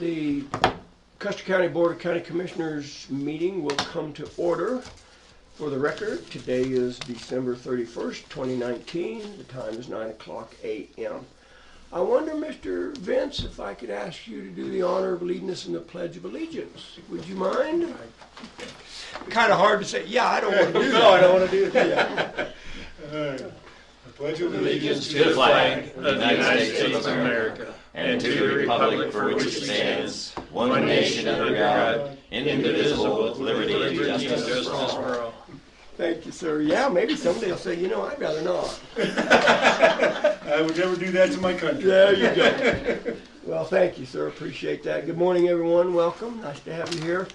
The Custer County Board of County Commissioners meeting will come to order. For the record, today is December 31st, 2019. The time is 9:00 a.m. I wonder, Mr. Vince, if I could ask you to do the honor of leading us in the Pledge of Allegiance. Would you mind? Kind of hard to say, yeah, I don't want to do that. No, I don't want to do that. Yeah. I pledge allegiance to the flag of the United States of America and to the republic for which it stands, one nation under God, indivisible, with liberty and justice for all. Thank you, sir. Yeah, maybe someday I'll say, I'd rather not. I would never do that to my country. There you go. Well, thank you, sir. Appreciate that. Good morning, everyone. Welcome. Nice to have you here.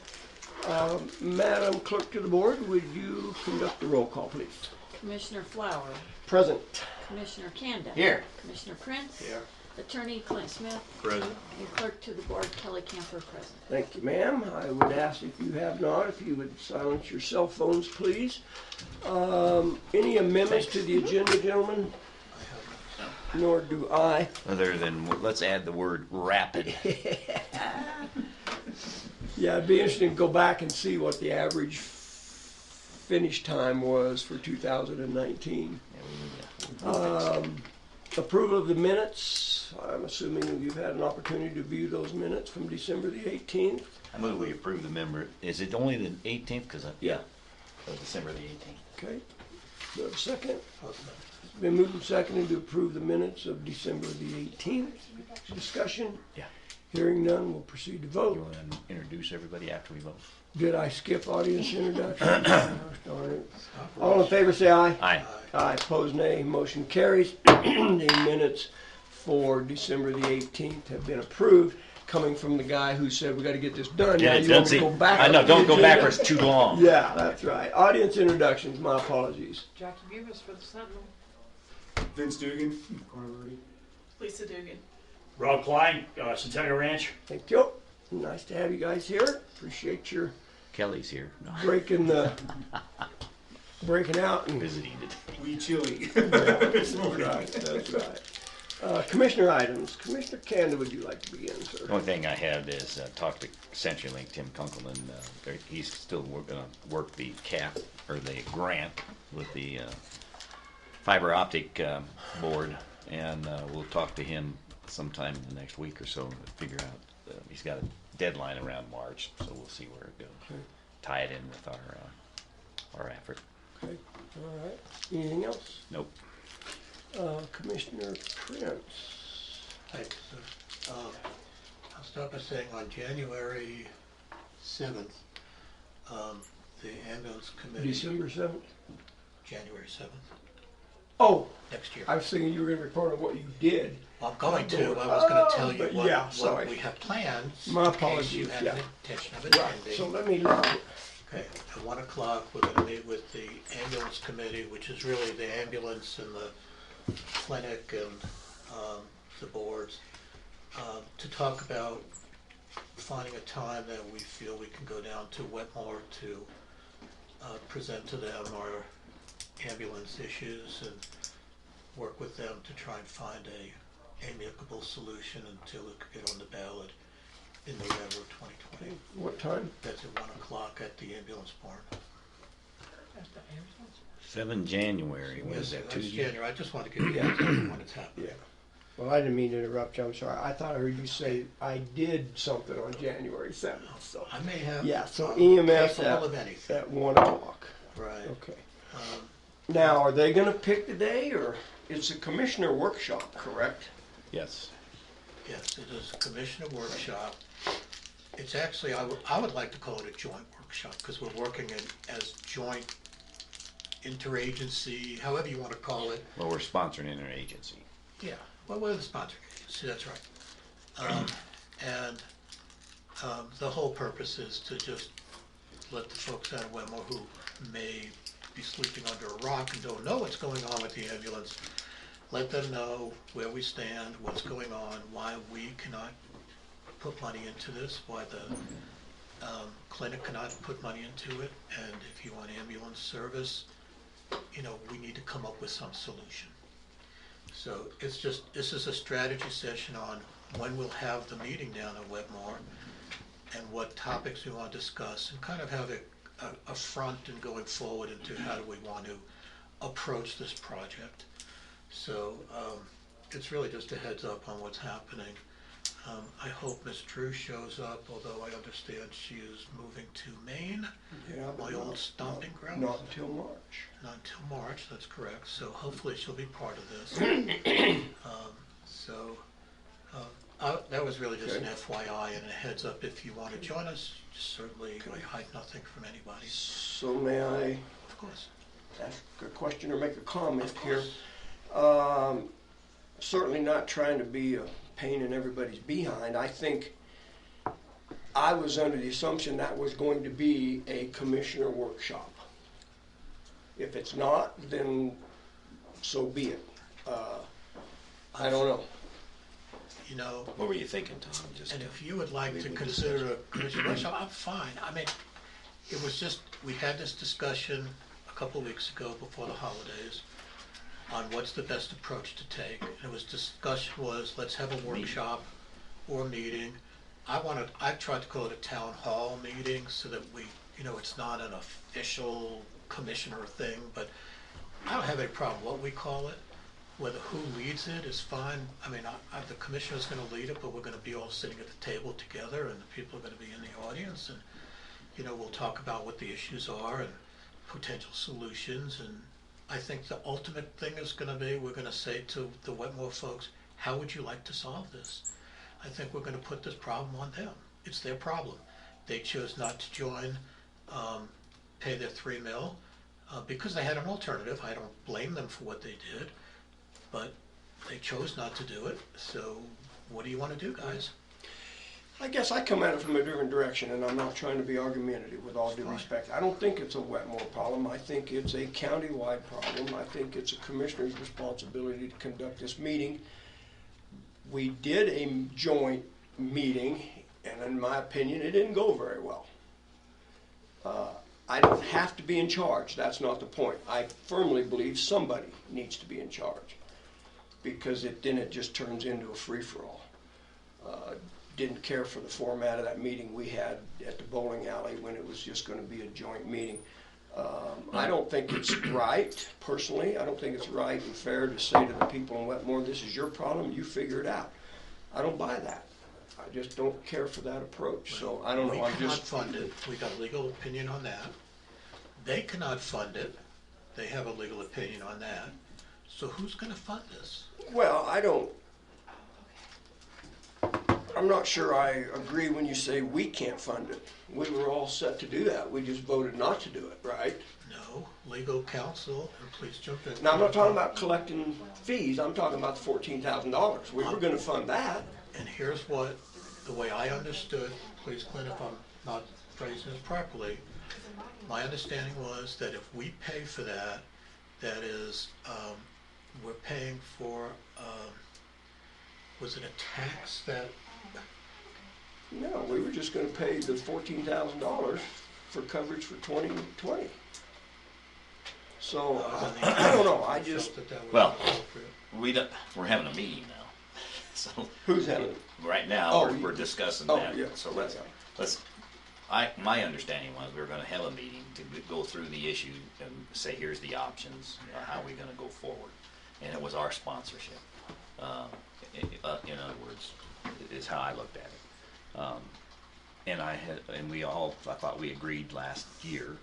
Madam Clerk to the Board, would you conduct the roll call, please? Commissioner Flower. Present. Commissioner Kanda. Here. Commissioner Prince. Here. Attorney Clint Smith. Present. And Clerk to the Board Kelly Camper present. Thank you, ma'am. I would ask if you have not, if you would silence your cell phones, please. Any amendments to the agenda, gentlemen? Nor do I. Other than, let's add the word rapid. Yeah, it'd be interesting to go back and see what the average finish time was for 2019. Approval of the minutes. I'm assuming you've had an opportunity to view those minutes from December the 18th. I move we approve the member. Is it only the 18th? Because Yeah. December the 18th. Okay. Do I have a second? It's been moved and seconded to approve the minutes of December the 18th. Discussion? Yeah. Hearing none, we'll proceed to You vote. want to introduce everybody after we vote? Did I skip audience introduction? Gosh darn it. All in favor say aye. Aye. Aye, opposed nay. Motion carries. The minutes for December the 18th have been approved, coming from the guy who said we got to get this done. Yeah, Now you want me to go back I know, up the don't go agenda? backwards too long. Yeah, that's right. Audience introductions, my apologies. Jackie Bubis for the Sentinel. Vince Dugan, Corner Rudy. Lisa Dugan. Rob Klein, Centennial Ranch. Thank you. Nice to have you guys here. Appreciate your Kelly's here. No. breaking out and Visiting today. Wee chili. that's right. That's right. Commissioner items. Commissioner Kanda, would you like to begin, sir? The only thing I have is talk to CenturyLink, Tim Kunkelman. He's still going to work the cap or the grant with the fiber optic board, and we'll talk to him sometime in the next week or so to figure out. He's got a deadline around March, so we'll see where it goes. Okay. Tie it in with our effort. Okay. All right. Anything else? Nope. Commissioner Prince. Thanks, sir. I'll start by saying on January 7th, the ambulance committee... December 7th? January 7th, Oh, next year. I was thinking you were going to report on what you did. Well, I'm going to. I was going to tell you but what, yeah, sorry. what we have planned. My in case apologies, you had yeah. an intention of Right. attending. So let me look. Okay, at 1 o'clock, we're going to meet with the ambulance committee, which is really the ambulance and the clinic and the boards, to talk about finding a time that we feel we can go down to Wetmore to present to them our ambulance issues and work with them to try and find a amicable solution until it could get on the ballot in November of 2020. What time? That's at 1 o'clock at the ambulance barn. That's the ambulance. 7 January. Was that That's Tuesday? January. I just want to give you the time when it's happening. Yeah. Well, I didn't mean to interrupt you. I'm sorry. I thought I heard you say I did something on January 7th. So I may have. yeah. So EMS capable of anything. at 1 o'clock. Right. Okay. Um, Now, are they going to pick the day, or it's a commissioner workshop, correct? Yes. yes, it is a commissioner workshop. It's actually, I would like to call it a joint workshop because we're working as joint interagency, however you want to call it. Well, we're sponsoring interagency. Yeah, well, we're the sponsoring agency, that's right. The whole purpose is to just let the folks out of Wetmore who may be sleeping under a rock and don't know what's going on with the ambulance, let them know where we stand, what's going on, why we cannot put money into this, why the clinic cannot put money into it, and if you want ambulance service, we need to come up with some solution. So it's just, this is a strategy session on when we'll have the meeting down at Wetmore and what topics we want to discuss, and kind of have a front in going forward into how do we want to approach this project. So it's really just a heads up on what's happening. I hope Miss Drew shows up, although I understand she is moving to Maine, Yeah, but my old stomping ground. Not until March. Not until March, that's correct, so hopefully she'll be part of this. That was really just an Okay. FYI and a heads up, if you want to join us, certainly I hide nothing from anybody. So may I Of course. ask a question or make a comment Of here? course. Certainly not trying to be a pain in everybody's behind. I think I was under the assumption that was going to be a commissioner workshop. If it's not, then so be it. I don't know. You know, What were you thinking, Tom? Just and if you would like to Maybe consider a commission workshop, I'm fine. I mean, it was just, we had this discussion a couple of weeks ago before the holidays on what's the best approach to take. And it was discussion was, let's have a workshop or a meeting. I tried to call it a town hall meeting so that we, it's not an official commissioner thing, but I don't have any problem what we call it. Whether who leads it is fine. I mean, the commissioner's gonna lead it, but we're gonna be all sitting at the table together, and the people are gonna be in the audience, and, we'll talk about what the issues are and potential solutions, and I think the ultimate thing is gonna be, we're gonna say to the Wetmore folks, how would you like to solve this? I think we're gonna put this problem on them. It's their problem. They chose not to join, pay their $3 million, because they had an alternative. I don't blame them for what they did. But they chose not to do it, so what do you want to do, guys? I guess I come at it from a different direction, and I'm not trying to be argumentative with all due Fine. respect. I don't think it's a Wetmore problem. I think it's a county-wide problem. I think it's a commissioner's responsibility to conduct this meeting. We did a joint meeting, and in my opinion, it didn't go very well. I don't have to be in charge. That's not the point. I firmly believe somebody needs to be in charge, because then it just turns into a free-for-all. Didn't care for the format of that meeting we had at the bowling alley when it was just going to be a joint meeting. I don't think it's right, personally. I don't think it's right and fair to say to the people in Wetmore, this is your problem, you figure it out. I don't buy that. I just don't care for that approach. So I don't know. We I'm cannot just fund it. We got a legal opinion on that. They cannot fund it. They have a legal opinion on that. So who's gonna fund this? well. I'm not sure I agree when you say we can't fund it. We were all set to do that. We just voted not to do it, right? No, legal counsel, and please jump in. Now, I'm not talking about collecting fees. I'm talking about the $14,000. We were going to fund that. And here's what, the way I understood, please Clint if I'm not phrasing this properly, my understanding was that if we pay for that, that is, we're paying for, was it a tax that, No, we were just going to pay the $14,000 for coverage for 2020. So I don't know. I just felt that was Well- appropriate? we're having a meeting now. So who's having? right now, Oh, we're discussing oh, that. yeah. So Yeah. my understanding was we were gonna have a meeting to go through the issue and say, here's the options, how we're gonna go forward. And it was our sponsorship. In other words, is how I looked at it. I thought we agreed last year,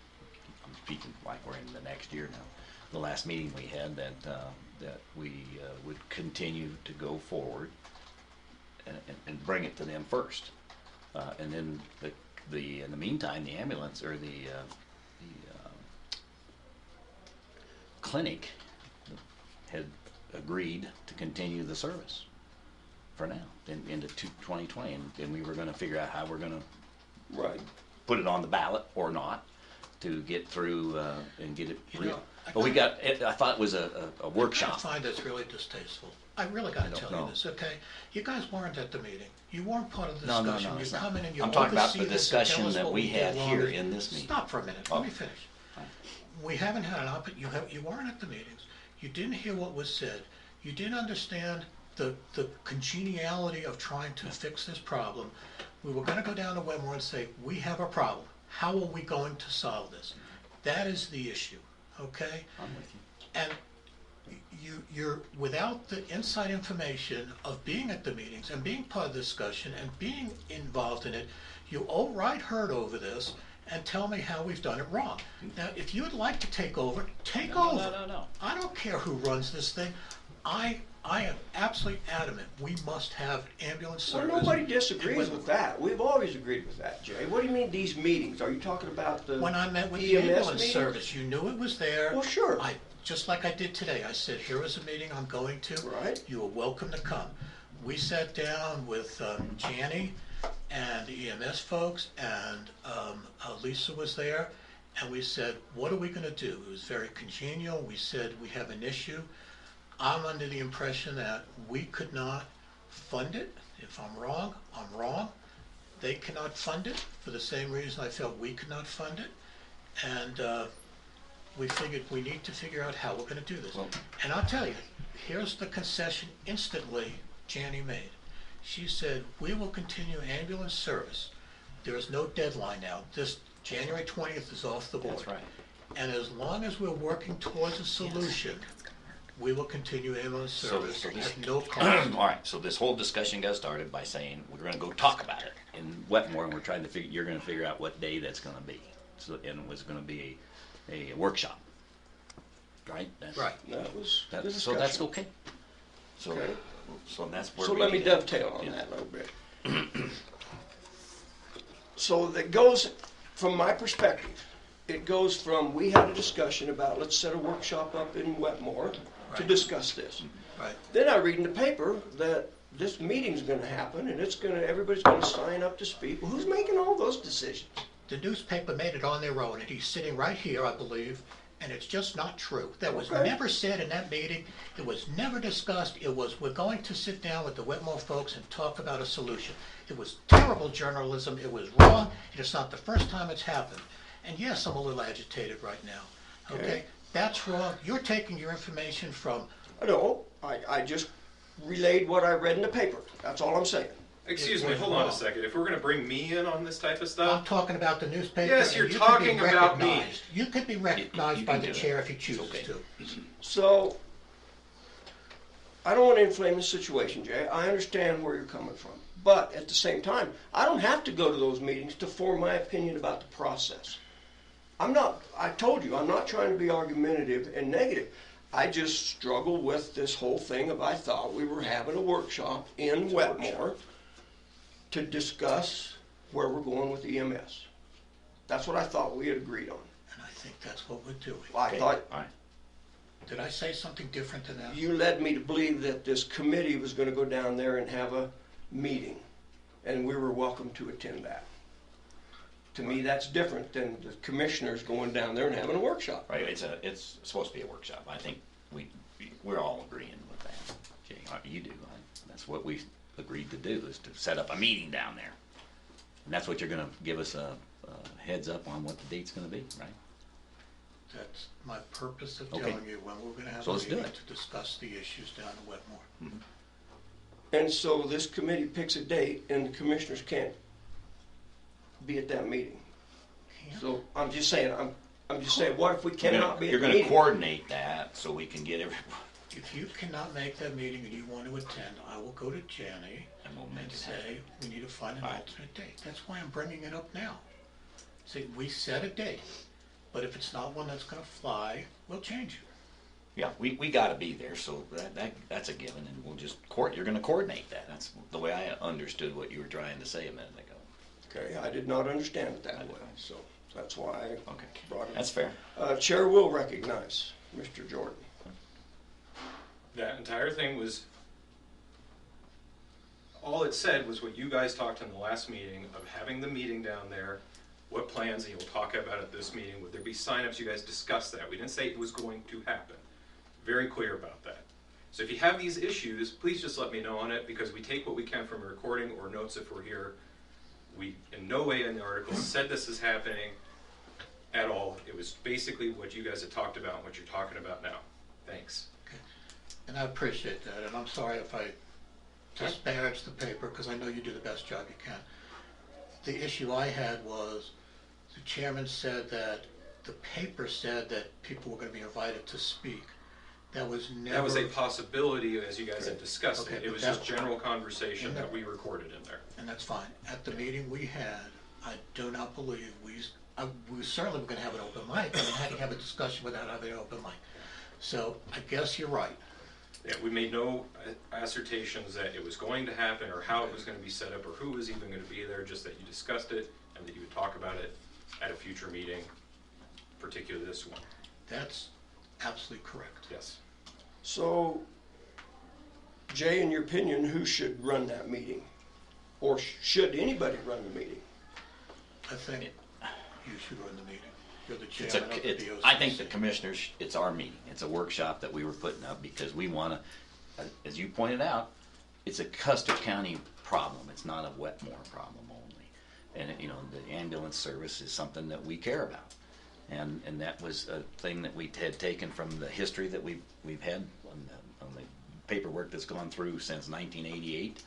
I'm speaking like we're in the next year now, the last meeting we had, that we would continue to go forward and bring it to them first. And then in the meantime, the ambulance or the clinic had agreed to continue the service for now into 2020, and we were going to figure out how we're going to Right. put it on the ballot or not to get through and get it You real. know, But I thought it was a I workshop. find this really distasteful. I really gotta don't tell know. you this, okay? You guys weren't at the meeting. You weren't part of the No, discussion. it's You not. come in and you I'm talking about oversee the this and tell discussion us that what we did had wrong. here in this meeting. Stop for a minute, Oh. let me finish. We haven't had an you weren't at the meetings. You didn't hear what was said. You didn't understand the congeniality of trying to fix this problem. We were gonna go down to Wetmore and say, we have a problem. How are we going to solve this? That is the issue, okay? I'm with you. And you're, without the inside information of being at the meetings and being part of the discussion and being involved in it, you override Hurt over this and tell me how we've done it wrong. Now, if you would like to take over, take over. No. I don't care who runs this thing. I am absolutely adamant, we must have ambulance Well, service. nobody disagrees with that. We've always agreed with that, Jay. What do you mean these meetings? Are you talking about the When I met with the EMS ambulance meetings? service, you knew it was there. Well, sure. Just like I did today, I said, here is a meeting I'm going to. Right. You are welcome to come. We sat down with Janny and the EMS folks, and Lisa was there, and we said, what are we gonna do? It was very congenial. We said, we have an issue. I'm under the impression that we could not fund it. If I'm wrong, I'm wrong. They cannot fund it for the same reason I felt we could not fund it. And we figured we need to figure out how we're gonna do this. Well- And I'll tell you, here's the concession instantly Janny made. She said, we will continue ambulance service. There is no deadline now. This January 20th is off the board. That's right. And as long as we're working towards a solution, we will continue ambulance service at no cost. All right, so this whole discussion got started by saying, we're gonna go talk about it in Wetmore, and we're trying to figure, you're gonna figure out what day that's gonna be. So, and it was gonna be a workshop, right? That's- Right. That was the So discussion. that's okay. So, Okay. so that's where So we let me need to- dovetail on yeah. that a little bit. So that goes, from my perspective, it goes from, we had a discussion about, let's set a workshop up in Wetmore to Right. discuss this. Right. Then I read in the paper that this meeting's gonna happen and it's gonna, everybody's gonna sign up to speak. Well, who's making all those decisions? The newspaper made it on their own, and he's sitting right here, I believe, and it's just not true. That was Okay. never said in that meeting. It was never discussed. It was, we're going to sit down with the Wetmore folks and talk about a solution. It was terrible journalism. It was wrong. It is not the first time it's happened. And yes, I'm a little agitated right now. Okay? Okay. That's wrong. You're taking your information from, No, I just relayed what I read in the paper. That's all I'm saying. Excuse It me, was hold on a wrong. second. If we're gonna bring me in on this type of I'm stuff, talking about the newspaper. Yes, and you're you could be talking about me. recognized. You could be recognized you by can the do it. chair if he It's chooses okay. to. So, I don't want to inflame the situation, Jay. I understand where you're coming from. But at the same time, I don't have to go to those meetings to form my opinion about the process. I told you, I'm not trying to be argumentative and negative. I just struggle with this whole thing of I thought we were having a workshop in Wetmore to discuss where we're going with EMS. That's what I thought we had agreed on. And I think that's what we're doing. I thought All right. Did I say something different than that? you led me to believe that this committee was going to go down there and have a meeting, and we were welcome to attend that. To me, that's different than the commissioners going down there and having a workshop. Right, it's supposed to be a workshop. I think we're all agreeing with that. Jay, you do. That's what we agreed to do, is to set up a meeting down there. And that's what you're gonna give us a heads up on what the date's gonna be, right? That's my purpose of Okay. telling you when we're gonna have So a let's do meeting it. to discuss the issues down in Wetmore. And so this committee picks a date, and the commissioners can't be at that meeting. Can't? So I'm just saying, I'm just saying, what if we cannot be You're at the gonna meeting? coordinate that so we can get everybody, If you cannot make that meeting and you want to attend, I will go to Janny and we'll make and it happen. say, we need to find an All right. alternate date. That's why I'm bringing it up now. See, we set a date, but if it's not one that's gonna fly, we'll change it. Yeah, we gotta be there, so that's a given, and we'll just you're gonna coordinate that. That's the way I understood what you were trying to say a minute ago. Okay, I did not understand it that way, so that's why I Okay, brought it that's up. fair. Chair will recognize Mr. Jordan. that entire thing was, all it said was what you guys talked in the last meeting of having the meeting down there, what plans you'll talk about at this meeting, would there be signups, you guys discussed that. We didn't say it was going to happen. Very clear about that. So if you have these issues, please just let me know on it, because we take what we can from a recording or notes if we're here. We in no way in the article said this is happening at all. It was basically what you guys had talked about and what you're talking about now. Thanks. And I appreciate that, and I'm sorry if I disparage the paper, because I know you do the best job you can. The issue I had was, the chairman said that the paper said that people were gonna be invited to speak. That was never. That was a possibility, as you guys had discussed Okay, it. It but was that- just general conversation and that that- we recorded in there. And that's fine. At the meeting we had, I do not believe we certainly were gonna have an open mic. I mean, how do you have a discussion without having an open mic? So I guess you're right. Yeah, we made no assertions that it was going to happen or how it was going to be set up or who was even going to be there, just that you discussed it and that you would talk about it at a future meeting, particularly this one. That's absolutely correct. Yes. So, Jay, in your opinion, who should run that meeting? Or should anybody run the meeting? I think you should run the meeting. You're the It's chairman of the it's, BOCC. I think the commissioners, it's our meeting. It's a workshop that we were putting up because we want to, as you pointed out, it's a Custer County problem. It's not a Wetmore problem only. And, you know, the ambulance service is something that we care about. And that was a thing that we had taken from the history that we've had on the paperwork that's gone through since 1988.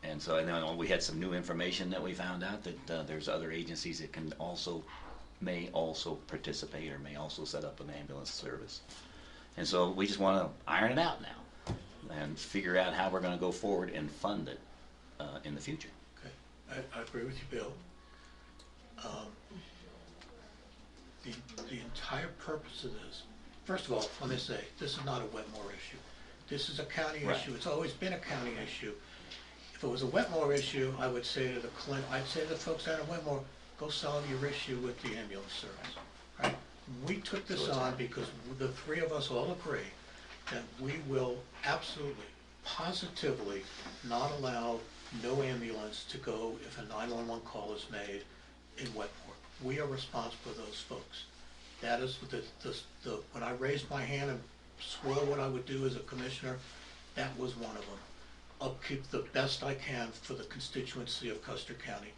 And so I know we had some new information that we found out that there's other agencies that may also participate or may also set up an ambulance service. And so we just want to iron it out now and figure out how we're going to go forward and fund it in the future. Okay, I agree with you, Bill. The entire purpose of this, first of all, let me say, this is not a Wetmore issue. This is a county Right. issue. It's always been a county issue. If it was a Wetmore issue, I would say to I'd say to the folks down in Wetmore, go solve your issue with the ambulance service, right? We took this on because the three of us all agree that we will absolutely, positively not allow no ambulance to go if a 911 call is made in Wetmore. We are responsible for those folks. That is when I raised my hand and swore what I would do as a commissioner, that was one of them. I'll keep the best I can for the constituency of Custer County.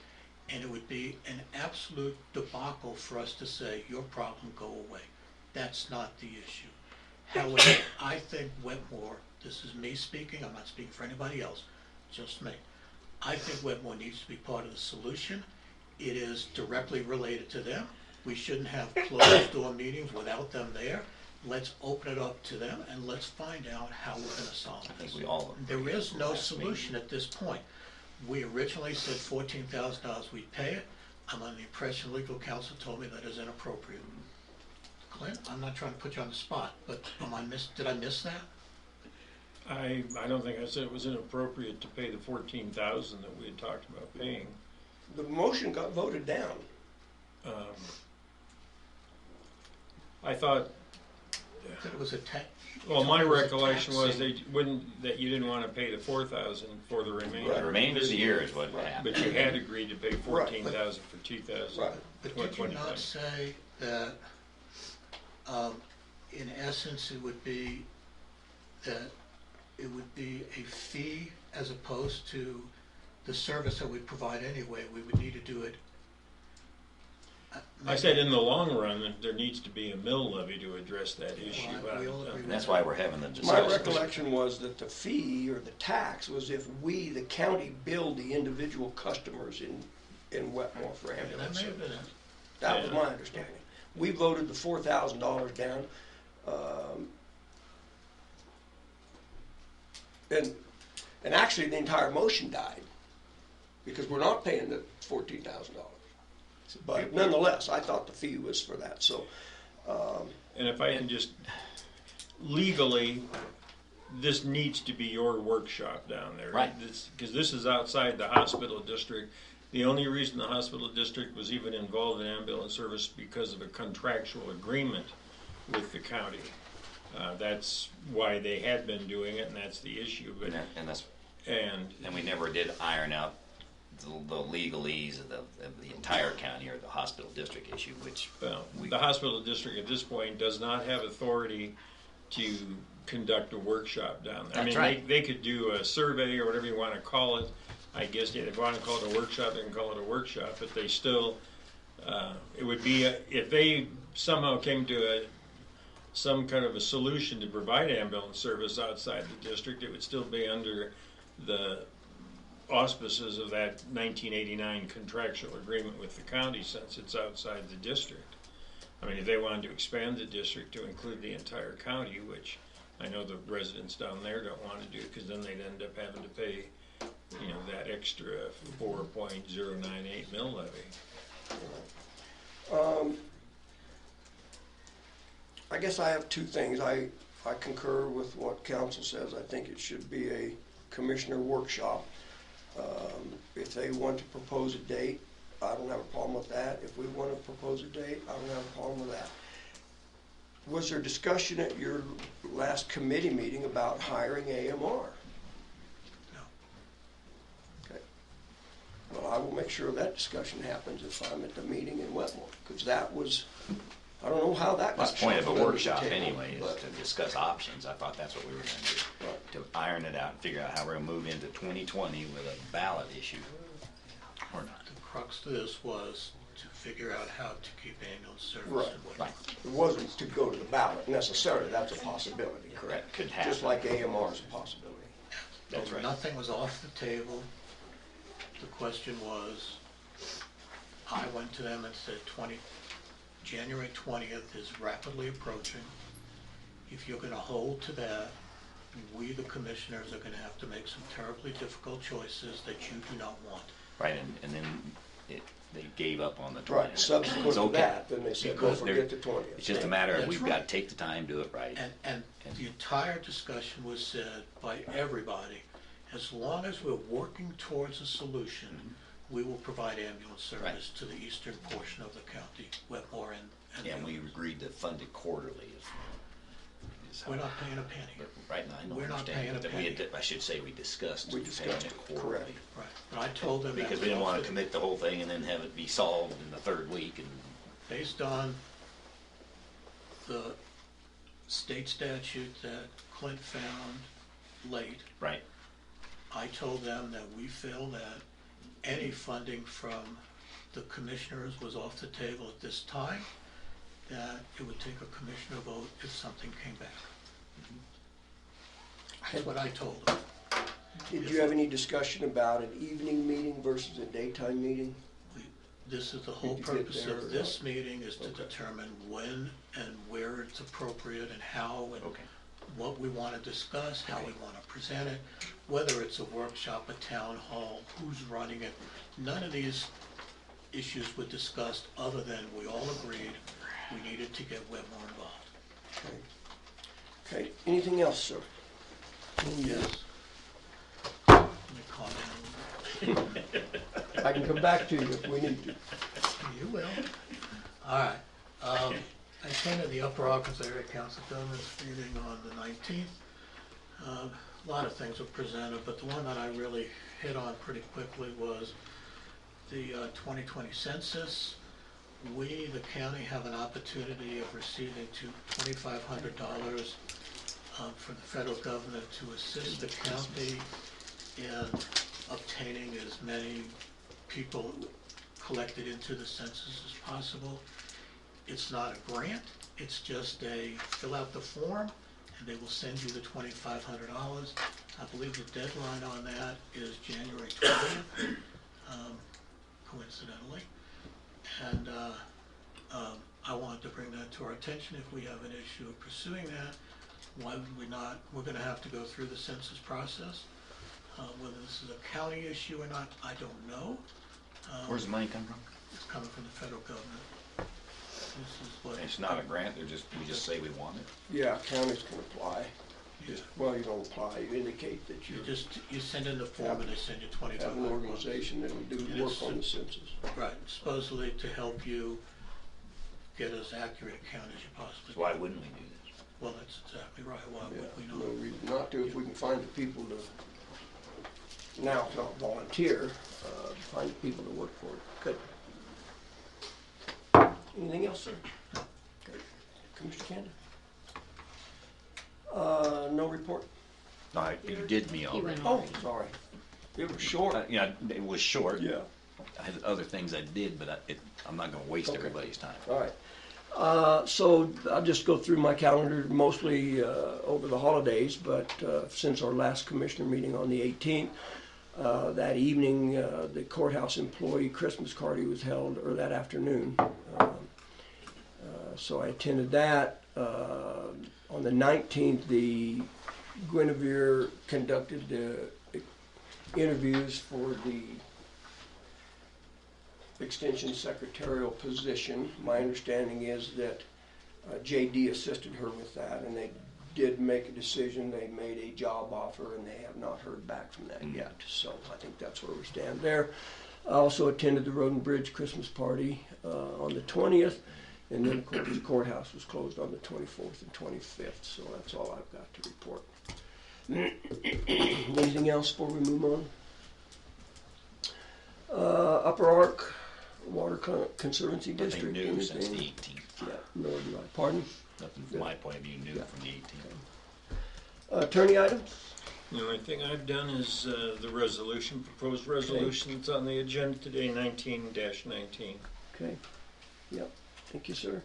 And it would be an absolute debacle for us to say, your problem, go away. That's not the issue. However, I think Wetmore, this is me speaking, I'm not speaking for anybody else, just me. I think Wetmore needs to be part of the solution. It is directly related to them. We shouldn't have closed door meetings without them there. Let's open it up to them and let's find out how we're gonna solve I think this. we all There agree is at the no last meeting. solution at this point. We originally said $14,000 we'd pay it. I'm under the impression legal counsel told me that is inappropriate. Clint, I'm not trying to put you on the spot, but did I miss that? I don't think I said it was inappropriate to pay the $14,000 that we had talked about paying. The motion got voted down. I thought, That it was a well, my it was a recollection was taxing- that you didn't want to pay the $4,000 for the remainder. The remainder of the year is what Right. happened. But you had agreed to pay Right. $14,000 for 2000. Right. But did you not say that, in essence, it would be a fee as opposed to the service that we provide anyway? We would need to do it. I said in the long run, that there needs to be a mill levy to address that issue. Well, we all agree And that's why we're having the My discussion. recollection was that the fee or the tax was if we, the county, billed the individual customers in Wetmore for That ambulance may have been service. it. That was Yeah. my understanding. We voted the $4,000 down. And actually, the entire motion died because we're not paying the $14,000. But nonetheless, I thought the fee was for that, so. And if I can just, legally, this needs to be your workshop down there. Right. Because this is outside the hospital district. The only reason the hospital district was even involved in ambulance service because of a contractual agreement with the county. That's why they had been doing it, and that's the issue. But And we never did iron out the legalese of the entire county or the hospital district issue, which well, the hospital district at this point does not have authority to conduct a workshop down there. I That's mean, right. they could do a survey or whatever you want to call it. I guess if they want to call it a workshop, they can call it a workshop, but they still, it would be, if they somehow came to some kind of a solution to provide ambulance service outside the district, it would still be under the auspices of that 1989 contractual agreement with the county, since it's outside the district. I mean, if they wanted to expand the district to include the entire county, which I know the residents down there don't want to do, because then they'd end up having to pay, you know, that extra 4.098 mill levy. I guess I have two things. I concur with what council says. I think it should be a commissioner workshop. If they want to propose a date, I don't have a problem with that. If we want to propose a date, I don't have a problem with that. Was there discussion at your last committee meeting about hiring AMR? No. Okay. Well, I will make sure that discussion happens if I'm at the meeting in Wetmore, because that was, I don't know how that got That's the point of shuffled a under the workshop table, anyway, is but- to discuss options. I thought that's what we were gonna do, to iron it out and figure out how we're gonna move into 2020 with a ballot issue, or not. The crux to this was to figure out how to keep ambulance service Right, in Wetmore. Right, It wasn't to go to the ballot necessarily, that's a possibility, correct? that could happen. Just like AMR is a possibility. That's right. Nothing was off the table. The question was, I went to them and said January 20th is rapidly approaching. If you're gonna hold to that, we, the commissioners, are gonna have to make some terribly difficult choices that you do not want. Right, and then they gave up on the 20th. Right, subsequent It's to okay. that, then they said, don't Because they're- forget the 20th. It's just a matter of, That's we've right. gotta take the time, do it right. And the entire discussion was said by everybody, as long as we're working towards a solution, we will provide ambulance service to the eastern portion of the county, Wetmore and And we beyond. agreed to fund it quarterly. is how- We're not paying a penny. But right now, I don't We're not understand, paying a but we had, penny. I should say we discussed We paying discussed it it, quarterly. correct. Right, but I told them that Because was we didn't off wanna the- commit the whole thing and then have it be solved in the third week and, based on the state statute that Clint found late, right, I told them that we feel that any funding from the commissioners was off the table at this time, that it would take a commissioner vote if something came back. That's what I told them. Did you have any discussion about an evening meeting versus a daytime meeting? This is the whole Did you get purpose there or of this not? meeting, is to Okay. determine when and where it's appropriate and how and okay. what we want to discuss, how we want to present it, whether it's a workshop, a town hall, who's running it. None of these issues were discussed other than we all agreed we needed to get Wetmore involved. Okay. Okay, anything else, sir? Yes. Let me calm down. I can come back to you if we need to. You will. All right. I attended the Upper Arkansas Area Council of Governments meeting on the 19th. A lot of things were presented, but the one that I really hit on pretty quickly was the 2020 census. We, the county, have an opportunity of receiving $2,500 from the federal government to assist the county in obtaining as many people collected into the census as possible. It's not a grant, it's just a fill out the form and they will send you the $2,500. I believe the deadline on that is January 20th, coincidentally. And I wanted to bring that to our attention. If we have an issue of pursuing that, why would we not? We're gonna have to go through the census process. Whether this is a county issue or not, I don't know. Where's the money come from? It's coming from the federal government. This is what. It's not a grant, we just say we want it. Yeah, counties can apply. Yeah. Well, you don't apply, you indicate that You send in the form and they send you $2,500. have an organization that will do And work it's- on the census. Right, supposedly to help you get as accurate a count as you possibly So why can. wouldn't we do this? Well, that's exactly right. Why Yeah, would we no not? reason not to, if we can find the people to, now it's not volunteer, find the people to work for it. Good. Anything else, sir? Good. Commissioner Canada? No report? No, you did me He already. went Oh, sorry. It was short. Yeah, it was short. Yeah. I had other things I did, but I'm not gonna waste Okay. everybody's time. All right. So I'll just go through my calendar mostly over the holidays, but since our last commissioner meeting on the 18th, that evening, the courthouse employee Christmas party was held, or that afternoon. So I attended that. On the 19th, the Guinevere conducted interviews for the extension secretarial position. My understanding is that JD assisted her with that, and they did make a decision. They made a job offer, and they have not heard back from that yet. So I think that's where we stand there. I also attended the Road and Bridge Christmas party on the 20th, and then of course the courthouse was closed on the 24th and 25th. So that's all I've got to report. Anything else before we move on? Upper Ark Water Conservancy Nothing District. new since the Anything? 18th. Yeah, nor do I. Pardon? Nothing from my point of view new Yeah. from the 18th. Attorney items? The only thing I've done is the resolution, proposed resolution that's on the agenda today, 19-19. Okay. Yep. Thank you, sir.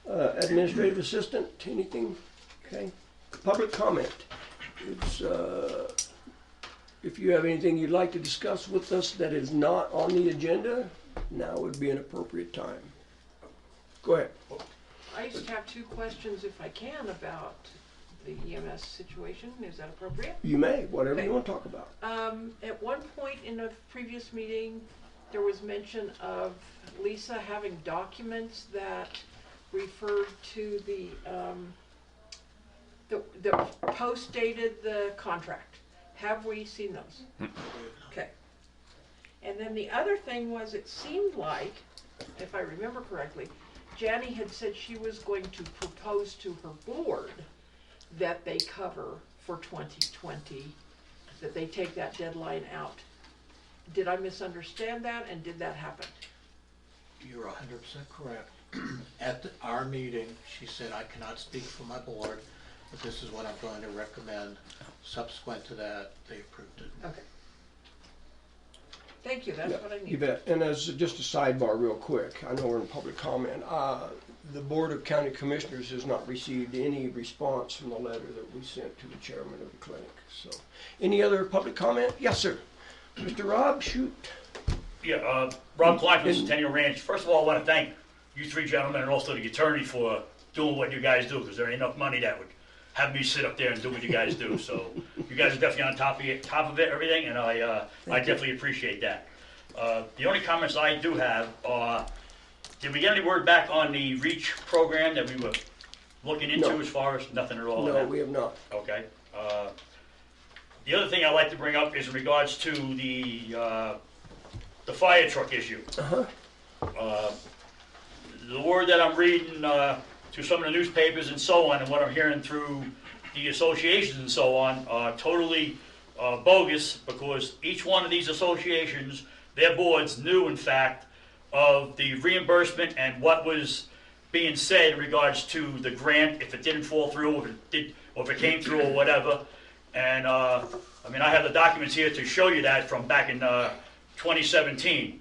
Administrative assistant, anything? Okay. Public comment. It's, if you have anything you'd like to discuss with us that is not on the agenda, now would be an appropriate time. Go ahead. I just have two questions, if I can, about the EMS situation. Is that appropriate? You may, whatever Okay. you want to talk about. At one point in a previous meeting, there was mention of Lisa having documents that referred to the post-dated the contract. Have we seen those? Okay. And then the other thing was, it seemed like, if I remember correctly, Janie had said she was going to propose to her board that they cover for 2020, that they take that deadline out. Did I misunderstand that, and did that happen? You're 100% correct. At our meeting, she said, I cannot speak for my board, but this is what I'm going to recommend. Subsequent to that, they approved it. Okay. Thank you, that's Yeah, what I you need. bet. And as just a sidebar real quick, I know we're in public comment. The Board of County Commissioners has not received any response from the letter that we sent to the chairman of the clinic. So, any other public comment? Yes, sir. Mr. Rob, shoot. Yeah, Rob Klein from And- Centennial Ranch. First of all, I want to thank you three gentlemen and also the attorney for doing what you guys do, because there ain't enough money that would have me sit up there and do what you guys do. So you guys are definitely on top of it, everything, and I definitely appreciate that. The only comments I do have are, did we get any word back on the REACH program that we were looking into? No. As far as nothing at all? on No, that? we have not. Okay. The other thing I'd like to bring up is in regards to the fire truck issue. The word that I'm reading through some of the newspapers and so on, and what I'm hearing through the associations and so on, are totally bogus, because each one of these associations, their boards knew, in fact, of the reimbursement and what was being said in regards to the grant, if it didn't fall through, or if it came through or whatever. And I mean, I have the documents here to show you that from back in 2017,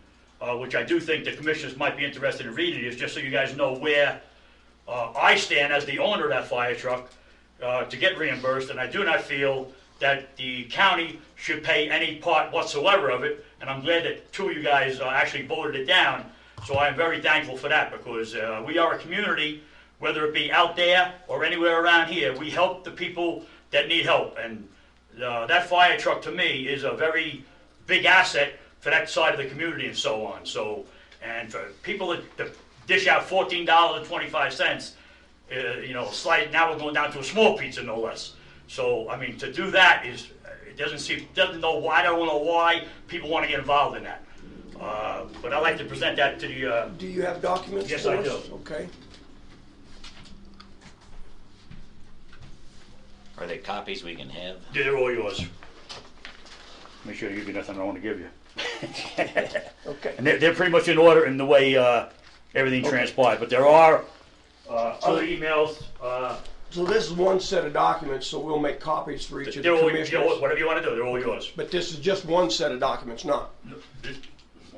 which I do think the commissioners might be interested in reading, is just so you guys know where I stand as the owner of that fire truck to get reimbursed. And I do not feel that the county should pay any part whatsoever of it. And I'm glad that two of you guys actually voted it down. So I'm very thankful for that, because we are a community, whether it be out there or anywhere around here, we help the people that need help. And that fire truck, to me, is a very big asset for that side of the community and so on. So, and for people that dish out $14.25, you know, slight, now we're going down to a small pizza, no less. So, I mean, to do that is, it doesn't know why, I don't know why people want to get involved in that. But I'd like to present that to the, Do you have documents Yes, for I us? do. Okay. Are they copies we can have? they're all yours. Make sure to give you nothing I don't want to give you. Okay. And they're pretty much in order in the way everything transpired, but there are other emails. So this is one set of documents, so we'll make copies for each of the They're all, commissioners. whatever you want to do, they're all yours. But this is just one set of documents, not.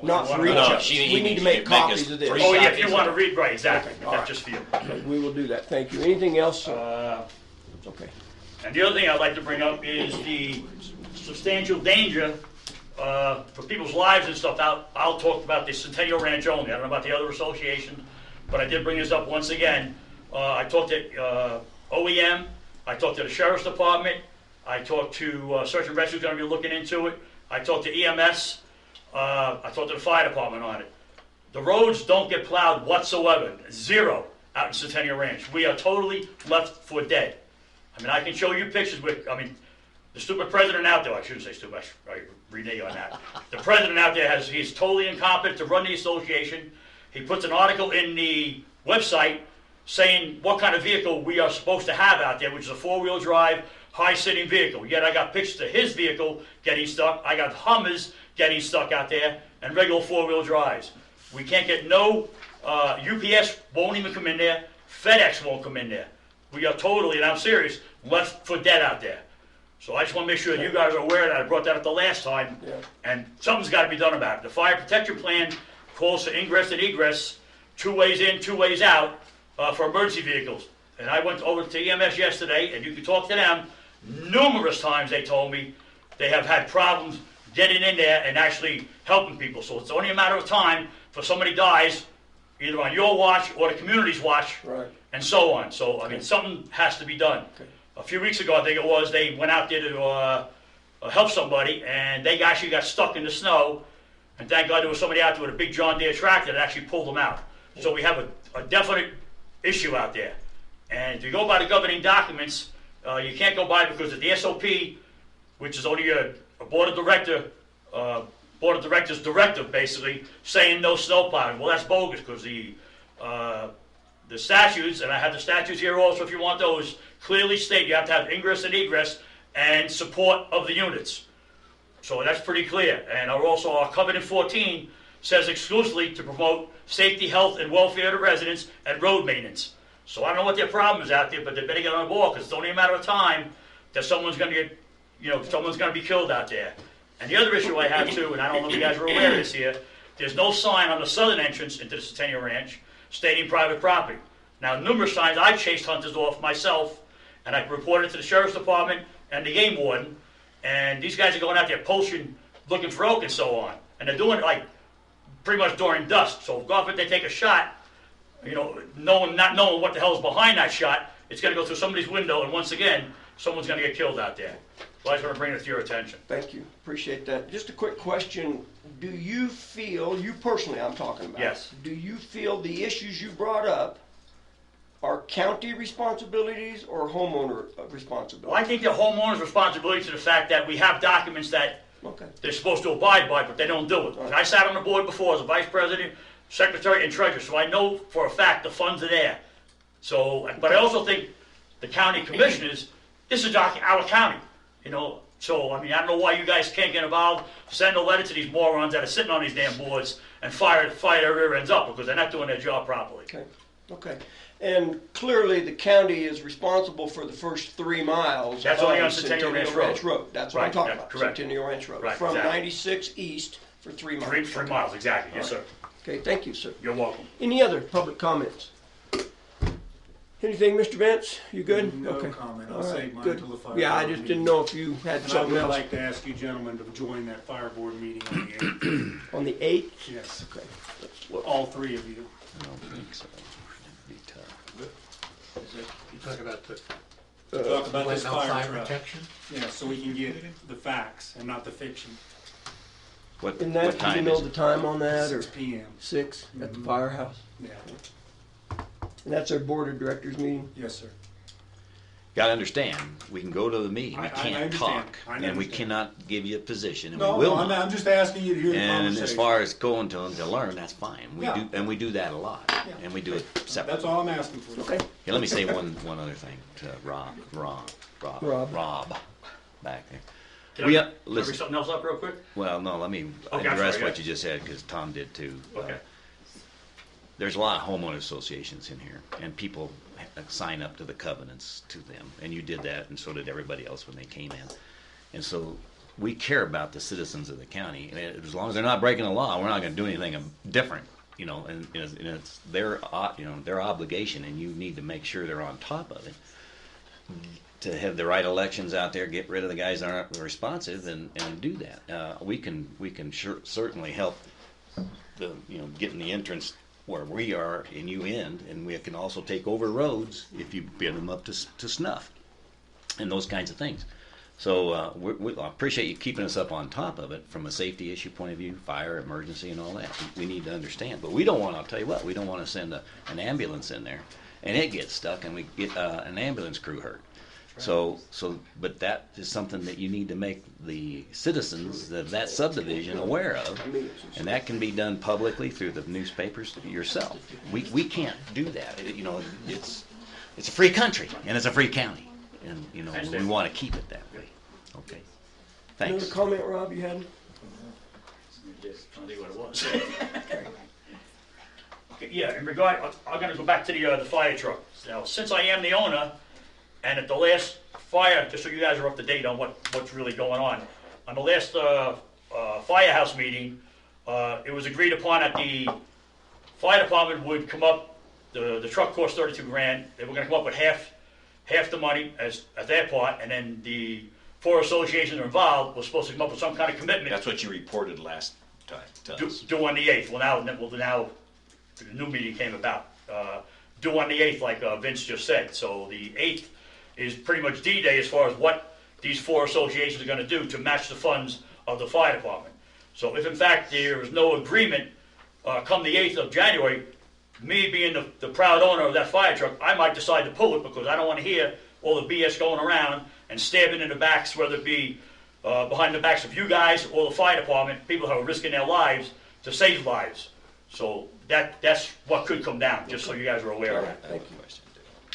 Not for each No, of us. he We need to needs make to make us copies of this. 3 Oh, yeah, if copies you want to of- read, right, exactly. Okay, all That's right. just for you. Okay, we will do that, thank you. Anything else, sir? Okay. And the other thing I'd like to bring up is the substantial danger for people's lives and stuff. I'll talk about the Centennial Ranch only. I don't know about the other association, but I did bring this up once again. I talked to OEM, I talked to the Sheriff's Department, I talked to Search and Rescue, who's going to be looking into it. I talked to EMS, I talked to the Fire Department on it. The roads don't get plowed whatsoever, zero out in Centennial Ranch. We are totally left for dead. I mean, I can show you pictures with, I mean, the stupid president out there, I shouldn't say stupid, I renege on that. The president out there he's totally incompetent to run the association. He puts an article in the website saying what kind of vehicle we are supposed to have out there, which is a 4-wheel drive, high-sitting vehicle. Yet I got pictures of his vehicle getting stuck. I got Hummers getting stuck out there and regular 4-wheel drives. We can't get no, UPS won't even come in there. FedEx won't come in there. We are totally, and I'm serious, left for dead out there. So I just want to make sure that you guys are aware that I brought that up the last time, and something's got to be done about it. The fire protection plan calls for ingress and egress, 2 ways in, 2 ways out, for emergency vehicles. And I went over to EMS yesterday, and you can talk to them. Numerous times they told me they have had problems getting in there and actually helping people. So it's only a matter of time for somebody dies, either on your watch or the community's watch, Right. and so on. So, I mean, something has to be done. Okay. A few weeks ago, I think it was, they went out there to help somebody, and they actually got stuck in the snow, and thank God there was somebody out there with a big John Deere tractor that actually pulled them out. So we have a definite issue out there. And if you go by the governing documents, you can't go by it because of the SOP, which is only a board of directors directive, basically, saying no snow plowing. Well, that's bogus, because the statutes, and I have the statutes here also if you want those, clearly state you have to have ingress and egress and support of the units. So that's pretty clear. And our Covenant 14 says exclusively to promote safety, health, and welfare of the residents and road maintenance. So I don't know what their problem is out there, but they better get on board, because it's only a matter of time that someone's going to get, someone's going to be killed out there. And the other issue I have too, and I don't know if you guys are aware of this here, there's no sign on the southern entrance into the Centennial Ranch stating private property. Now, numerous times I've chased hunters off myself, and I've reported to the Sheriff's Department and the game warden, and these guys are going out there poaching, looking for elk and so on. And they're doing it like pretty much during dusk. So God forbid they take a shot, not knowing what the hell is behind that shot, it's going to go through somebody's window, and once again, someone's going to get killed out there. So I just want to bring it to your attention. Thank you, appreciate that. Just a quick question, do you feel, you personally I'm talking about. Yes. Do you feel the issues you brought up are county responsibilities or homeowner responsibilities? Well, I think the homeowner's responsibility to the fact that we have documents that Okay. they're supposed to abide by, but they don't do it. Right. I sat on the board before as a vice president, secretary, and treasurer, so I know for a fact the funds are there. So, but I also think the county commissioners, this is our county, So, I mean, I don't know why you guys can't get involved, send a letter to these morons that are sitting on these damn boards and fire their rear ends up, because they're not doing their job properly. Okay, okay. And clearly, the county is responsible for the first 3 miles That's of only on Centennial Ranch Road. That's what I'm Right, talking that's about, correct. Centennial Ranch Road. Right, From exactly. 96 east for 3 miles. 3 miles, exactly, yes, sir. Okay, thank you, sir. You're welcome. Any other public comments? Anything, Mr. Vince? You good? No Okay. comment. I'll All right, save mine good. till the fire Yeah, I board just meeting. didn't know if you had And I something would else. like to ask you gentlemen to join that fire board meeting on the 8th. On the 8th? Yes, Okay. Let's look. all 3 of you. I don't think so. It'd be tough. Is it, you talk about the Talk about this Glenville fire fire truck. protection? Yeah, so we can get the facts and not the fiction. What And that, do you time know is the it? time on that, or 6 p.m. 6 at the Mhm. firehouse? Yeah, And that's our board of directors meeting? yes, sir. Gotta understand, we can go to the meeting, we I can't understand. talk, I and we understand. cannot give you a position, and No, we will no, not. I'm just asking you to hear the And conversation. as far as going to them to learn, that's fine. Yeah. We do that a lot, Yeah. and we do it That's separately. all I'm asking for. Okay. Here, let me say one other thing to Rob back there. Can We, I bring listen, something else up real quick? well, no, let me Okay, I'm address sorry, what yeah. you just said, because Tom did too. Okay. There's a lot of homeowner associations in here, and people sign up to the covenants to them, and you did that, and so did everybody else when they came in. And so we care about the citizens of the county, and as long as they're not breaking the law, we're not going to do anything different. You know, and it's their their obligation, and you need to make sure they're on top of it to have the right elections out there, get rid of the guys that aren't responsive, and do that. We can certainly help the getting the entrance where we are and you end, and we can also take over roads if you bid them up to snuff and those kinds of things. So I appreciate you keeping us up on top of it from a safety issue point of view, fire, emergency, and all that. We need to understand, but we don't want. I'll tell you what, we don't want to send an ambulance in there, and it gets stuck, and we get an ambulance crew hurt. So, but that is something that you need to make the citizens of that subdivision aware of, and that can be done publicly through the newspapers yourself. We can't do that. It's a free country and it's a free county, and we want to keep it that way. Okay. Thanks. Another comment, Rob, you had? I'll tell you what it was. Okay, yeah, in regard, I'm gonna go back to the fire truck. Now, since I am the owner, and at the last fire, just so you guys are up to date on what's really going on the last firehouse meeting, it was agreed upon that the fire department would come up, the truck cost $32,000, they were gonna come up with half the money as their part, and then the 4 associations involved was supposed to come up with some kind of commitment. That's what you reported last time to us. Due on the 8th. Well, now the new meeting came about. Due on the 8th, like Vince just said. So the 8th is pretty much D-Day as far as what these 4 associations are going to do to match the funds of the fire department. So if in fact there is no agreement come the 8th of January, me being the proud owner of that fire truck, I might decide to pull it because I don't want to hear all the BS going around and stabbing in the backs, whether it be behind the backs of you guys or the fire department, people who are risking their lives to save lives. So that's what could come down, just so you guys are aware of that. Thank you.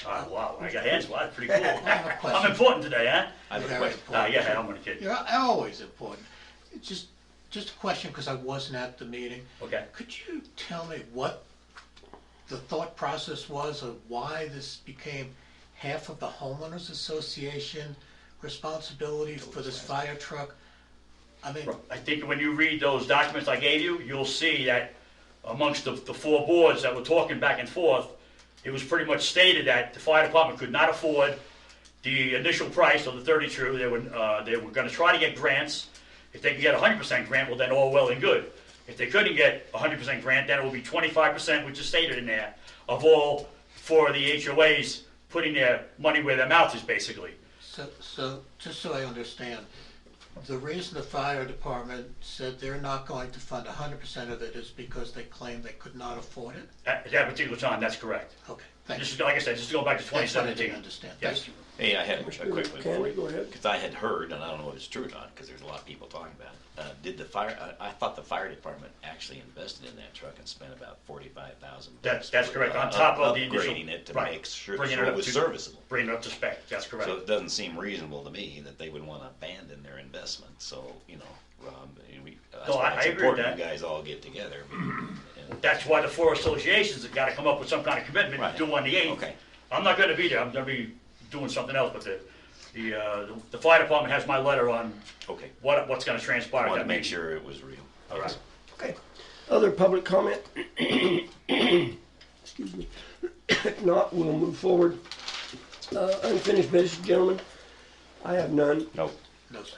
Wow, I got hands. Well, that's pretty cool. have a question. I'm important today, huh? I have a Very question. important. Yeah, I'm gonna kid you. You're always important. It's just a question, because I wasn't at the meeting. Okay. Could you tell me what the thought process was of why this became half of the homeowners association responsibility for this fire truck? I mean, I think when you read those documents I gave you, you'll see that amongst the 4 boards that were talking back and forth, it was pretty much stated that the fire department could not afford the initial price of the 32. They were going to try to get grants. If they could get 100% grant, well then all well and good. If they couldn't get 100% grant, then it would be 25%, which is stated in there, of all 4 of the HOAs putting their money where their mouth is, basically. so just so I understand, the reason the fire department said they're not going to fund 100% of it is because they claim they could not afford it? At that particular time, that's correct. Okay, thank This you. is, like I said, just to go back to That's what I 2017. didn't understand. Yes. Thank you. Hey, I had a quick one for Candy, you. go ahead. Because I had heard, and I don't know if it's true or not, because there's a lot of people talking about it. I thought the fire department actually invested in that truck and spent about $45,000. That's correct. On top of the initial, upgrading it to right. make sure Bringing it up was to- serviceable. Bringing it up to spec. That's correct. So it doesn't seem reasonable to me that they would want to abandon their investment. So, Rob, that's No, why I it's agree with important that. you guys all get together. And- That's why the 4 associations have got to come up with some kind of commitment Right. to do on the 8th. Okay. I'm not going to be there. I'm going to be doing something else. But the fire department has my letter on Okay. what's going to transpire. I at wanted that to make meeting. sure it was real. All right. Okay. Other public comment? Excuse me. If not, we'll move forward. Unfinished business, gentlemen? I have none. No. No, sir.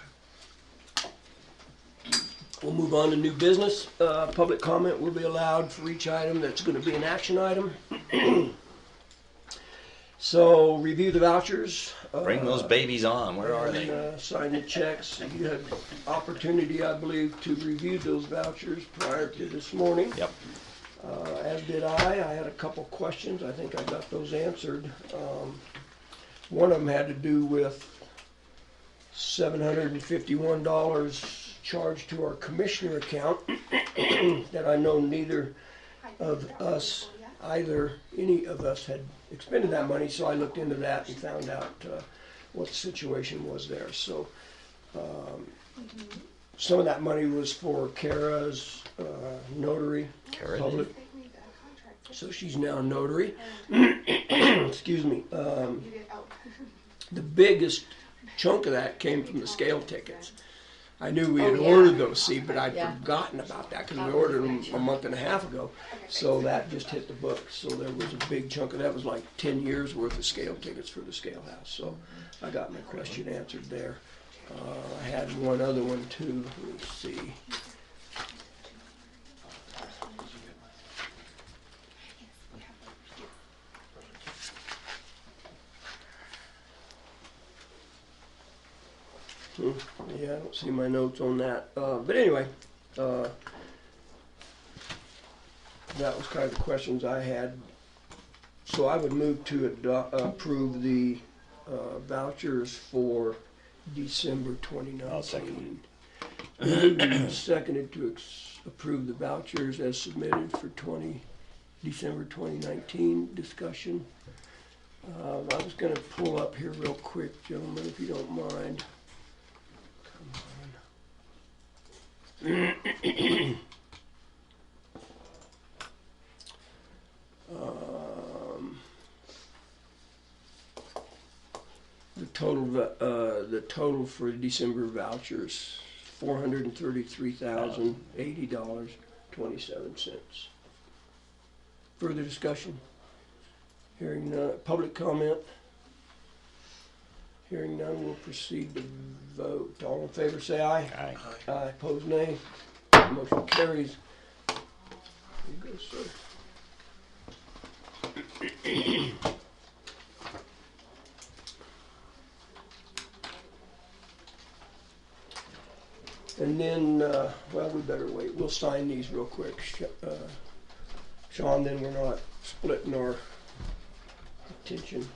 We'll move on to new business. Public comment will be allowed for each item that's going to be an action item. So, review the vouchers. Bring those babies on. Where are they? And, sign the checks. You had opportunity, I believe, to review those vouchers prior to this morning. Yep. As did I. I had a couple questions. I think I got those answered. One of them had to do with $751 charged to our commissioner account that I know neither of us, any of us had expended that money, so I looked into that and found out what the situation was there. So some of that money was for Kara's notary, Kara did? public. So she's now notary. Excuse me. The biggest chunk of that came from the scale tickets. I knew we had Oh, yeah. ordered those, see, but I'd Yeah. forgotten about that, because we That ordered was them a month and a half ago. So that just hit the books, so there was a big chunk of that, was like 10 years worth of scale tickets for the scale house, so I got my question answered there. I had one other one too, let me see. Yeah, I don't see my notes on that. But anyway, that was kind of the questions I had. So I would move to approve the vouchers for December 2019. I'll second Moved and seconded to approve the vouchers as submitted for December 2019 discussion. I was going to pull up here real quick, gentlemen, if you don't mind. The total for December vouchers, $433,080.27. Further discussion? Hearing none. Public comment? Hearing none, we'll proceed to vote. All in favor, say aye. Aye. Aye, opposed, nay. Motion carries. Here you go, sir. And then, well, we better wait. We'll sign these real quick. Sean, then we're not splitting our attention.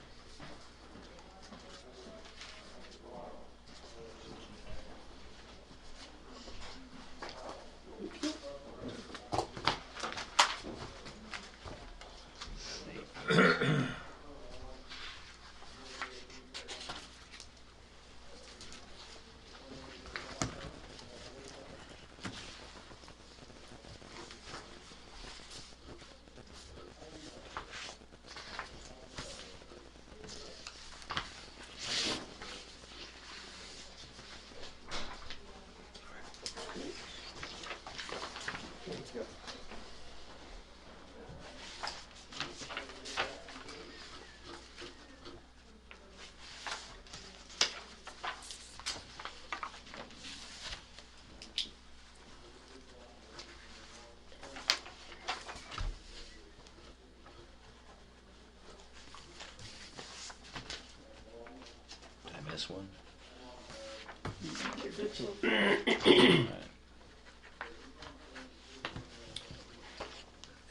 Did I miss one?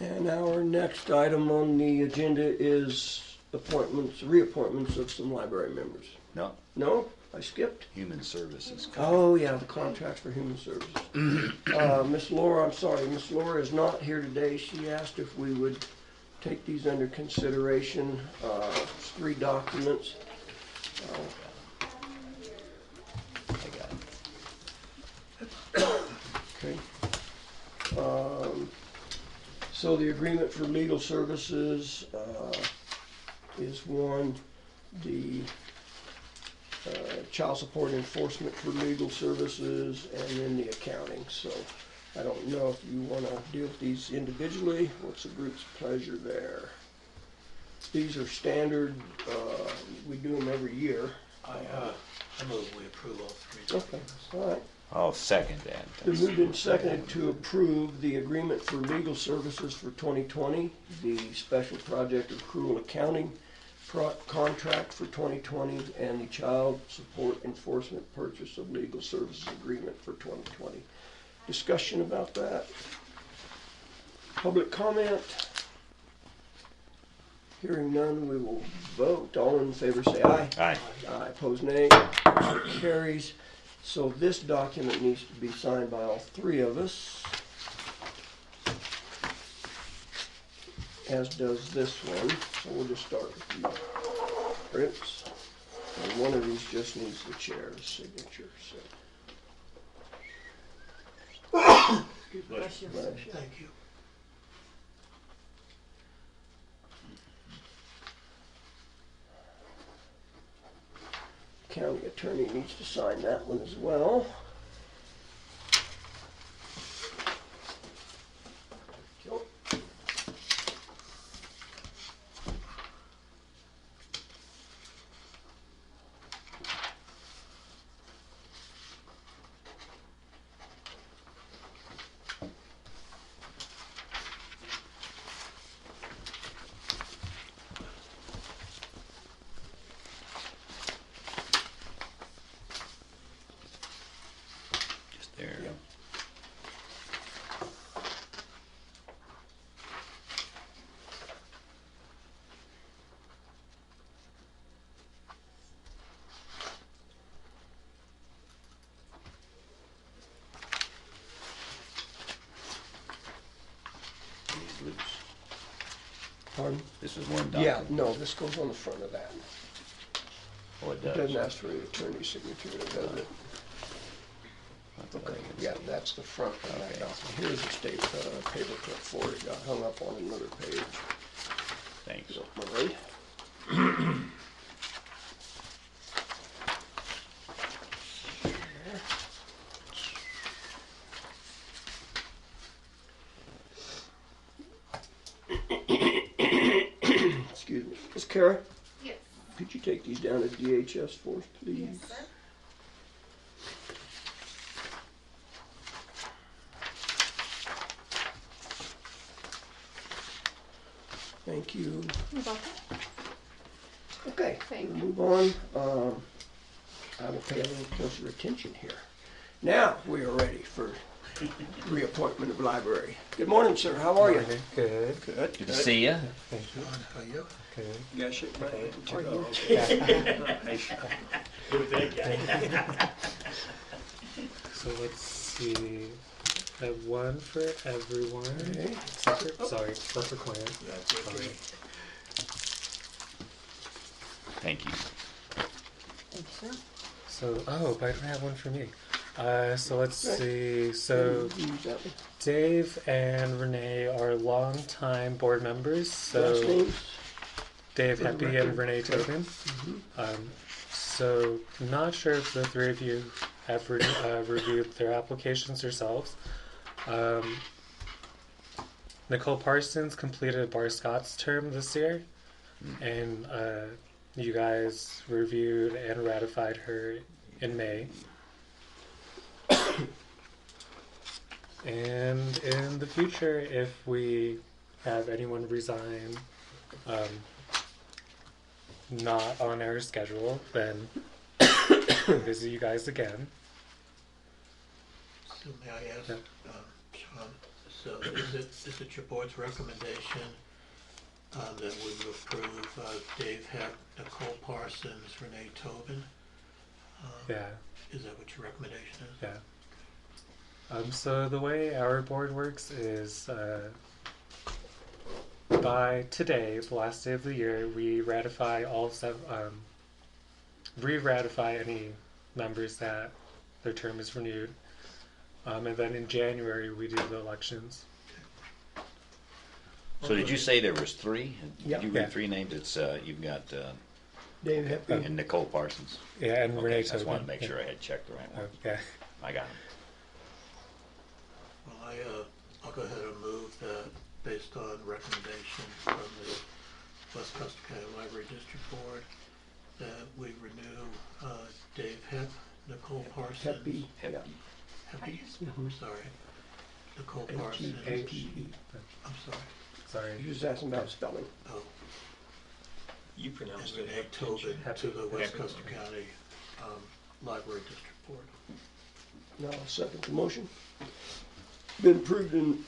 And our next item on the agenda is reappointments of some library members. No, No? I skipped? Human Services. Oh, yeah, the contracts for human services. Miss Laura, I'm sorry, Miss Laura is not here today. She asked if we would take these under consideration. It's 3 documents. I got it. Okay. So the agreement for legal services is one. The child support enforcement for legal services, and then the accounting. So I don't know if you want to deal with these individually. What's the group's pleasure there? These are standard. We do them every year. I move we approve all 3 Okay, documents. all right. I'll second that. Been moved and seconded to approve the agreement for legal services for 2020, the special project accrual accounting contract for 2020, and the child support enforcement purchase of legal services agreement for 2020. Discussion about that? Public comment? Hearing none, we will vote. All in favor say aye. Aye. Aye, opposed nay. Motion carries. So this document needs to be signed by all 3 of us, as does this one. So we'll just start with you, Fritz. And one of these just needs the chair's signature. So. Bless you. Thank you. County attorney needs to sign that one as well. loose. Pardon? This is one Yeah, document. no, this goes on the front of that. Oh, it It does. doesn't ask for the attorney's signature, does it? Okay, yeah, that's the front of that document. Here's the state paperclip for it. Got hung up on another page. Thanks. If you don't mind. Excuse me. Miss Kara, Yes. could you take these down to DHS for us, please? Yes, sir. Thank you. You're welcome. Okay, Thank we'll move on. I will pay a little closer attention here. Now, we are ready for reappointment of library. Good morning, sir. How are you? Good. Good. Good to see you. Thank you. How are you? Good. You guys shake my hand too. Are you? So let's see. I have one for everyone. Okay. Sorry, except for Clint. Sorry. Thank you. Thank you, sir. So, but I don't have one for me. So let's Right. see. So Use that one. Dave and Renee are longtime board members. So Last names? Dave For the Heppy record. and Renee Tobin. So not sure if the three of you have reviewed their applications yourselves. Nicole Parsons completed Bar Scott's term this year, and you guys reviewed and ratified her in May. And in the future, if we have anyone resign not on our schedule, then we'll visit you guys again. So may I ask, Yeah. Sean, so is it your board's recommendation that we would approve Dave Heck, Nicole Parsons, Renee Tobin? Yeah, Is that what your recommendation is? yeah. So the way our board works is by today, the last day of the year, we ratify re-ratify any members that their term is renewed. And then in January, we do the elections. So did you say there was three? Yeah. Did you Yeah. read three names? It's, you've got, Dave Heppy. and Nicole Parsons. Yeah, and Okay, Renee I just Tobin. wanted to make yeah. sure I had checked the right one. Yeah. I got him. Well, I'll go ahead and move that based on recommendation from the West Custer County Library District Board, that we renew Dave Hepp, Nicole Parsons. Heppy. Heppy. Heppy? Mhm. Sorry. Nicole Parsons. H-E-P-E. I'm sorry. Sorry. You just asked about spelling. Oh, You and pronounced it Renee Tobin Heppy. to the West Heppy. Custer County Library District Board. Now I'll second the motion. Been approved and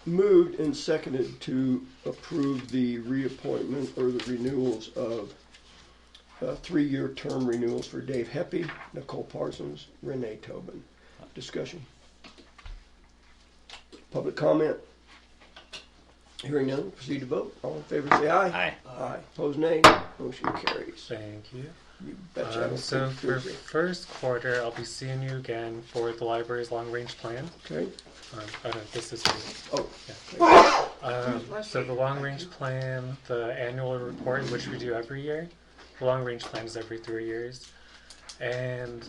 moved and seconded to approve the reappointment or the renewals of 3-year term renewals for Dave Heppy, Nicole Parsons, Renee Tobin. Discussion. Public comment. Hearing none, proceed to vote. All in favor say aye. Aye. Aye. Opposed nay. Motion carries. Thank you. You betcha. I don't So think for there's a- first quarter, I'll be seeing you again for the library's long-range plan. Okay. Oh no, this is you. Oh. So the long-range plan, the annual report, which we do every year. The long-range plan is every 3 years. And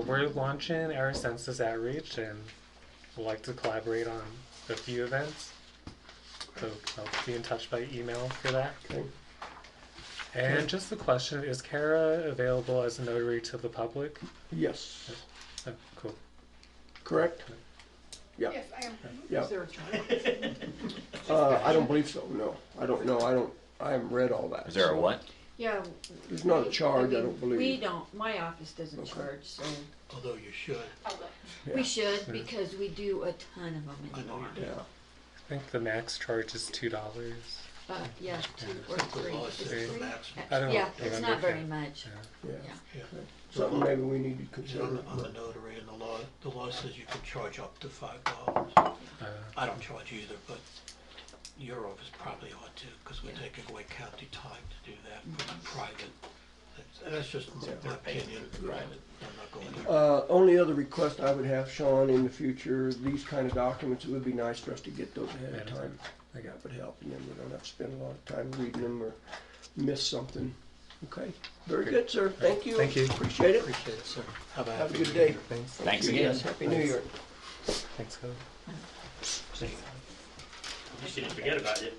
we're launching our census outreach, and we'd like to collaborate on a few events. So I'll be in touch by email for that. Okay. And just the question, is Kara available as a notary to the public? Yes. Oh, cool. Correct? Yeah. Yes, I am. Yeah. Is there a charge? I don't believe so, no. I don't know, I haven't read all that. Is there a so- what? Yeah. There's not a we- charge, I mean, don't believe. We don't, my office doesn't Okay. charge, so Although you should. Yeah. we should, because we do a ton of them I know anymore. you do. Yeah, I think the max charge is $2. Yeah, 2 or Since the 3. law Is says it the 3? maximum. I don't Yeah, it's remember not if very it- much. yeah. Yeah. Yeah. Something maybe we need to Yeah, consider. I'm a notary, and the law says you can charge up to $5. Uh, I don't charge either, but your office probably ought to, because we're Yeah. taking away county time to do that for private. That's just my opinion. private. I'm not going there. Only other request I would have, Sean, in the future, these kind of documents, it would be nice for us to get those ahead of time. I think that would help, and then we don't have to spend a lot of time reading them or miss something. Okay, very good, sir. Thank you. Thank you. Appreciate it. Appreciate it, sir. Have a Have a happy good New day. Year. Thanks. Thanks You again. guys. Happy New Year. Thanks, Code. At least you didn't forget about it.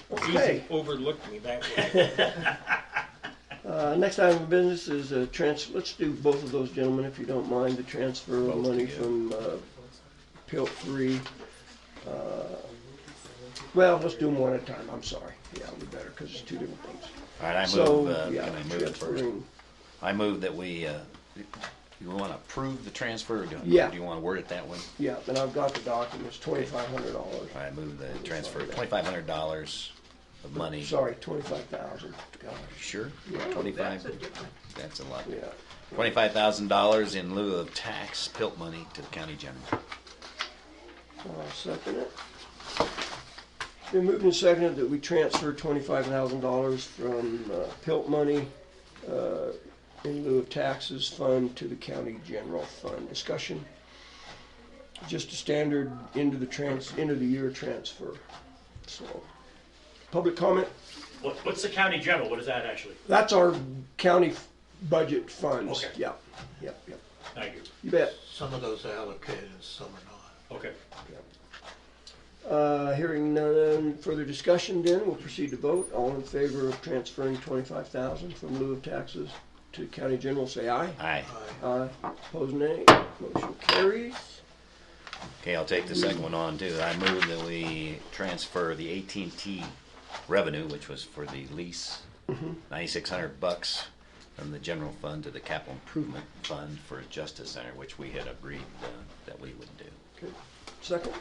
Okay. Overlooked me that way. Next item of business is a let's do both of those, gentlemen, if you don't mind, the transfer of Both money together. from PILT 3. Well, let's do them one at a time. I'm sorry. Yeah, it'll be better because it's two different things. All right, I So, move, yeah, can I move it first? transferring. I move that we, you want to approve the transfer, or do Yeah. you want to word it that way? Yeah, and I've got the documents, $2,500. I move the transfer, $2,500 of money. Sorry, 25,000. Gosh, Sure, Yeah. 25, That's a different. that's a lot. yeah. $25,000 in lieu of tax PILT money to the county general. I'll second it. It's been moved and seconded that we transfer $25,000 from PILT money in lieu of taxes fund to the county general fund. Discussion? Just a standard end of the year transfer. So, public comment? What's the county general? What is that actually? That's our county budget funds. Okay. Yep, yep, yep. Thank you. You bet. Some of those are allocated and some are not. Okay. Hearing none further discussion, then we'll proceed to vote. All in favor of transferring $25,000 from lieu of taxes to county general, say aye. Aye. Aye. Opposed, nay. Motion carries. Okay, I'll take the second one on too. I move that we transfer the AT&T revenue, which was for the lease, $9,600 from the general fund to the capital improvement fund for Justice Center, which we had agreed that we would do. Okay. Second.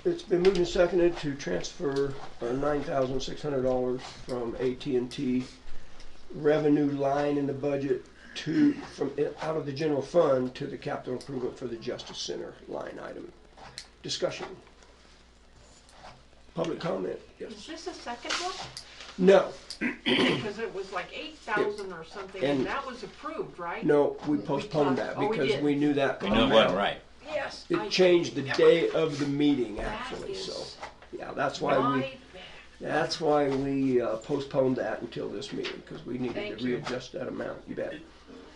It's been moved and seconded to transfer $9,600 from AT&T revenue line in the budget out of the general fund to the capital improvement for the Justice Center line item. Discussion. Public comment. Yes. Is this a second one? No, Because it was like 8,000 or something, And- and that was approved, right? no, we postponed that Oh, we because did. we knew that. We knew it wasn't right. Yes. It changed the day of the meeting, actually, That is so, yeah, that's why right. we postponed that until this meeting, because we needed Thank to you. readjust that amount. You bet.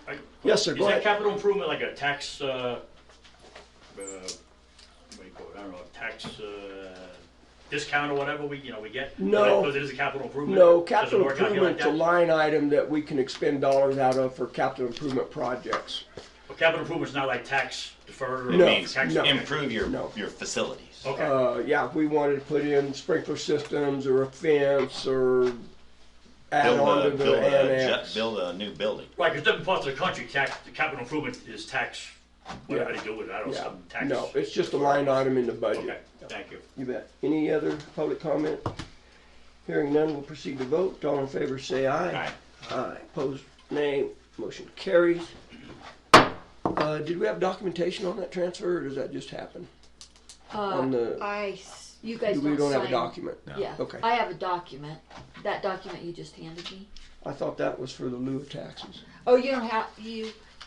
I- Yes, sir, Is go that ahead. capital improvement like a tax, what do you call it? I don't know, tax, discount or whatever we get? No. Because it is a capital improvement? No, Does it capital work out here like improvement's a that? line item that we can expend dollars out of for capital improvement projects. But capital improvement's not like tax deferred or It No, means tax? no. improve your No. facilities. Okay. Yeah, if we wanted to put in sprinkler systems or a fence or add on to the annex. Build a new building. Right, because different parts of the country, the capital improvement is tax, whatever Yeah. they do with it, I don't know, Yeah, some tax. no, it's just a line item in the budget. Okay, thank you. You bet. Any other public comment? Hearing none, we'll proceed to vote. All in favor, say aye. Aye. Aye. Opposed, nay. Motion carries. Did we have documentation on that transfer, or does that just happen? On the- You guys We don't don't have a sign- document. Yeah, Okay. I have a document. That document you just handed me. I thought that was for the lieu of taxes. Oh, you don't have,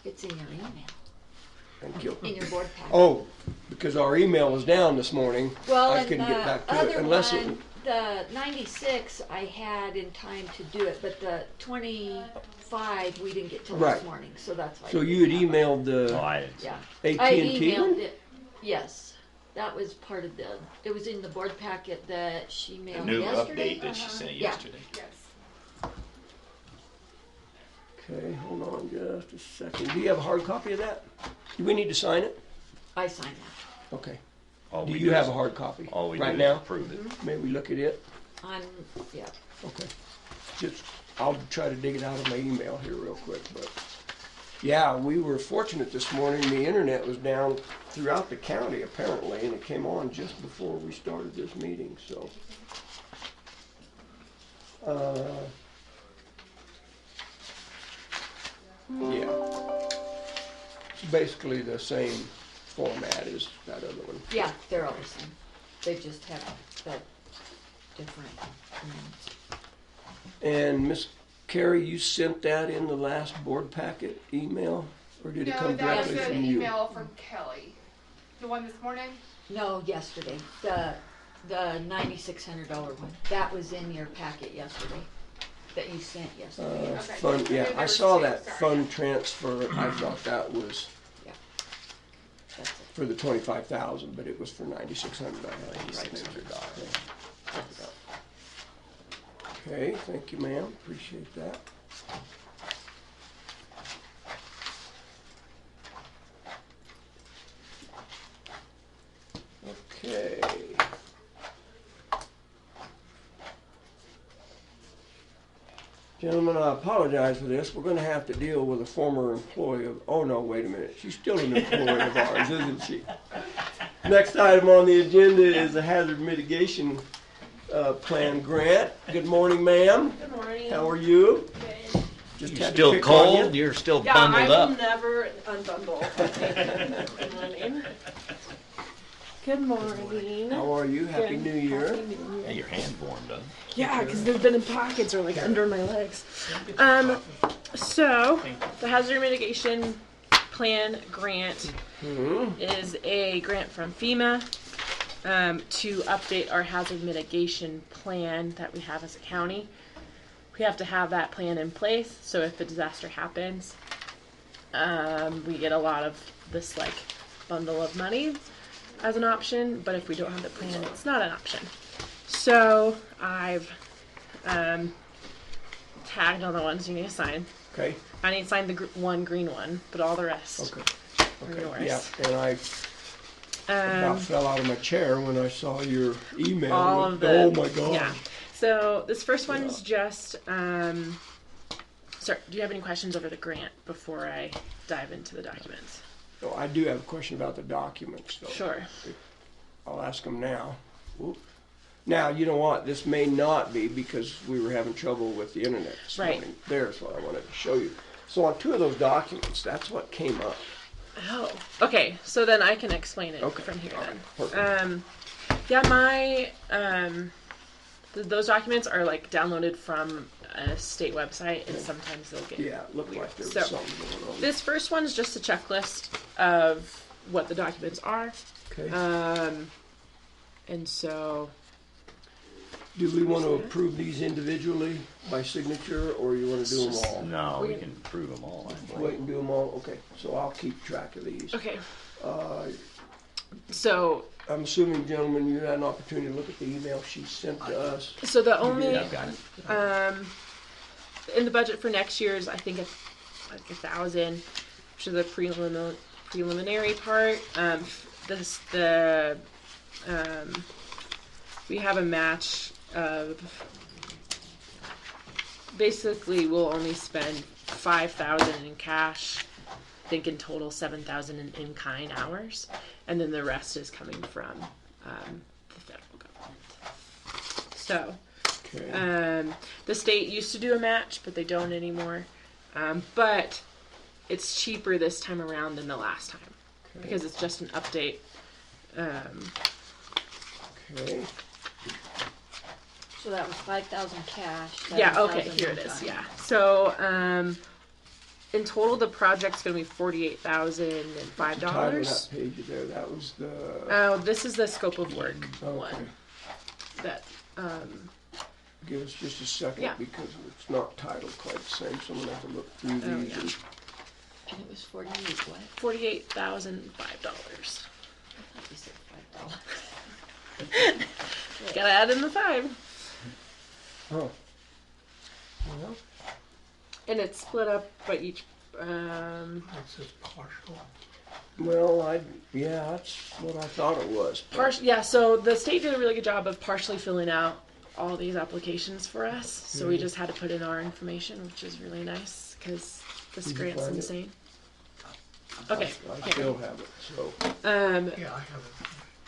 it's in your email, Thank you. in your board packet. Oh, because our email was down this morning. Well, I and couldn't get the back to it other unless it. one, the 96, I had in time to do it, but the 25, we didn't get till Right. this morning, so that's why. So I you had didn't have emailed Oh, the I didn't. it. Yeah. I AT&T emailed one? it, yes. That was part of it was in the board packet that she The mailed new yesterday. update that she sent Yeah. yesterday. Okay, hold on just a second. Do you have a hard copy of that? Do we need to sign it? I signed that. Okay. All Do we you do have is- a hard copy All we do right is now? approve it. May we look at it? Yeah. Okay. Just, I'll try to dig it out of my email here real quick, but yeah, we were fortunate this morning. The internet was down throughout the county apparently, and it came on just before we started this meeting, so. Yeah. It's basically the same format as that other one. Yeah, they're all the same. They just have the different names. And Miss Carrie, you sent that in the last board packet email, or did it No, come that was directly an from you? email from Kelly. The one this morning? No, yesterday, the $9,600 one. That was in your packet yesterday, that you sent yesterday. Okay. Fund, yeah, There I were saw two, that sorry. fund transfer. I thought that was That's it. for the 25,000, but it was for 9,600. $9,600. Okay, thank you, ma'am. Appreciate that. Okay. Gentlemen, I apologize for this. We're gonna have to deal with a former employee of, oh no, wait a minute. She's still an employee of ours, isn't she? Next item on the agenda is a hazard mitigation plan grant. Good morning, ma'am. Good morning. How are you? Good. Just You had to still pick on you. cold? You're still Yeah, I bundled will up. never unbundle. Good morning. Good morning. How are you? Happy Good. New Year. Happy New Yeah, Year. your hand warmed up. Yeah, because they've been in pockets or like under my legs. So the hazard mitigation plan grant is a grant from FEMA to update our hazard mitigation plan that we have as a county. We have to have that plan in place, so if a disaster happens, we get a lot of this like bundle of money as an option, but if we don't have the plan, it's not an option. So I've tagged all the ones you need to sign. Okay, I need to sign the one green one, but all the rest okay. are Okay, yours. yeah, and I about fell out of my chair when I saw your email. All with- of the Oh my God. Yeah. So this first one's just sorry, do you have any questions over the grant before I dive into the documents? Oh, I do have a question about the documents, though. Sure. I'll ask them now. Whoop. Now, you know what? This may not be because we were having trouble with the internet this Right. morning. There's what I wanted to show you. So on two of those documents, that's what came up. Oh, okay. So then I can explain it Okay. from here All then. right. Perfect. Yeah, my those documents are like downloaded from a state website, and sometimes they'll get Yeah, it looked weird. like there was So something going on. this first one's just a checklist of what the documents are, Okay. and so Do we want to approve these individually by signature, or you want to do them all? No, we can prove them all. I think. Wait and do them all? Okay, so I'll keep track of these. okay. Uh, So I'm assuming, gentlemen, you had an opportunity to look at the email she sent to us. so the only Yeah, I've got it. in the budget for next year is I think it's like 1,000, which is the preliminary part. We have a match of basically we'll only spend 5,000 in cash. I think in total 7,000 in kind hours, and then the rest is coming from the federal government. So. Okay. The state used to do a match, but they don't anymore. But it's cheaper this time around than the last time because it's just an update. Okay. So that was 5,000 cash. Yeah. Okay. 7,000 Here it is. in Yeah. So in total, the project's going to be $48,005. Title of that page there, that was the. Oh, this is the scope of work Okay. one. That. Give us just a second Yeah. because it's not titled quite the same, so I'm gonna have to look through Oh, these. yeah. and- And it was 48 what? $48,005. I thought you said $5. Gotta add in the 5. Oh. Well, And it's split up by each. It says partial. well, yeah, that's what I thought it was. Yeah, so the state did a really good job of partially filling out all these applications for us. So we just had to put in our information, which is really nice because this Did you grant's find it? insane. Okay, I still have it, so. Yeah, I have it.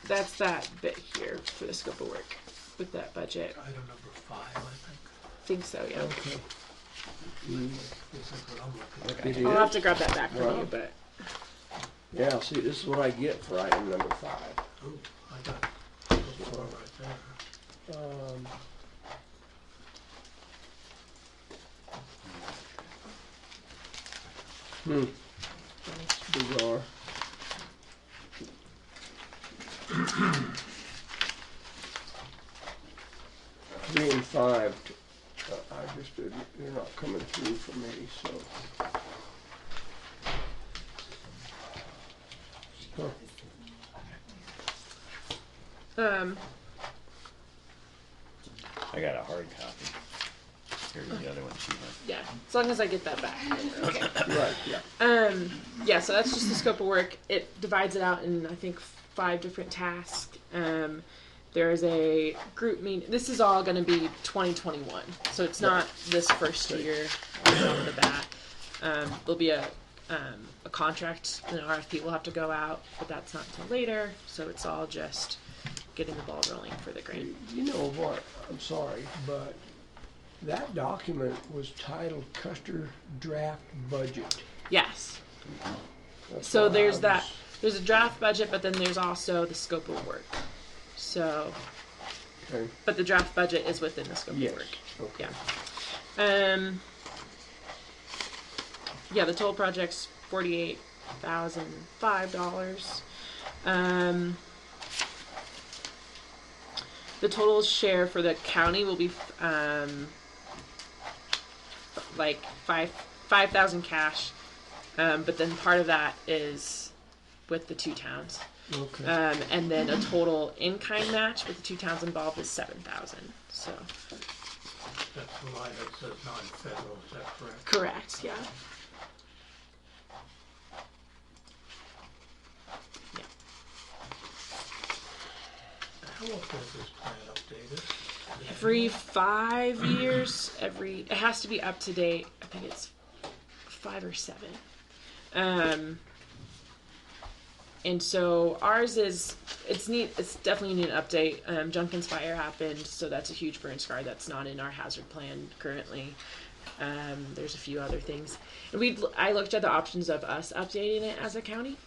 that's that bit here for the scope of work with that budget. Item number 5, I think. I think so, yeah. Okay. This is what I'm looking at. It I'll is? have to grab that back from Wow. you, but Yeah, see, this is what I get for item number 5. Ooh, I got those four right there. Bizarre. Three and 5, I just, they're not coming through for me, so. Huh. I got a hard copy. Here's the other one she went. Yeah, as long as I get that back. Okay. Right, yeah. Yeah, so that's just the scope of work. It divides it out in, I think, 5 different tasks. There's a group meeting. This is all going to be 2021, so it's not this first year off the bat. There'll be a contract, an RFP will have to go out, but that's not until later, so it's all just getting the ball rolling for the grant. You know what, I'm sorry, but that document was titled Custer Draft Budget. Yes. That's So why there's I that. was- There's a draft budget, but then there's also the scope of work. So, Okay, but the draft budget is within the scope yes, of work. okay. Yeah. Yeah, the total project's $48,005. The total share for the county will be like 5,000 cash, but then part of that is with the 2 towns. Okay. And then a total in-kind match with the 2 towns involved is 7,000. So That's the line that says non-federal, is that correct? correct, yeah. How often is this plan updated? Every 5 years, it has to be up to date. I think it's 5 or 7. And so ours is, it's neat. It's definitely need an update. Junkins fire happened, so that's a huge burn scar that's not in our hazard plan currently. There's a few other things, and I looked at the options of us updating it as a county.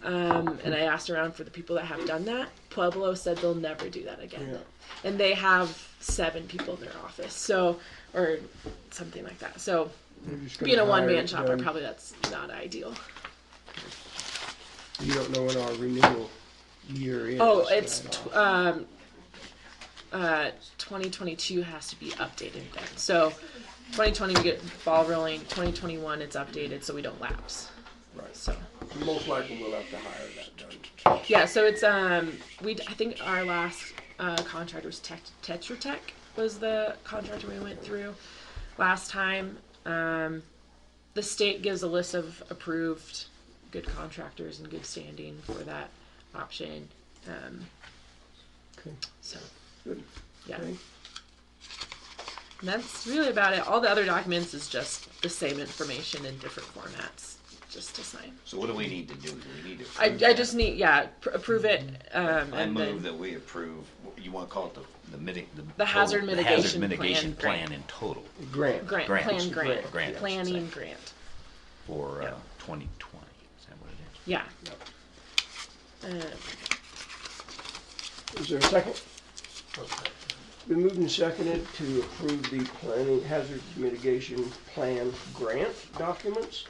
And I asked around for the people that have done that. Pueblo said they'll never do that again. Yeah. And they have 7 people in their office, so, or something like that. So You're just gonna being a hire one-man it shop, done. probably that's not ideal. You don't know when our renewal year is. Oh, it's at all. 2022 has to be updated then. So 2020 we get ball rolling. 2021 it's updated so we don't lapse. Right. So Most likely we'll have to hire that done. yeah, so it's I think our last contractor was Tetra Tech was the contractor we went through last time. The state gives a list of approved good contractors and good standing for that option. Okay. So Good. yeah. Okay. And that's really about it. All the other documents is just the same information in different formats, just to sign. So what do we need to do? Do we need to? I approve that? just need, approve it. I And move then that we approve. You want to call it the The hazard total- mitigation mitigation plan plan in total Grant. grant, Grant. plan grant, Grant. planning grant. for Yeah. 2020. Is that what it is? Yeah. Is there a second? Okay. Been moved and seconded to approve the planning hazard mitigation plan grant documents.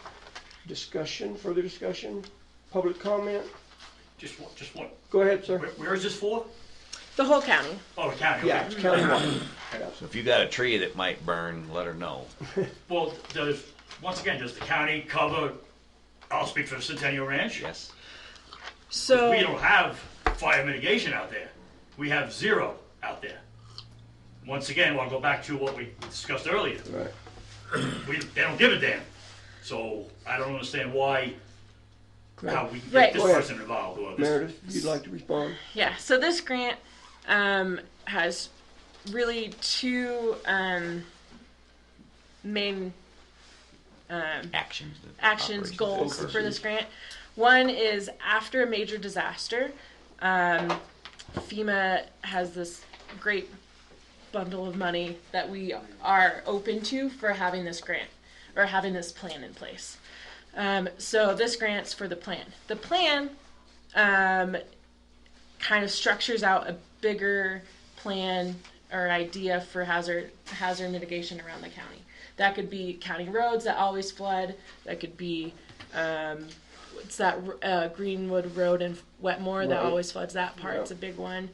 Discussion, further discussion, public comment? Just one. Go ahead, sir. Where is this for? The whole county. Oh, the county, Yeah, okay. it's countywide. So if you got a tree that might burn, let her know. Well, once again, does the county cover, I'll speak for the Centennial Ranch. Yes. So We don't have fire mitigation out there. We have 0 out there. Once again, I'll go back to what we discussed earlier. Right. They don't give a damn. So I don't understand how we Right. get this Go ahead. person involved or this. Meredith, if you'd like to respond? yeah, so this grant has really 2 main Actions. actions, operations, goals and for this grant. One is after a major disaster, FEMA has this great bundle of money that we are open to for having this grant or having this plan in place. So this grant's for the plan. The plan kind of structures out a bigger plan or idea for hazard mitigation around the county. That could be county roads that always flood. That could be what's that Greenwood Road in Wetmore that Right. always floods. That part's a big one.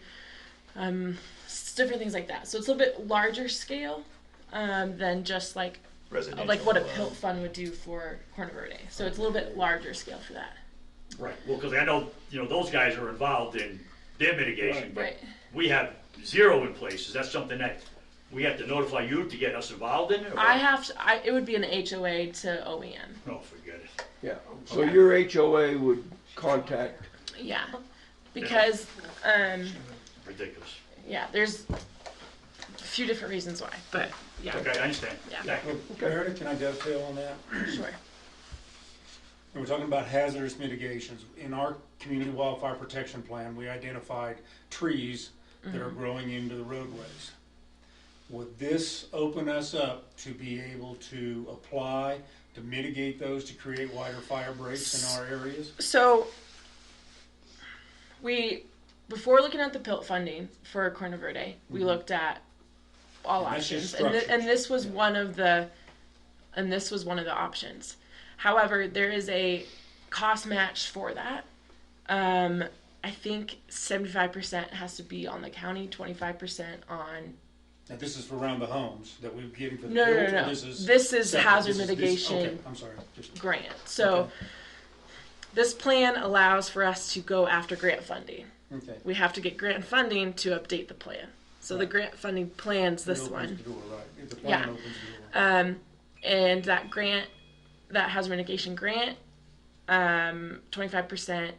Different things like that. So it's a little bit larger scale than just like what a PILT fund would do for Corona Verde. So it's a little bit larger scale for that. Right, well, because I know, those guys are involved in their mitigation, but Right. we have zero in place. Is that something that we have to notify you to get us involved in? Or? It would be an HOA to OEM. Oh, forget it. Yeah, so your HOA would contact, Yeah. Because, Ridiculous. yeah, there's a few different reasons why, but yeah. Okay, I understand. Yeah. Thank you. Meredith, can I dovetail on that? Sure. We're talking about hazardous mitigations. In our community wildfire protection plan, we identified trees that are growing into the roadways. Would this open us up to be able to apply to mitigate those, to create wider fire breaks in our areas? So, before looking at the PILT funding for Corona Verde, we looked at all And that's just options, and structures. this was one of the options. However, there is a cost match for that. I think 75% has to be on the county, 25% on. Now, this is around the homes that we're getting for the No. build, or this is This is separate? hazard This is- mitigation okay, I'm sorry. grant. So, Okay. this plan allows for us to go after grant funding. Okay. We have to get grant funding to update the plan. So the grant funding plan's this It opens one. the door, right. If the plan Yeah. opens the door. And that grant, that hazard mitigation grant, 25%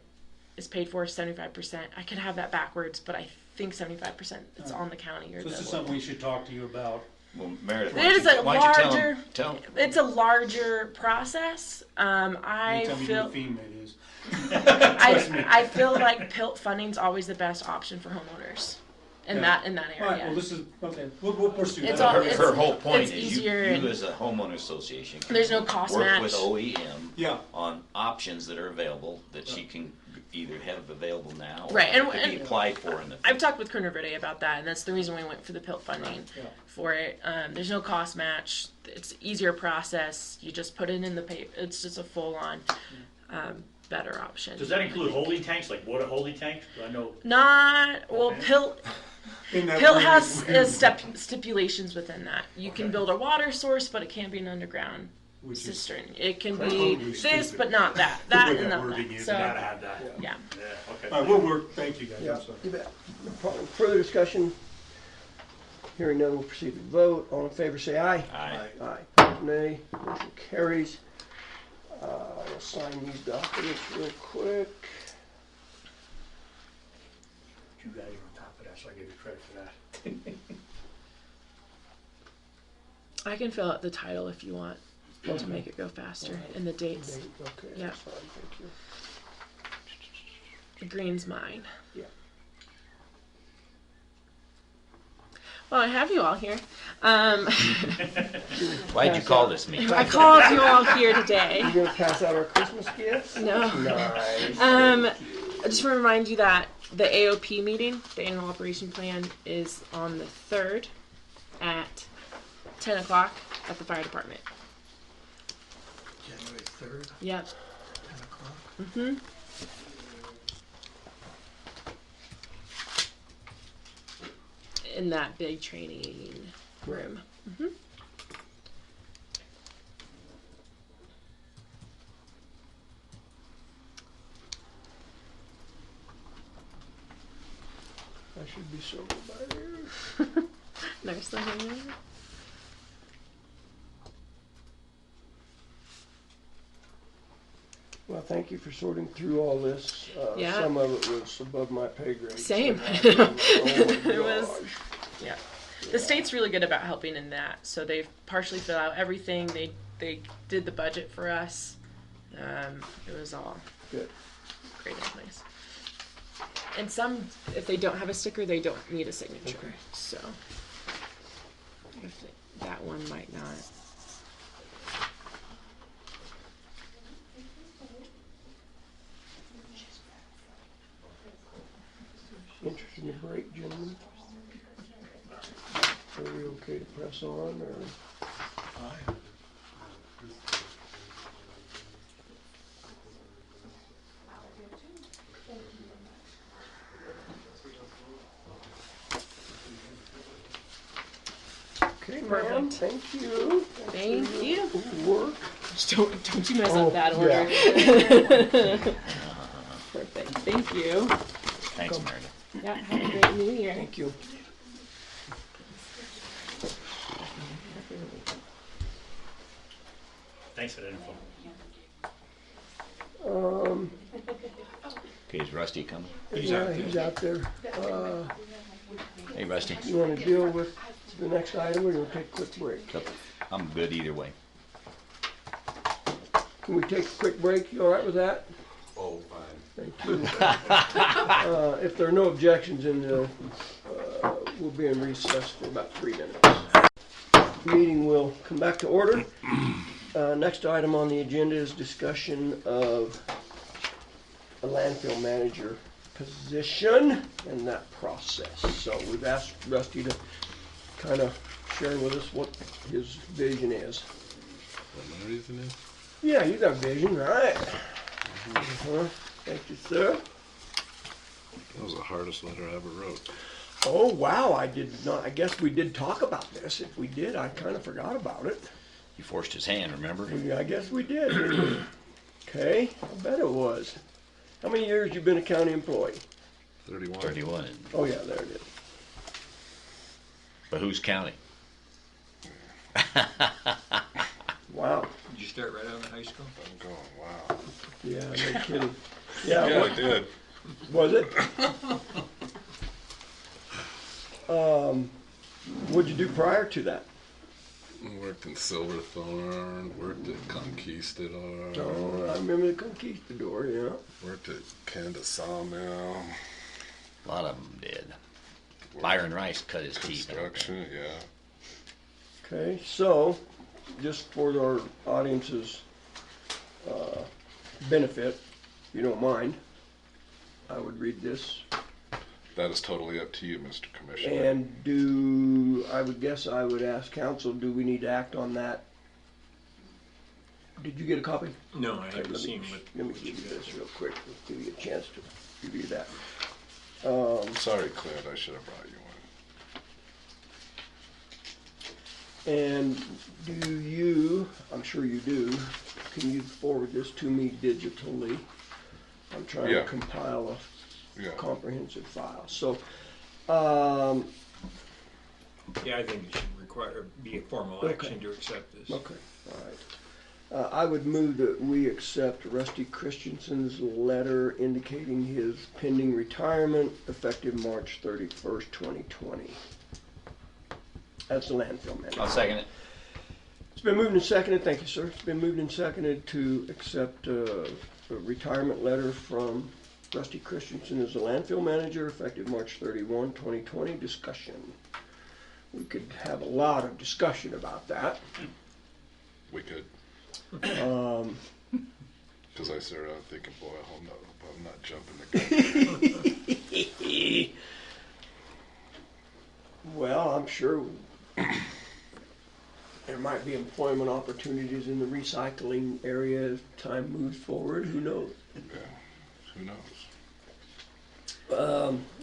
is paid for, 75%. I could have that backwards, but I think 75% it's on the county or So the this is something we should talk to you about. Well, Meredith, It is a why don't you larger. tell It's a larger process. You I tell me feel. what FEMA it is. I feel like PILT funding's always the best option for homeowners in Yeah. that All right, area. well, this is, okay, we'll pursue that. It's all- her whole point it's is easier you and- as a homeowner association can There's no cost work match. with OEM Yeah. on options that are available that she can either have available now or Right, and- could be and applied for in the I've talked with Corona Verde about that, and that's the reason we went for the PILT funding Yeah. for it. There's no cost match. It's an easier process. You just put it in the paper. It's just a full-on, better option. Does that include holding tanks, like water holding tanks? I know. Not well. Okay. PILT In that PILT range, has stipulations within that. You can build a water source, but it can't be an underground which is cistern. It can totally be this, stupid. but not that. The That way and that not wording that. is, So Gotta have that. yeah. Yeah, okay. All right, we'll work, thank you guys, yeah, I'm sorry. you bet. No problem. Further discussion? Hearing none, we'll proceed to vote. All in favor, say aye. Aye. Aye. Nay. Motion carries. I'll sign these documents real quick. You guys are on top of that, so I give you credit for that. I can fill out the title if you want to make it go faster and the dates. Date, okay, Yeah. that's fine, thank you. The green's mine. Yeah. Well, I have you all here. Why'd you call this meeting? I called you all here today. You gonna pass out our Christmas gifts? No. Nice. I just want to remind you that the AOP meeting, the annual operation plan, is on the 3rd at 10 o'clock at the fire department. January 3rd, Yep. 10 o'clock. Mm-hmm. In that big training room. Mm-hmm. I should be sober by there. Nurse the hangover. Well, thank you for sorting through all this. Yeah. Some of it was above my pay grade. Same. So, oh my It was- gosh. Yeah. The state's really good about helping in that. So they've partially filled out everything. They did the budget for us. It was all Good. great in place. And some, if they don't have a sticker, they don't need a signature. Okay. So if that one might not. Interested in a break, gentlemen? Are we okay to press on, or? Okay, ma'am, Perfect. thank you. Thank you. Work. Just don't you mess Oh, up that order. yeah. Perfect. Thank you. Thanks, Meredith. Yeah, have a great new year. Thank you. Thanks for that info. Okay, is Rusty coming? He's Yeah, out there. he's out there. Hey, Rusty. You wanna deal with the next item, or you wanna take a quick break? I'm good either way. Can we take a quick break? You all right with that? Oh, fine. Thank you. If there are no objections, then we'll be in recess for about 3 minutes. Meeting will come back to order. Next item on the agenda is discussion of a landfill manager position and that process. So we've asked Rusty to kind of share with us what his vision is. What my reason is? Yeah, you got vision, right? Thank you, sir. That was the hardest letter I ever wrote. Oh, wow, I did not, I guess we did talk about this. If we did, I kind of forgot about it. You forced his hand, remember? I guess we did, didn't we? Okay, I bet it was. How many years you been a county employee? 31. 31. Oh, yeah, there it is. But who's counting? Wow. Did you start right out of high school? I'm going, wow. Yeah, no kidding. Yeah, Yeah, what, I did. was it? What'd you do prior to that? Worked in Silverthorne, worked at Conquistador, Oh, I remember the Conquistador, yeah. worked at Canada Sawmill, A lot of them did. Byron Rice cut his teeth. construction, yeah. Okay, so, just for our audience's benefit, if you don't mind, I would read this. That is totally up to you, Mr. Commissioner. And I would guess I would ask council, do we need to act on that? Did you get a copy? No, I Okay, haven't let seen me what. give you this real quick, give you a chance to review that. Sorry, Clint, I should have brought you one. And do you, I'm sure you do, can you forward this to me digitally? I'm trying Yeah. to compile a Yeah. comprehensive file. So, Yeah, I think it should be a formal Okay. action to accept this. okay, all right. I would move that we accept Rusty Christensen's letter indicating his pending retirement effective March 31st, 2020. That's the landfill manager. I'll second it. It's been moved and seconded, thank you, sir. It's been moved and seconded to accept a retirement letter from Rusty Christensen as the landfill manager effective March 31, 2020. Discussion. We could have a lot of discussion about that. We could. Um, Because I started out thinking, boy, I hope I'm not jumping the gun. Well, I'm sure there might be employment opportunities in the recycling area as time moves forward. Who knows? Yeah. Who knows?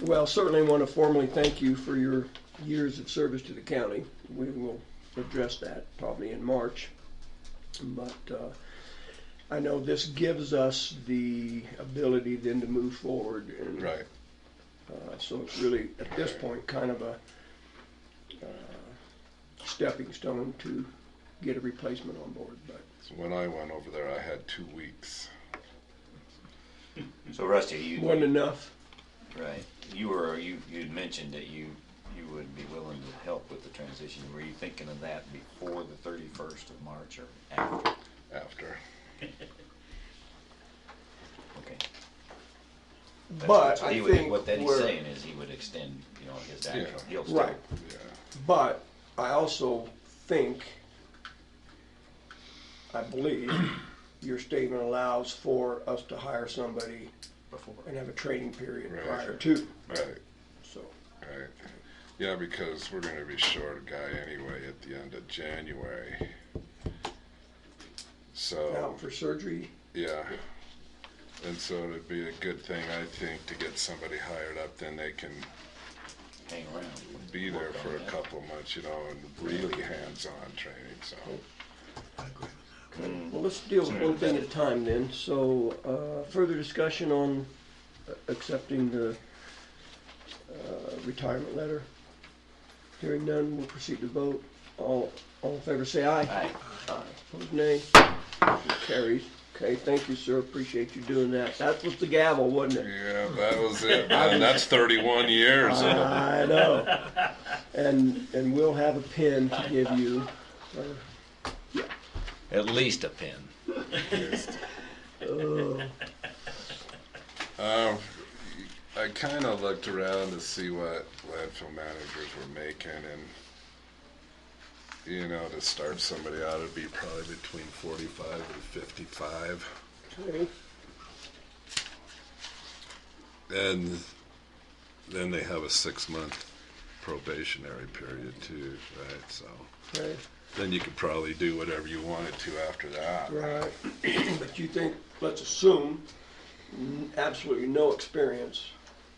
Well, certainly want to formally thank you for your years of service to the county. We will address that probably in March. But I know this gives us the ability then to move forward. And, Right. so it's really, at this point, kind of a stepping stone to get a replacement on board. But So when I went over there, I had 2 weeks. So Rusty, you wasn't enough. right? You'd mentioned that you would be willing to help with the transition. Were you thinking of that before the 31st of March or after? After. Okay. But So I he would, think what that he's we're- saying is he would extend, his actual. Yeah. He'll still, Right. Yeah. But I also think, I believe, your statement allows for us to hire somebody before. and have a training period Right. prior to. Right. so. Right. Yeah, because we're gonna be short a guy anyway at the end of January. So. Out for surgery. Yeah. And so it'd be a good thing, I think, to get somebody hired up, then they can Hang around. be there Work on for a that. couple of months, you know, and really hands-on training, so. I agree with that. Okay. Well, let's deal with one thing at a time then. So, further discussion on accepting the retirement letter. Hearing none, we'll proceed to vote. All in favor say aye. Aye. Aye. Opposed, nay. Motion carries. Okay, thank you, sir. Appreciate you doing that. That was the gavel, wasn't it? Yeah, that was it, man. That's 31 years. I know. And we'll have a pin to give you. At least a pin. Oh. I kind of looked around to see what landfill managers were making, and you know, to start somebody out, it'd be probably between 45 and 55. Okay. And then they have a 6-month probationary period too, right? So Okay. then you could probably do whatever you wanted to after that. Right. But you think, let's assume, absolutely no experience,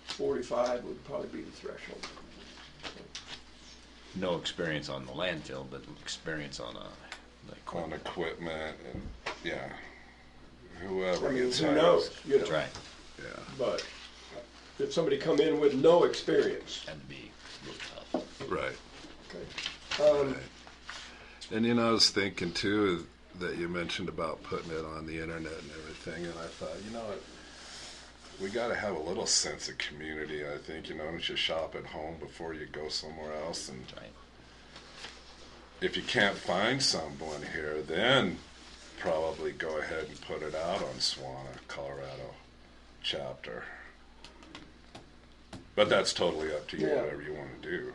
45 would probably be the threshold. No experience on the landfill, but experience on On equipment and yeah, whoever I mean, gets who hired. knows, you know? That's right. Yeah. But if somebody come in with no experience, That'd be a little tough. Right. okay. Right. And you know, I was thinking too that you mentioned about putting it on the internet and everything, and I thought, you know what, we got to have a little sense of community. I think, you know, don't you shop at home before you go somewhere else, and That's right. if you can't find someone here, then probably go ahead and put it out on SWANA, Colorado chapter. But that's totally up to you, Yeah. whatever you want to do.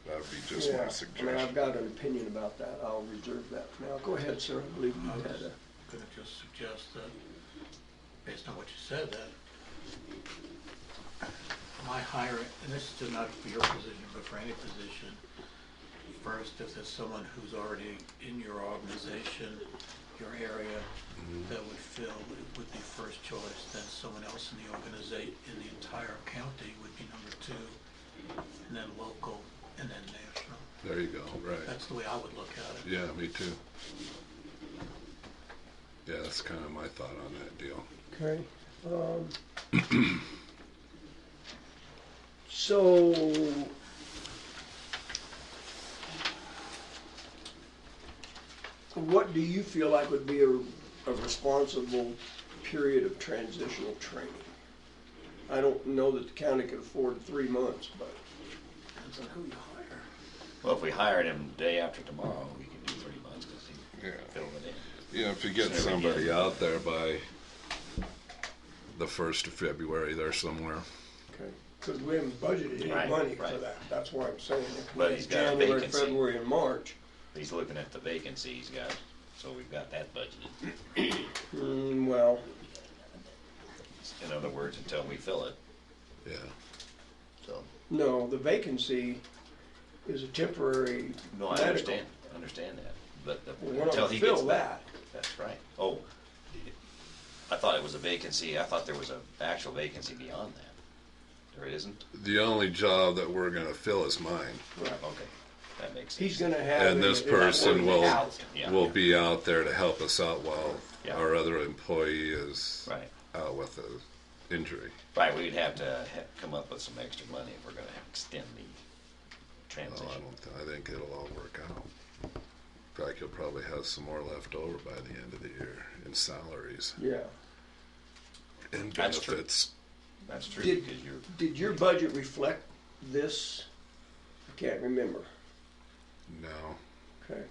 That would be just Yeah, my I mean, suggestion. I've got an opinion about that. I'll reserve that for now. Go ahead, sir. I believe you I was had a... gonna just suggest that, based on what you said, that my hiring, and this is not for your position, but for any position, first, if there's someone who's already in your organization, your area, that would fill, it would be first choice, then someone else in the organization, in the entire county would be number 2, and then local, and then national. There you go, right. That's the way I would look at it. Yeah, me too. Yeah, that's kind of my thought on that deal. Okay. So, what do you feel like would be a responsible period of transitional training? I don't know that the county could afford 3 months, but Depends on who you hire. Well, if we hired him day after tomorrow, we could do 3 months because he Yeah. filled it in. You know, if you get Sooner we somebody get- out there by the 1st of February there somewhere. okay, because we haven't budgeted any Right, money for right. that. That's why I'm saying it. But he's got a January, vacancy. February, and March. He's looking at the vacancy he's got, so we've got that budgeted. Well, In other words, until we fill it, Yeah. so. no, the vacancy is a temporary No, I medical. understand that, but We're not until gonna he gets fill back. that. That's right. Oh, I thought it was a vacancy, I thought there was an actual vacancy beyond that. There isn't? The only job that we're gonna fill is mine. Right. Okay, that makes sense. He's gonna have. And this it person will, out. Yeah. will be out there to help us out while Yeah. our other employee is Right, out with an injury. right, we'd have to come up with some extra money if we're gonna extend the Well, transition. I think it'll all work out. In fact, you'll probably have some more left over by the end of the year in salaries Yeah. and That's true. benefits. That's true, Did- because you're, Did your budget reflect this? I can't remember. No. Okay.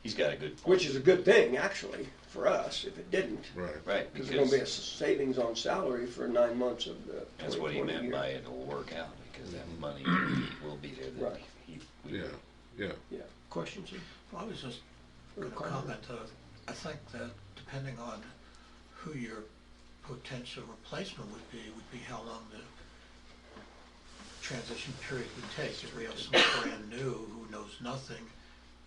he's got a good point. Which is a good thing, actually, for us, if it didn't. Right. Right, Because there's gonna be a because savings on salary for 9 months of the that's what he 2020 meant year. by it'll work out, because that money will be there that Right. we Yeah. Yeah. Yeah. Questions? sir? Well, I was just Or going to comment, I think that depending on who your potential replacement would be how long transition period would take. If we have someone brand new who knows nothing,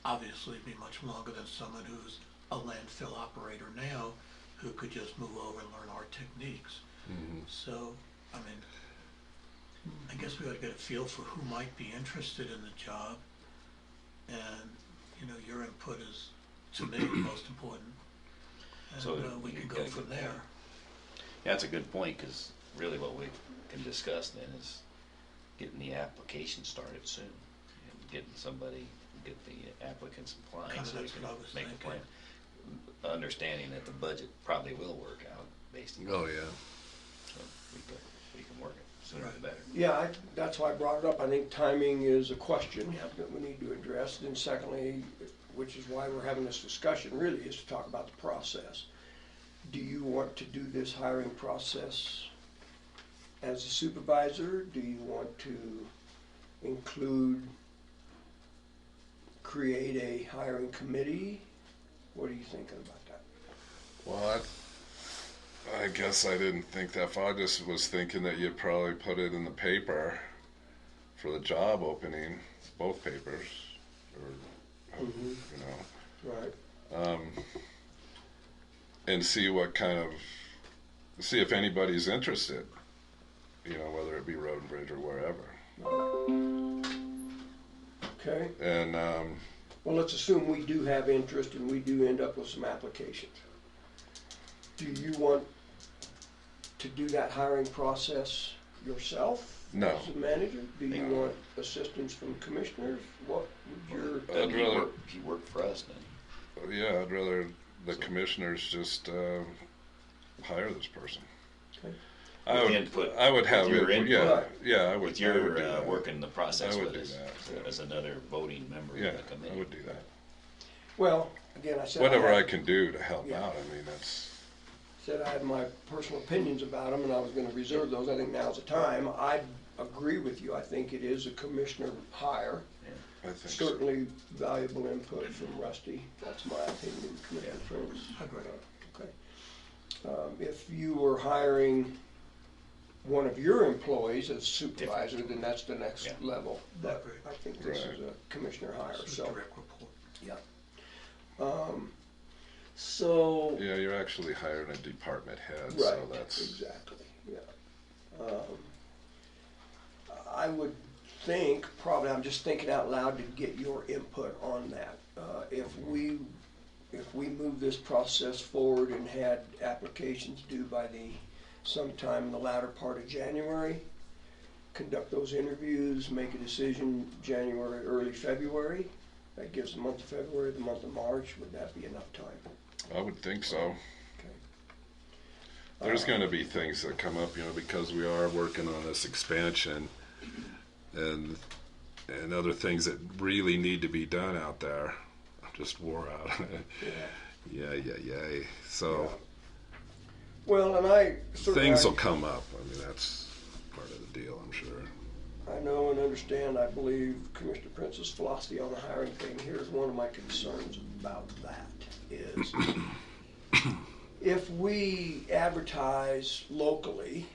obviously it'd be much longer than someone who's a landfill operator now, who could just move over and learn our techniques. So, I mean, I guess we ought to get a feel for who might be interested in the job, and, you know, your input is, to me, most important. And So we can you've go got a from good there. point. Yeah, that's a good point, because really what we can discuss then is getting the application started soon, and getting somebody, get the applicants applying Kinda so we that's can what I was make a thinking. plan. Understanding that the budget probably will work out based on. Oh, yeah. So we can work it sooner the Right. better. Yeah, that's why I brought it up. I think timing is a question that we need to address. Then secondly, which is why we're having this discussion, really, is to talk about the process. Do you want to do this hiring process as a supervisor? Do you want to create a hiring committee? What are you thinking about that? Well, I guess I didn't think that far. I just was thinking that you'd probably put it in the paper for the job opening, both papers, or, you know. Right. And see see if anybody's interested, you know, whether it be Road and Bridge or wherever. Okay. And, Well, let's assume we do have interest and we do end up with some applications. Do you want to do that hiring process yourself? No. As a manager? Do you want assistance from commissioners? What would your... I'd rather, He worked for us then. yeah, I'd rather the commissioners just, hire this person. Okay. I would have your it, input. Right. yeah, I would. With I would your do that. working the process I would with do us that, as another voting member Yeah, of the committee. I would do that. Well, again, I said... Whatever I had- can do to help Yeah. out, I mean, that's, said I had my personal opinions about them, and I was gonna reserve those. I think now's the time. I agree with you. I think it is a commissioner hire. I think so. Certainly valuable input from Rusty. That's my opinion, Commissioner Prince. I agree. Okay. If you were hiring one of your employees as supervisor, then that's the next Yeah. level. But agree. I think this is a commissioner hire, It's a so, direct report. yeah. So, Yeah, you're actually hiring a department head, right, so that's, exactly, yeah. I would think, probably, I'm just thinking out loud to get your input on that. If we move this process forward and had applications due by sometime in the latter part of January, conduct those interviews, make a decision January, early February, that gives the month of February, the month of March, would that be enough time? I would think so. Okay. There's gonna be things that come up, you know, because we are working on this expansion and other things that really need to be done out there. I'm just wore out. Yeah. So Well, and I certainly... things will come up. I mean, that's part of the deal, I'm sure. I know and understand, I believe Commissioner Prince's philosophy on the hiring thing. Here's one of my concerns about that is if we advertise locally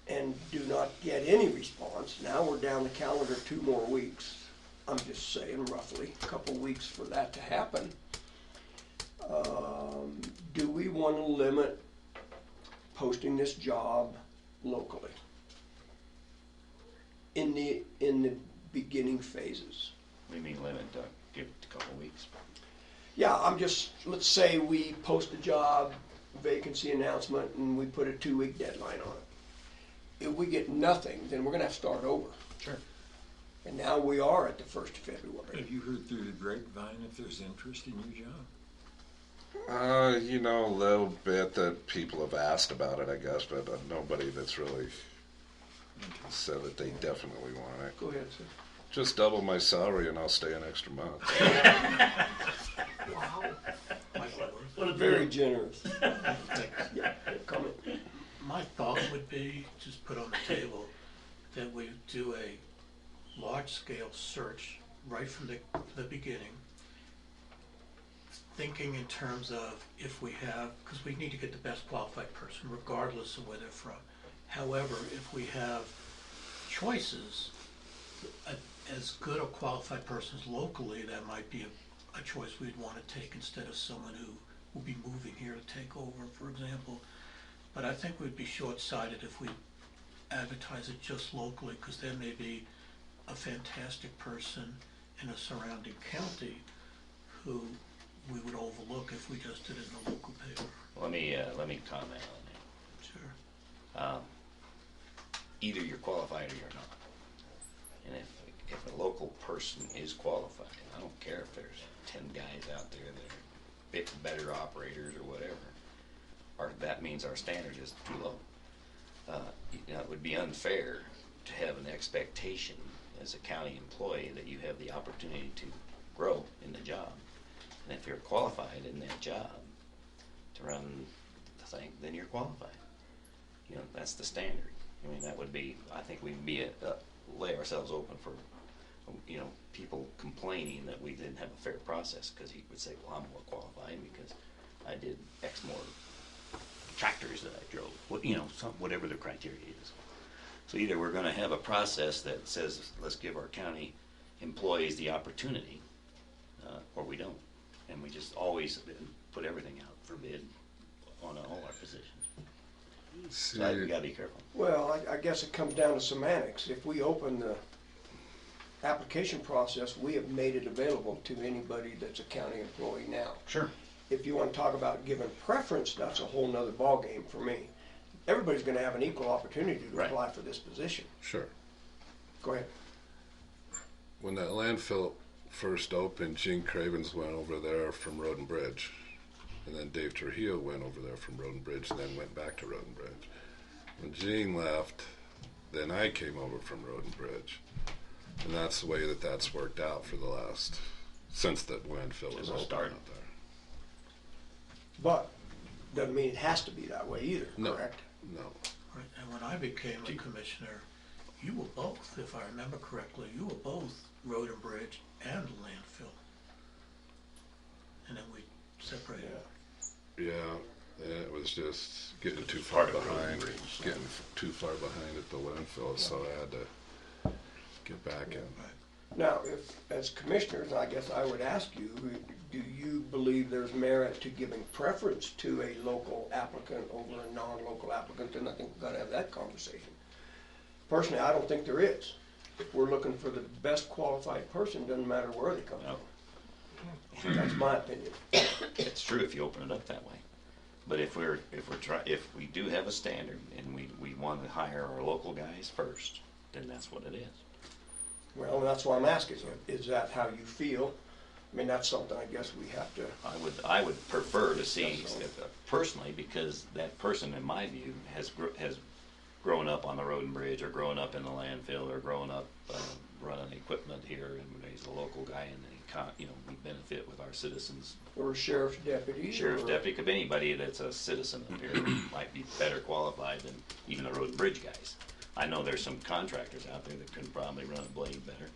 and do not get any response, now we're down the calendar 2 more weeks. I'm just saying roughly a couple weeks for that to happen. Do we want to limit posting this job locally in the beginning phases? We mean limit, give it a couple weeks. Yeah, let's say we post a job, vacancy announcement, and we put a 2-week deadline on it. If we get nothing, then we're gonna have to start over. Sure. And now we are at the 1st of February. Have you heard through the grapevine if there's interest in your job? You know, a little bit that people have asked about it, I guess, but nobody that's really said that they definitely want it. Go ahead, sir. Just double my salary and I'll stay an extra month. Wow. What a Very generous. Thanks. Yeah, comment. My thought would be, just put on the table, that we do a large-scale search right from the beginning, thinking in terms of if we have, because we need to get the best qualified person regardless of where they're from. However, if we have choices, as good or qualified persons locally, that might be a choice we'd want to take instead of someone who will be moving here to take over, for example. But I think we'd be short-sighted if we advertise it just locally, because there may be a fantastic person in a surrounding county who we would overlook if we just did it in a local paper. Let me comment on that. Sure. Either you're qualified or you're not. And if a local person is qualified, I don't care if there's 10 guys out there that are better operators or whatever, or that means our standard is too low. It would be unfair to have an expectation as a county employee that you have the opportunity to grow in the job. And if you're qualified in that job to run the thing, then you're qualified. That's the standard. I mean, that would be, I think we'd be lay ourselves open for, people complaining that we didn't have a fair process, because he would say, well, I'm more qualified because I did X more tractors that I drove, whatever the criteria is. So either we're going to have a process that says, let's give our county employees the opportunity, or we don't. And we just always put everything out for bid on all our positions. So we got to be careful. Well, I guess it comes down to semantics. If we open the application process, we have made it available to anybody that's a county employee now. Sure. If you want to talk about giving preference, that's a whole nother ballgame for me. Everybody's going to have an equal opportunity to Right. apply for this position. Sure. Go ahead. When that landfill first opened, Gene Cravens went over there from Road and Bridge. And then Dave Trujillo went over there from Road and Bridge and then went back to Road and Bridge. When Gene left, then I came over from Road and Bridge. And that's the way that's worked out for the last, since that landfill was open out there. But doesn't mean it has to be that way either, No. correct? No. Right. And when I became a commissioner, you were both, if I remember correctly, you were both Road and Bridge and landfill. And then we separated. Yeah, it was just getting too Part far of Road and behind, Bridge, so. getting too far behind at the landfill, so I had to get back in. Right. Now, if, as commissioners, I guess I would ask you, do you believe there's merit to giving preference to a local applicant over a non-local applicant? And I think we've got to have that conversation. Personally, I don't think there is. If we're looking for the best qualified person, doesn't matter where they come No. from. That's my opinion. It's true if you open it up that way. But if we do have a standard and we want to hire our local guys first, then that's what it is. Well, that's why I'm asking you. Is that how you feel? I mean, that's something I guess we have to. I would prefer to see personally, because that person, in my view, has grown up on the Road and Bridge, or grown up in the landfill, or grown up running equipment here, and he's a local guy, and we benefit with our citizens. Or a sheriff's deputy. Sheriff's deputy, could be anybody that's a citizen up here might be better qualified than even the Road and Bridge guys. I know there's some contractors out there that can probably run a blade better.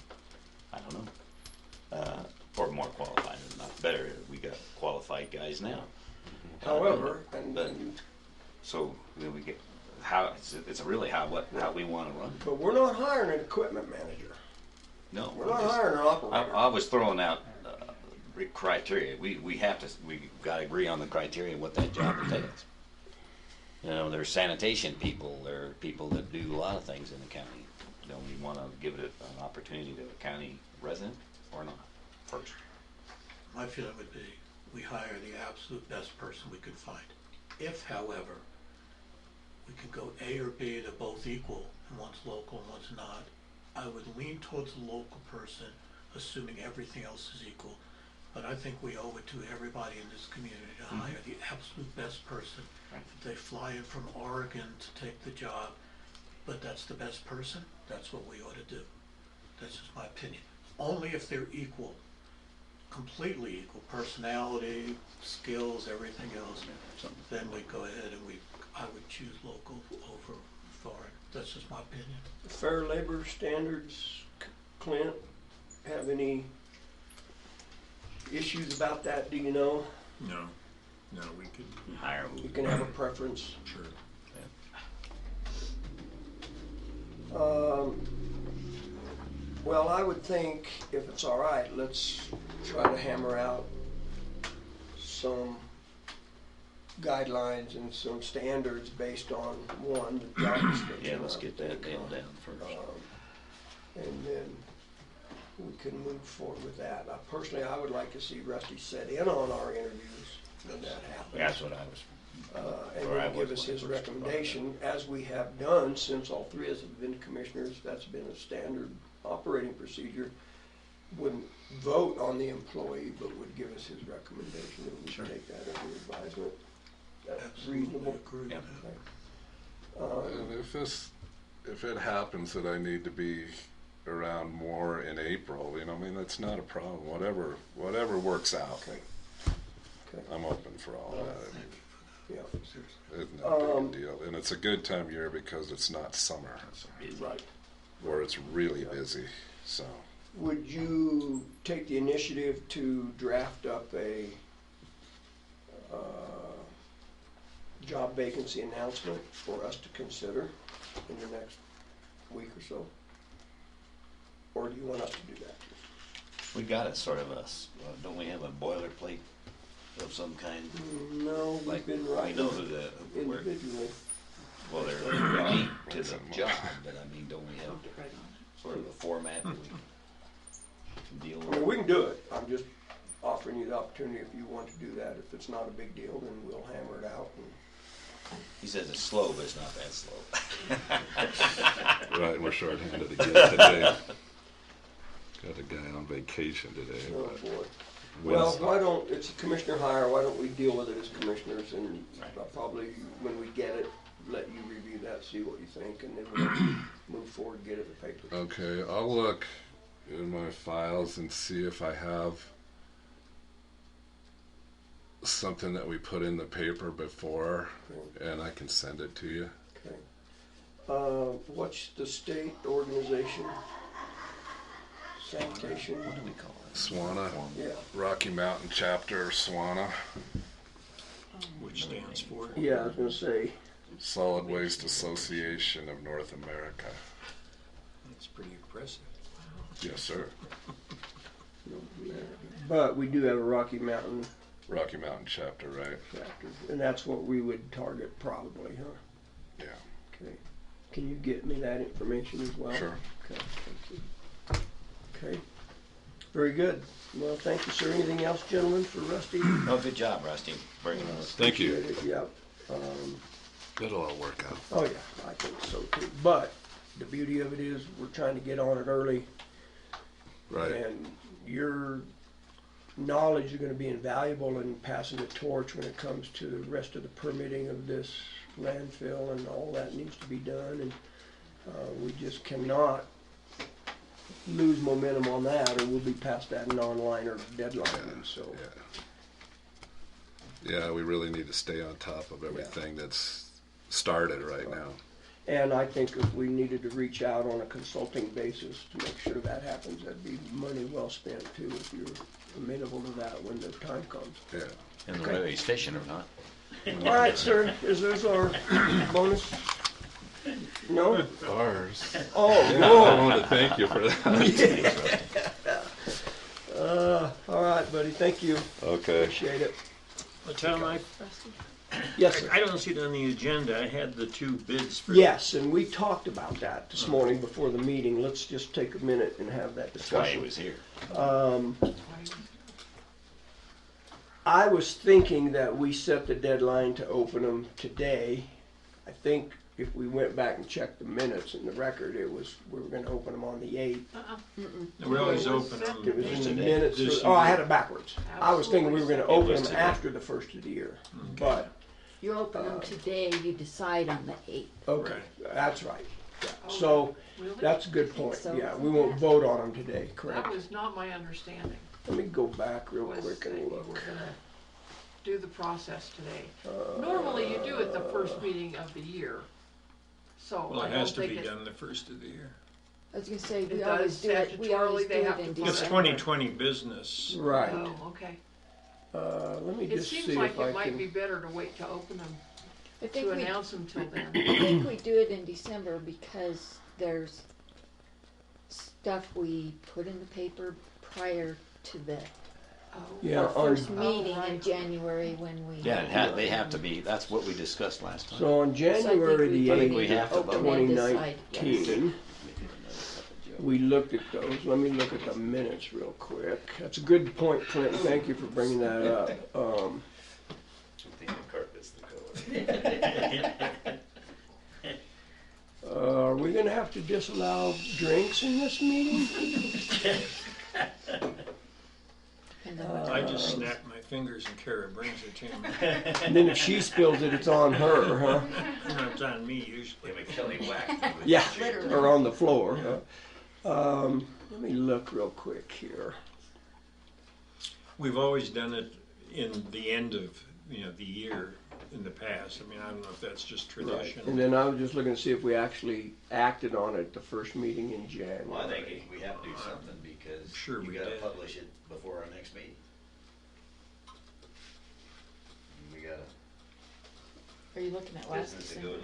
I don't know. Or more qualified, not better. We got qualified guys now. However, so we get it's really how we want to run. But we're not hiring an equipment manager. No, We're not hiring an operator. I was throwing out criteria. We got to agree on the criteria of what that job entails. There's sanitation people. There are people that do a lot of things in the county. Don't we want to give it an opportunity to a county resident or not first? My feeling would be we hire the absolute best person we could find. If, however, we could go A or B, they're both equal, and one's local and one's not, I would lean towards the local person, assuming everything else is equal. But I think we owe it to everybody in this community to hire the absolute best person. Right. If they fly in from Oregon to take the job, but that's the best person, that's what we ought to do. That's just my opinion. Only if they're equal, completely equal, personality, skills, everything else, then we go ahead and I would choose local over foreign. That's just my opinion. Fair labor standards, Clint, have any issues about that, do you know? No, we could Hire You can have a preference. sure. Well, I would think, if it's all right, let's try to hammer out some guidelines and some standards based on, one, the job description. Yeah, let's I get that think, nailed down first. And then we can move forward with that. Personally, I would like to see Rusty set in on our interviews when that happens. That's what I was. And Or I then give was us when his I first brought it up. recommendation, as we have done since all three of us have been commissioners. That's been a standard operating procedure. Wouldn't vote on the employee, but would give us his recommendation, and we should take that under advisement. That's reasonable. Agree. Yeah. And if it happens that I need to be around more in April, I mean, that's not a problem. Whatever works out. Okay. I'm open for all that. Yeah, It's not a big deal. And it's a good time of year because it's not summer, right. where it's really busy, so. Would you take the initiative to draft up a job vacancy announcement for us to consider in the next week or so? Or do you want us to do that? We got it sort of don't we have a boilerplate of some kind? No, we've Like, been we writing know who where, individually. well, they're unique to the job, but I mean, don't we have sort of a format that we can deal I with? mean, we can do it. I'm just offering you the opportunity if you want to do that. If it's not a big deal, then we'll hammer it out. He says it's slow, but it's not that slow. Right, we're shorthanded again today. Got a guy on vacation today. Oh, but boy. Well, Wednesday- it's a commissioner hire, why don't we deal with it as commissioners, and Right. I'll probably, when we get it, let you review that, see what you think, and then we'll move forward, get it in the paper. Okay, I'll look in my files and see if I have something that we put in the paper before, and I can send it to you. Okay. What's the state organization? Sanitation? What do we call it? SWANA, Yeah, Rocky Mountain Chapter, SWANA, Which stands for? yeah, I was gonna say, Solid Waste Association of North America. That's pretty impressive. Yes, sir. but we do have a Rocky Mountain Rocky Mountain Chapter, right? chapter, and that's what we would target probably, huh? Yeah. Okay. Can you get me that information as well? Sure. Okay, thank you. Okay, very good. Well, thank you, sir. Anything else, gentlemen, for Rusty? Oh, good job, Rusty, bringing us. Thank you. Appreciate it, Yep. It'll all work out. Oh, yeah, I think so too. But the beauty of it is we're trying to get on it early, Right. and your knowledge is gonna be invaluable in passing the torch when it comes to the rest of the permitting of this landfill, and all that needs to be done, and we just cannot lose momentum on that, or we'll be past that non-liner deadline, so. Yeah, we really need to stay on top of everything that's started right now. And I think if we needed to reach out on a consulting basis to make sure that happens, that'd be money well spent too, if you're amenable to that when the time comes. Yeah. And whether he's fishing or not. All right, sir, is this our bonus? No? Ours. Oh, I no. want to thank you for that. All right, buddy, thank you. Okay. Appreciate it. Well, Tom, Yes, sir. I don't see it on the agenda. I had the two bids for. Yes, and we talked about that this morning before the meeting. Let's just take a minute and have that That's why he discussion. was here. I was thinking that we set the deadline to open them today. I think if we went back and checked the minutes in the record, we were gonna open them on the 8th. We always open them. It was in the Today. minutes. This Oh, I year. had it backwards. I was thinking we were gonna open was them today. after the first of the year, but, You open them today, you decide on the 8th. okay, that's right. Yeah. So, Really? that's a good point. so. Yeah, we won't vote on them today, That correct? was not my understanding, Let me go back real was quick that and you were look. gonna do the process today. Normally you do it the first meeting of the year, so Well, I it don't has to think be it. done the first of the year. I was gonna say, It we does always do it, we always statutorily, do they it have in to It's December. 2020 business. Right. Oh, okay. Let me It just seems see like if I it might be can. better to wait to open them, I think to we, announce them till then. I think we do it in December because there's stuff we put in the paper prior to the Yeah, our first on, meeting in right. January when we. Yeah, they have to be, that's what we discussed last time. so on January the So I think 8th we have to of vote. Open and decide, yes. 2019, we looked at those. Let me look at the minutes real quick. That's a good point, Clinton. Thank you for bringing that up. Are we gonna have to disallow drinks in this meeting? And then what I time just it is. snap my fingers and Kara brings it to me. And then if she spills it, it's on her, huh? No, it's on me usually. Yeah, Literally. or on the floor. Huh? Let me look real quick here. We've always done it in the end of, the year in the past. I mean, I don't know if that's just Right. tradition. And then I was just looking to see if we actually acted on it at the first meeting in January. Well, I think we have to do something because Sure you we gotta did. publish it before our next meeting. We got Are you looking at a last business that goes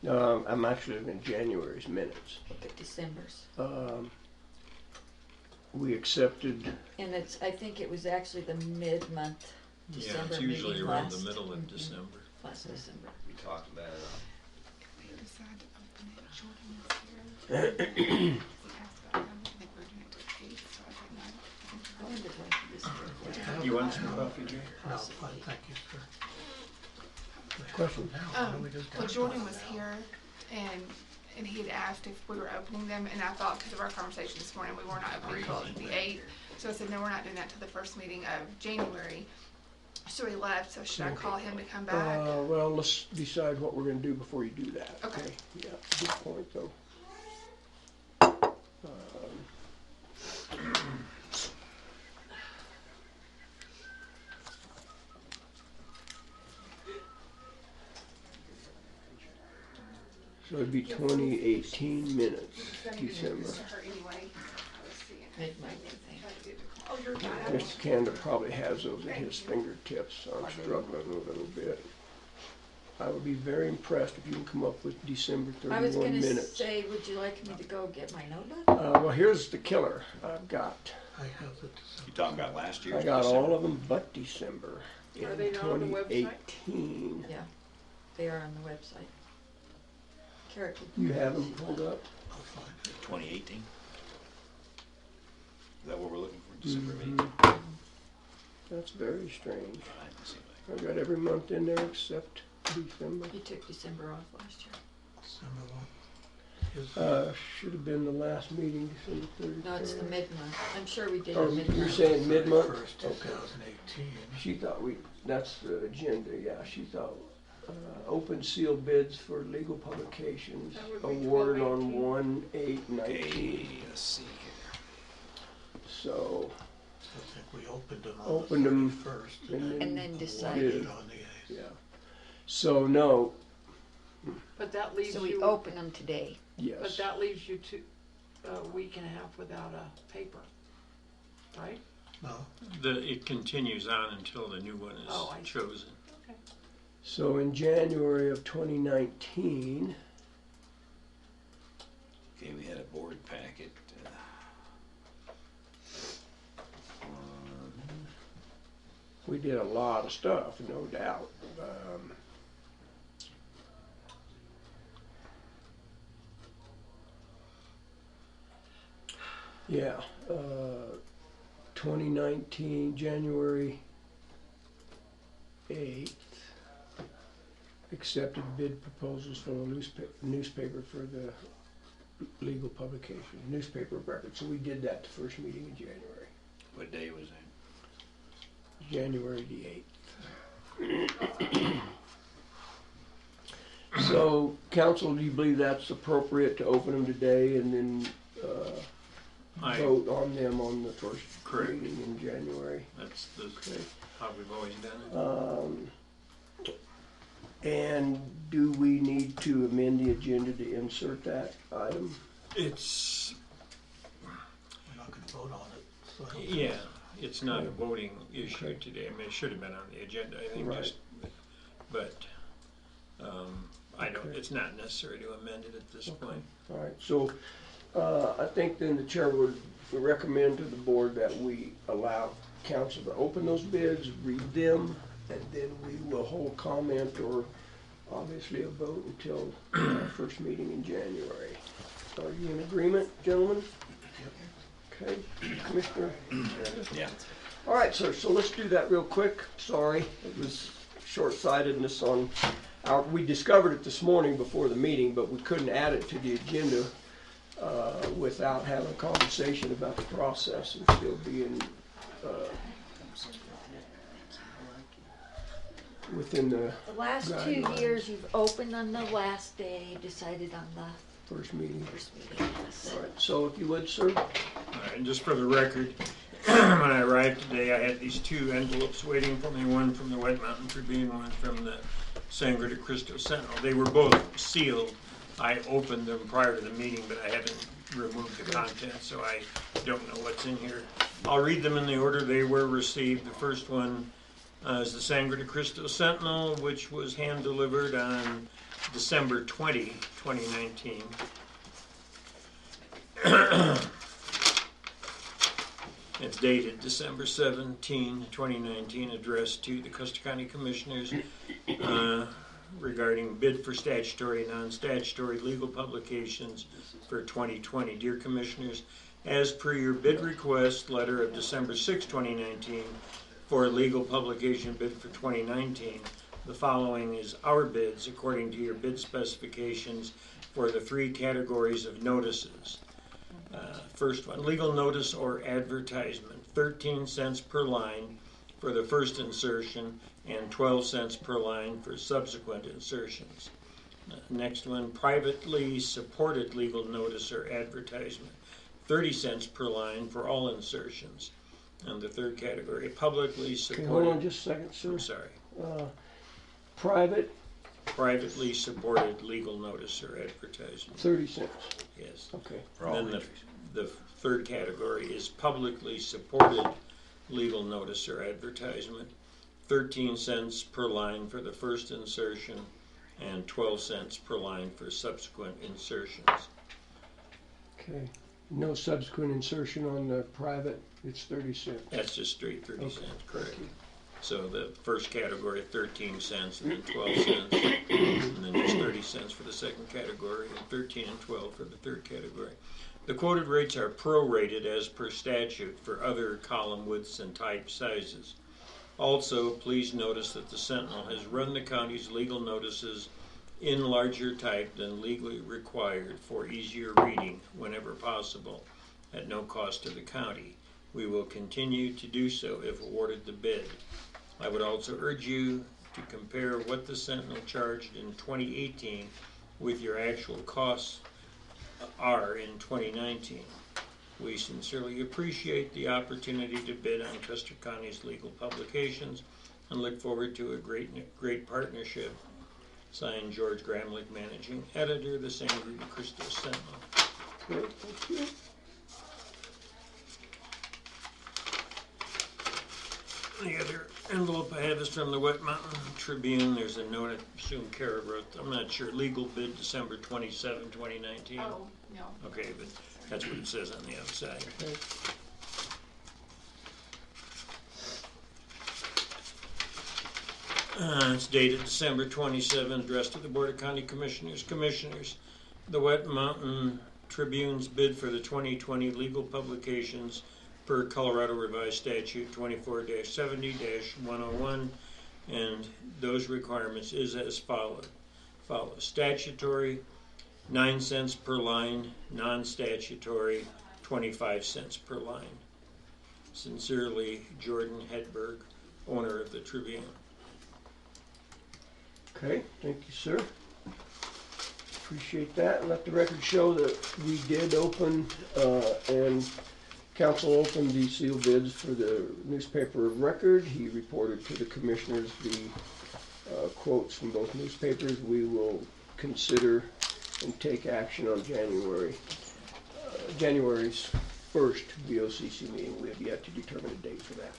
December's? on. I'm actually looking at January's minutes. Look at December's. We accepted, And I think it was actually the mid-month Yeah, December it's usually meeting around the last. middle of Mhm. December. Last December. We talked about it We decided to open it. Jordan was here. He asked about them. I think we're doing it till 8, so I was like, no. I wonder when December. You want some coffee, Jay? No, fine, thank you, sir. question. Well, Jordan was here, and he had asked if we were opening them, and I thought because of our conversation this morning, we were not opening until the 8th. So I said, no, we're not doing that till the first meeting of January. So he left, so should I call him to come back? Well, let's decide what we're gonna do before you do that. Okay. Yeah, good point, though. So it'd be 2018 minutes, December. To her anyway. I was seeing it. Mid-month, I think. Tried to get it. Oh, you're fine. Mr. Canada probably has those at his fingertips, so I'm struggling a little bit. I would be very impressed if you can come up with December I was 31 gonna minutes. say, would you like me to go get my notebook? Well, here's the killer I've got. I have it. You talking about last year? I got all of them but December in Are they not on the website? 2018. Yeah, they are on the website. Carrot. You have them pulled up? I'll find it. 2018? Is that what we're looking for, December meeting? Mhm. That's very strange. I didn't see that. I've got every month in there except December. You took December off last year. December 1. Should have been the last meeting, December 31st. No, it's the mid-month. I'm sure we did Oh, it mid-month. you're saying mid-month? 1st, Okay. 2018. She thought that's the agenda, yeah, she thought, open seal bids for legal publications That would be awarded 12/18. on 1/8/19. Okay, let's see here. So, I think we opened them on Opened the 'em 31st. And then decided. Awarded on the 8th. yeah. So, no, But that leaves So we you, open them today. but yes. that leaves you a week and a half without a paper, right? No, It continues on until the new one Oh, I is see. chosen. So in January of 2019, Okay, we had a board packet. we did a lot of stuff, no doubt. Yeah, 2019, January 8th, accepted bid proposals from the newspaper for the legal publication, newspaper of record. So we did that the first meeting in January, What day was that? January the 8th. So, council, do you believe that's appropriate to open them today and then I, vote on them on the first Correct. meeting in January? that's Okay. how we've always done it. And do we need to amend the agenda to insert that item? It's, we're not going to vote on it. So I don't think yeah, it's not a voting issue Okay. today. I mean, it should have been on the agenda, I think, Right. just, but, I don't, Okay. it's not necessary to amend it at this point. All right, so I think then the chair would recommend to the board that we allow council to open those bids, read them, and then we will hold comment or obviously a vote until our first meeting in January. Are you in agreement, gentlemen? Okay, Commissioner? Yeah. All right, sir, so let's do that real quick. Sorry, it was short-sightedness on we discovered it this morning before the meeting, but we couldn't add it to the agenda without having a conversation about the process and still being within the The last 2 guidelines. years, you've opened on the last day, decided on the First meeting. first meeting. Yes. All right, so if you would, sir. All right, and just for the record, when I arrived today, I had these 2 envelopes waiting for me, one from the White Mountain Tribune, one from the Sangre de Cristo Sentinel. They were both sealed. I opened them prior to the meeting, but I haven't removed the content, so I don't know what's in here. I'll read them in the order they were received. The first one is the Sangre de Cristo Sentinel, which was hand-delivered on December 20, 2019. It's dated December 17, 2019, addressed to the Custer County Commissioners regarding bid for statutory and non-statutory legal publications for 2020. Dear Commissioners, as per your bid request letter of December 6, 2019, for a legal publication bid for 2019, the following is our bids according to your bid specifications for the 3 categories of notices. First one, legal notice or advertisement, 13 cents per line for the first insertion and 12 cents per line for subsequent insertions. Next one, privately supported legal notice or advertisement, 30 cents per line for all insertions. And the third category, publicly supported. Okay, hold on just a second, sir. I'm sorry. Privately supported legal notice or advertisement. 30 cents. Yes. Okay. And then the third category is publicly supported legal notice or advertisement, 13 cents per line for the first insertion and 12 cents per line for subsequent insertions. Okay. No subsequent insertion on the private, it's 30 cents. That's just straight 30 Okay. cents, correct. So the first category, 13 cents, and then 12 cents, and then just 30 cents for the second category, and 13 and 12 for the third category. The quoted rates are prorated as per statute for other column widths and type sizes. Also, please notice that the Sentinel has run the county's legal notices in larger type than legally required for easier reading whenever possible, at no cost to the county. We will continue to do so if awarded the bid. I would also urge you to compare what the Sentinel charged in 2018 with your actual costs are in 2019. We sincerely appreciate the opportunity to bid on Custer County's legal publications and look forward to a great partnership. Signed, George Gramlich, Managing Editor, the Sangre de Cristo Sentinel. Great, thank you. The other envelope I have is from the White Mountain Tribune. There's a note, I assume Kara wrote, I'm not sure, legal bid December 27, 2019. Oh, no. Okay, but that's what it says on the outside. Okay. It's dated December 27, addressed to the Board of County Commissioners. Commissioners, the White Mountain Tribune's bid for the 2020 legal publications per Colorado Revised Statute 24-70-101, and those requirements is as follows. Statutory, 9 cents per line, non-statutory, 25 cents per line. Sincerely, Jordan Hedberg, owner of the Tribune. Okay, thank you, sir. Appreciate that. And let the record show that we did open and council opened the sealed bids for the newspaper of record. He reported to the commissioners the quotes from both newspapers. We will consider and take action on January's 1st BOCC meeting. We have yet to determine a date for that.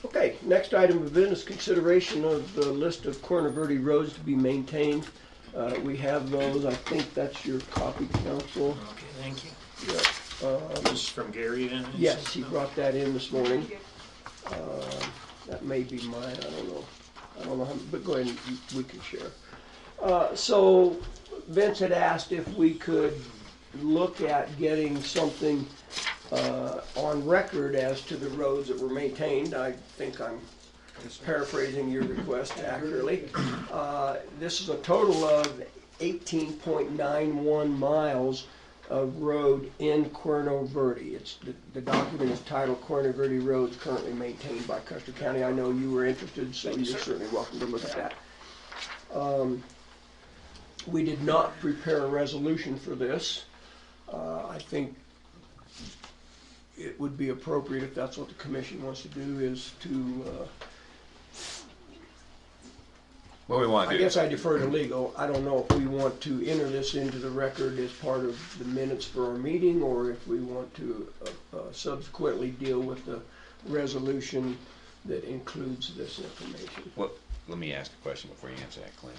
Okay, next item of business, consideration of the list of Corona Verde roads to be maintained We have those, I think that's your copy, council. Okay, thank you. Yep. This is from Gary then? Yes, he brought that in this morning. That may be mine, I don't know. I don't know how, but go ahead and we can share. So Vince had asked if we could look at getting something on record as to the roads that were maintained. I think I'm paraphrasing your request accurately. This is a total of 18.91 miles of road in Cuerno Verde. It's the document is titled Cuerno Verde Roads currently maintained by Custer County. I know you were interested, so you're certainly welcome to look at that. We did not prepare a resolution for this. I think it would be appropriate, if that's what the commission wants to do, is to What we want I to do. guess I defer to legal. I don't know if we want to enter this into the record as part of the minutes for our meeting, or if we want to subsequently deal with the resolution that includes this information. What, let me ask a question before you answer that, Clint.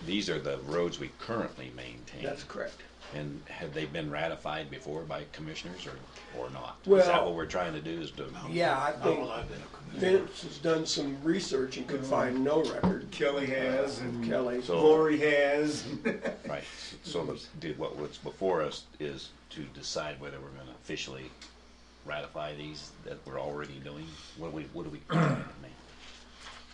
These are the roads we currently maintain. That's correct. And have they been ratified before by commissioners or not? Well, is that what we're trying to do? Is to Yeah, I think Well, I've been a commissioner. Vince has done some research and could find no record. Kelly has, and Kelly. So- Lori has. right? So what's before us is to decide whether we're going to officially ratify these that we're already doing. What do we?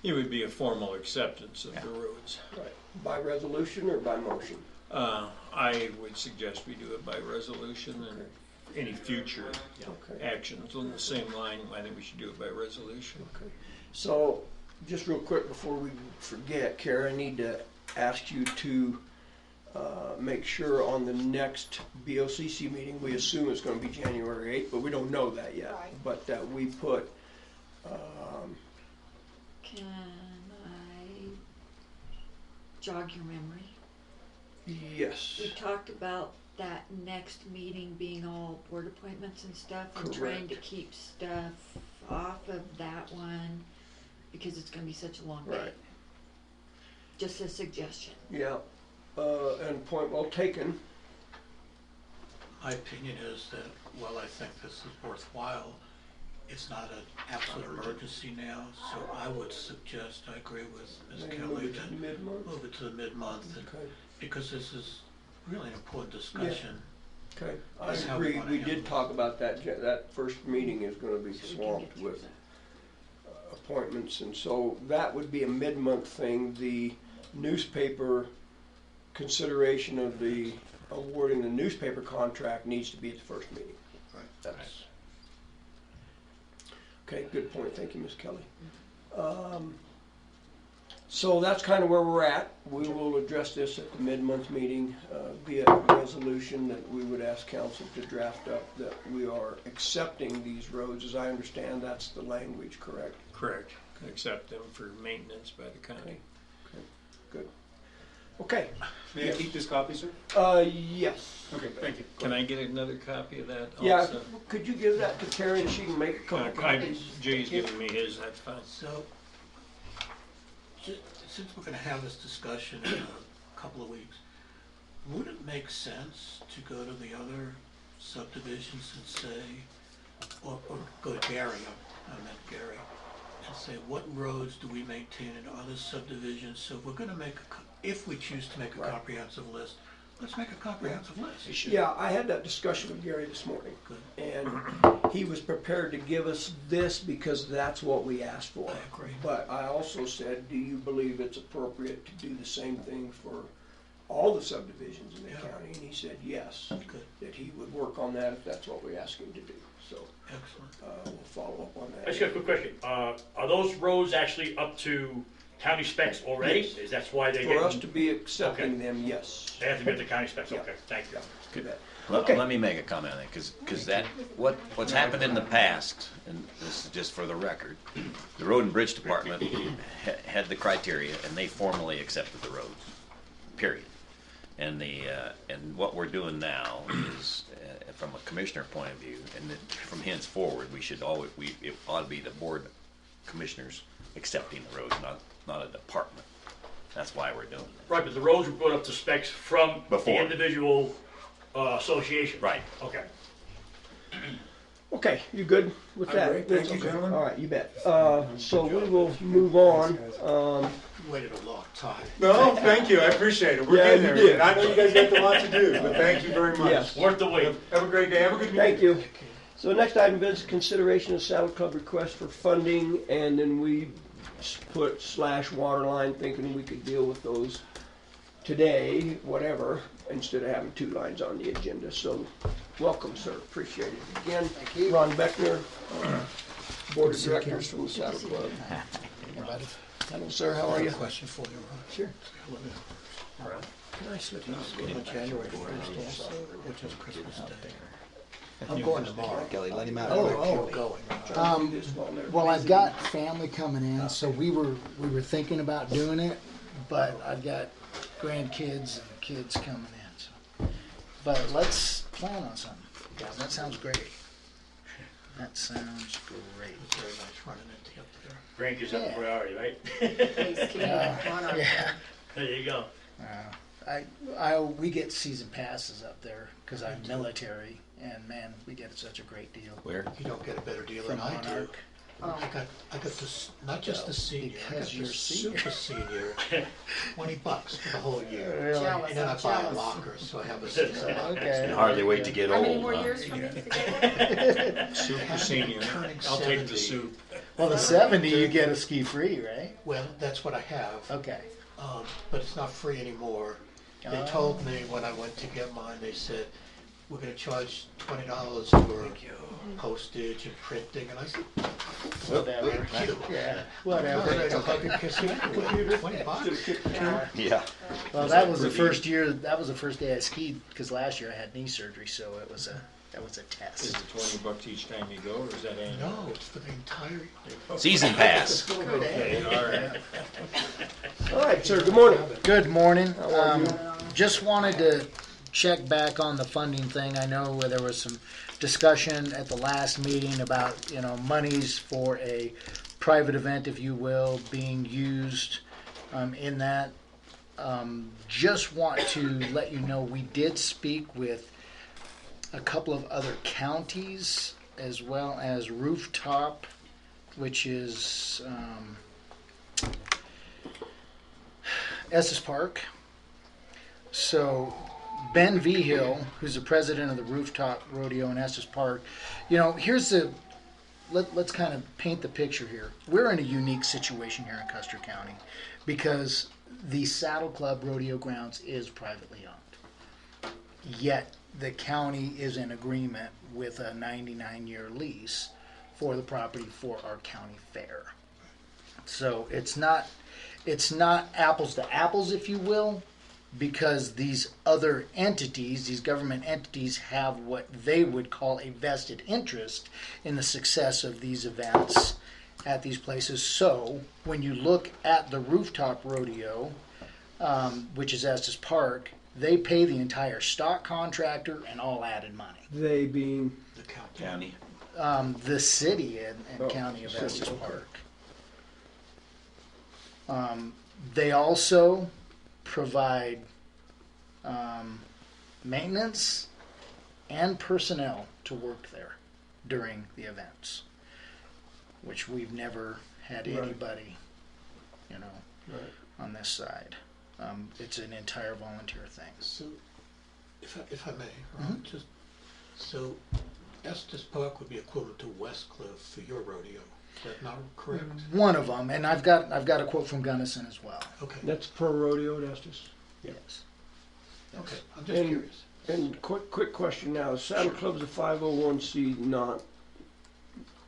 It would be a formal acceptance of the roads. Right. By resolution or by motion? I would suggest we do it by resolution, and any future Okay. actions on the same line, I think we should do it by resolution. Okay. So, just real quick before we forget, Kara, I need to ask you to make sure on the next BOCC meeting, we assume it's going to be January 8th, but we don't know that yet. Right. But that we put, Can I jog your memory? yes, We talked about that next meeting being all board appointments and stuff, and trying to Correct. keep stuff off of that one because it's gonna be such a long day. Right. Just a suggestion. yeah, and point well taken. My opinion is that while I think this is worthwhile, it's not an absolute emergency now, so I would suggest, I agree with Ms. Maybe Kelly, move it to that mid-month. move it to the mid-month, and- Okay. because this is really an important discussion. Okay, I That's how we agree. wanna We handle did this. talk about that. That first meeting is going to be So we can swamped get through with that. appointments, and so that would be a mid-month thing. The newspaper consideration of the awarding the newspaper contract needs to be at the first meeting. Right. That's okay. Good point. Thank you, Ms. Kelly. So that's kind of where we're at. We will address this at the mid-month meeting via resolution that we would ask council to draft up, that we are accepting these roads. As I understand, that's the language, correct? Correct. Accept them for maintenance by the county. Okay, good. Okay, May I keep this copy, sir? yes. Okay, thank you. Can I get another copy of that Yeah, also? could you give that to Terry and she can make a couple copies? Jay's giving me his, that's fine. So, since we're gonna have this discussion in a couple of weeks, would it make sense to go to the other subdivisions and say, or go to Gary, I meant Gary, and say, what roads do we maintain in other subdivisions? So if we're gonna make, if we choose to make a Right. comprehensive list, let's make a comprehensive list. Yeah, I had that discussion with Gary this morning, Good. and he was prepared to give us this because that's what we asked for. I agree. But I also said, do you believe it's appropriate to do the same thing for all the subdivisions in the Yeah. county? And he said yes, Good, that he would work on that if that's what we ask him to do. So excellent. we'll follow up on I just got a that. quick question. Are those roads actually up to county specs already? Yes. Is that's why they For us get, to be accepting them, yes. they have to get the county specs? Yeah. Okay, thank you. Do that. Let, Okay. let me make a comment on that, because that, what's happened in the past, and this is just for the record, the Road and Bridge Department had the criteria, and they formally accepted the roads, period. And and what we're doing now is, from a commissioner point of view, and that from henceforward, it ought to be the board commissioners accepting the roads, not a department. That's why we're doing it. Right, but the roads were brought up to specs from the Before. individual association. Right. Okay. Okay, you good with I'm that? great. Thank you, Okay. gentlemen. All right, you bet. So we will move on. Waited a long time. No, thank you, I appreciate it. We're Yeah, getting you there. did. And I know you guys got a lot to do, but thank you very much. Yes. Worth the wait. Have a great day, have a good meeting. Thank you. So the next item is consideration of Saddle Club request for funding, and then we put / waterline, thinking we could deal with those today, whatever, instead of having 2 lines on the agenda. So welcome, sir. Appreciate it. Again, Ron Beckner, Board of Directors from the Saddle Club. Hello, sir. How are you? Question for you, Ron. Sure. Can I slip out on January 1st also, which is Christmas Day? I'm going tomorrow. Kelly, let him out. Oh, going. Well, I've got family coming in, so we were thinking about doing it, but I've got grandkids and kids coming in. So. But let's plan on something. Yeah, that sounds great. That sounds great. It's very nice running into you up there. Grandkids have a priority, right? Yeah. There you go. We get season passes up there because I'm military, and man, we get such a great deal. Where? You don't get a better deal From than I do. Monarch. I got this, not just the senior, I got Because the you're senior. super senior, $20 for the whole year. Really? And then I buy a locker, so I have a season. Okay. Can hardly wait to get How old. many more huh? years for me to get Super senior. Turning I'll take the 70. soup. Well, the 70 you get a ski free, right? Well, that's what I have, Okay. but it's not free anymore. They Oh. told me when I went to get mine, they said, we're gonna charge $20 for postage and printing, and I said, Whatever. thank you. Yeah. I was ready Whatever. to hug and kiss you anyway, $20. Yeah. Well, that was the first year. That was the first day I skied because last year I had knee surgery, so that was a Is test. it $20 each time you go, or is that annual? No, it's for the entire. Season pass. Okay, all right. All right, sir. Good morning. Good morning. How are you? Just wanted to check back on the funding thing. I know there was some discussion at the last meeting about, monies for a private event, if you will, being used in that. Just want to let you know we did speak with a couple of other counties as well as Rooftop, which is Estes Park. So Ben Vigil, who's the president of the Rooftop Rodeo in Estes Park, let's kind of paint the picture here. We're in a unique situation here in Custer County because the Saddle Club Rodeo Grounds is privately owned. Yet the county is in agreement with a 99-year lease for the property for our county fair. So it's not apples to apples, if you will, because these other entities, these government entities, have what they would call a vested interest in the success of these events at these places. So when you look at the Rooftop Rodeo, which is Estes Park, they pay the entire stock contractor and all added money. They being The County. The city and Oh, county of city, Estes okay. Park. They also provide maintenance and personnel to work there during the events, which we've never had Right. anybody, Right. on this side. It's an entire volunteer thing. So, if I may, Ron, just, so Estes Park would be equivalent to Westcliff for your rodeo. Is that not correct? One of them, and I've got a quote from Gunnison as well. Okay, That's per rodeo at Estes. Yes. okay, I'm just And- curious. And quick question now. Saddle Club's a 501c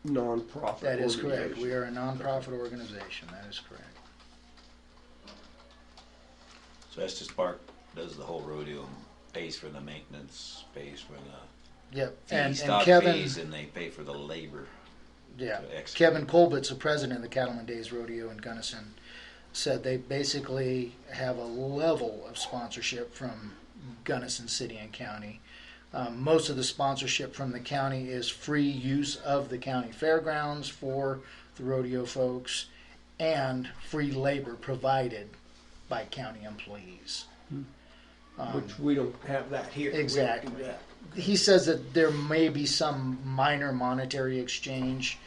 non-profit. That is correct. organization. We are a nonprofit organization. That is correct. So Estes Park does the whole rodeo, pays for the maintenance, pays for the Yep. fees, And stock Kevin, fees, and they pay for the labor. yeah, to execute. Kevin Colbett's the president of the Cattleman Days Rodeo in Gunnison, said they basically have a level of sponsorship from Gunnison City and County. Most of the sponsorship from the county is free use of the county fairgrounds for the rodeo folks and free labor provided by county employees. Which we don't have that here. We don't do Exactly. that. He says that there may be some minor monetary exchange,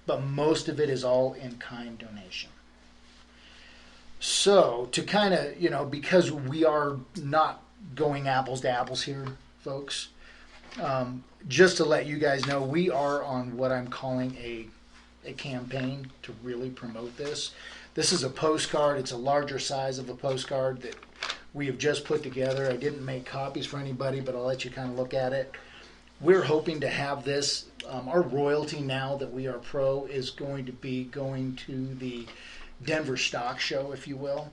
but most of it is all in-kind donation. So to kind of, because we are not going apples to apples here, folks, just to let you guys know, we are on what I'm calling a campaign to really promote this. This is a postcard. It's a larger size of a postcard that we have just put together. I didn't make copies for anybody, but I'll let you kind of look at it. We're hoping to have this. Our royalty now that we are pro is going to be going to the Denver Stock Show, if you will.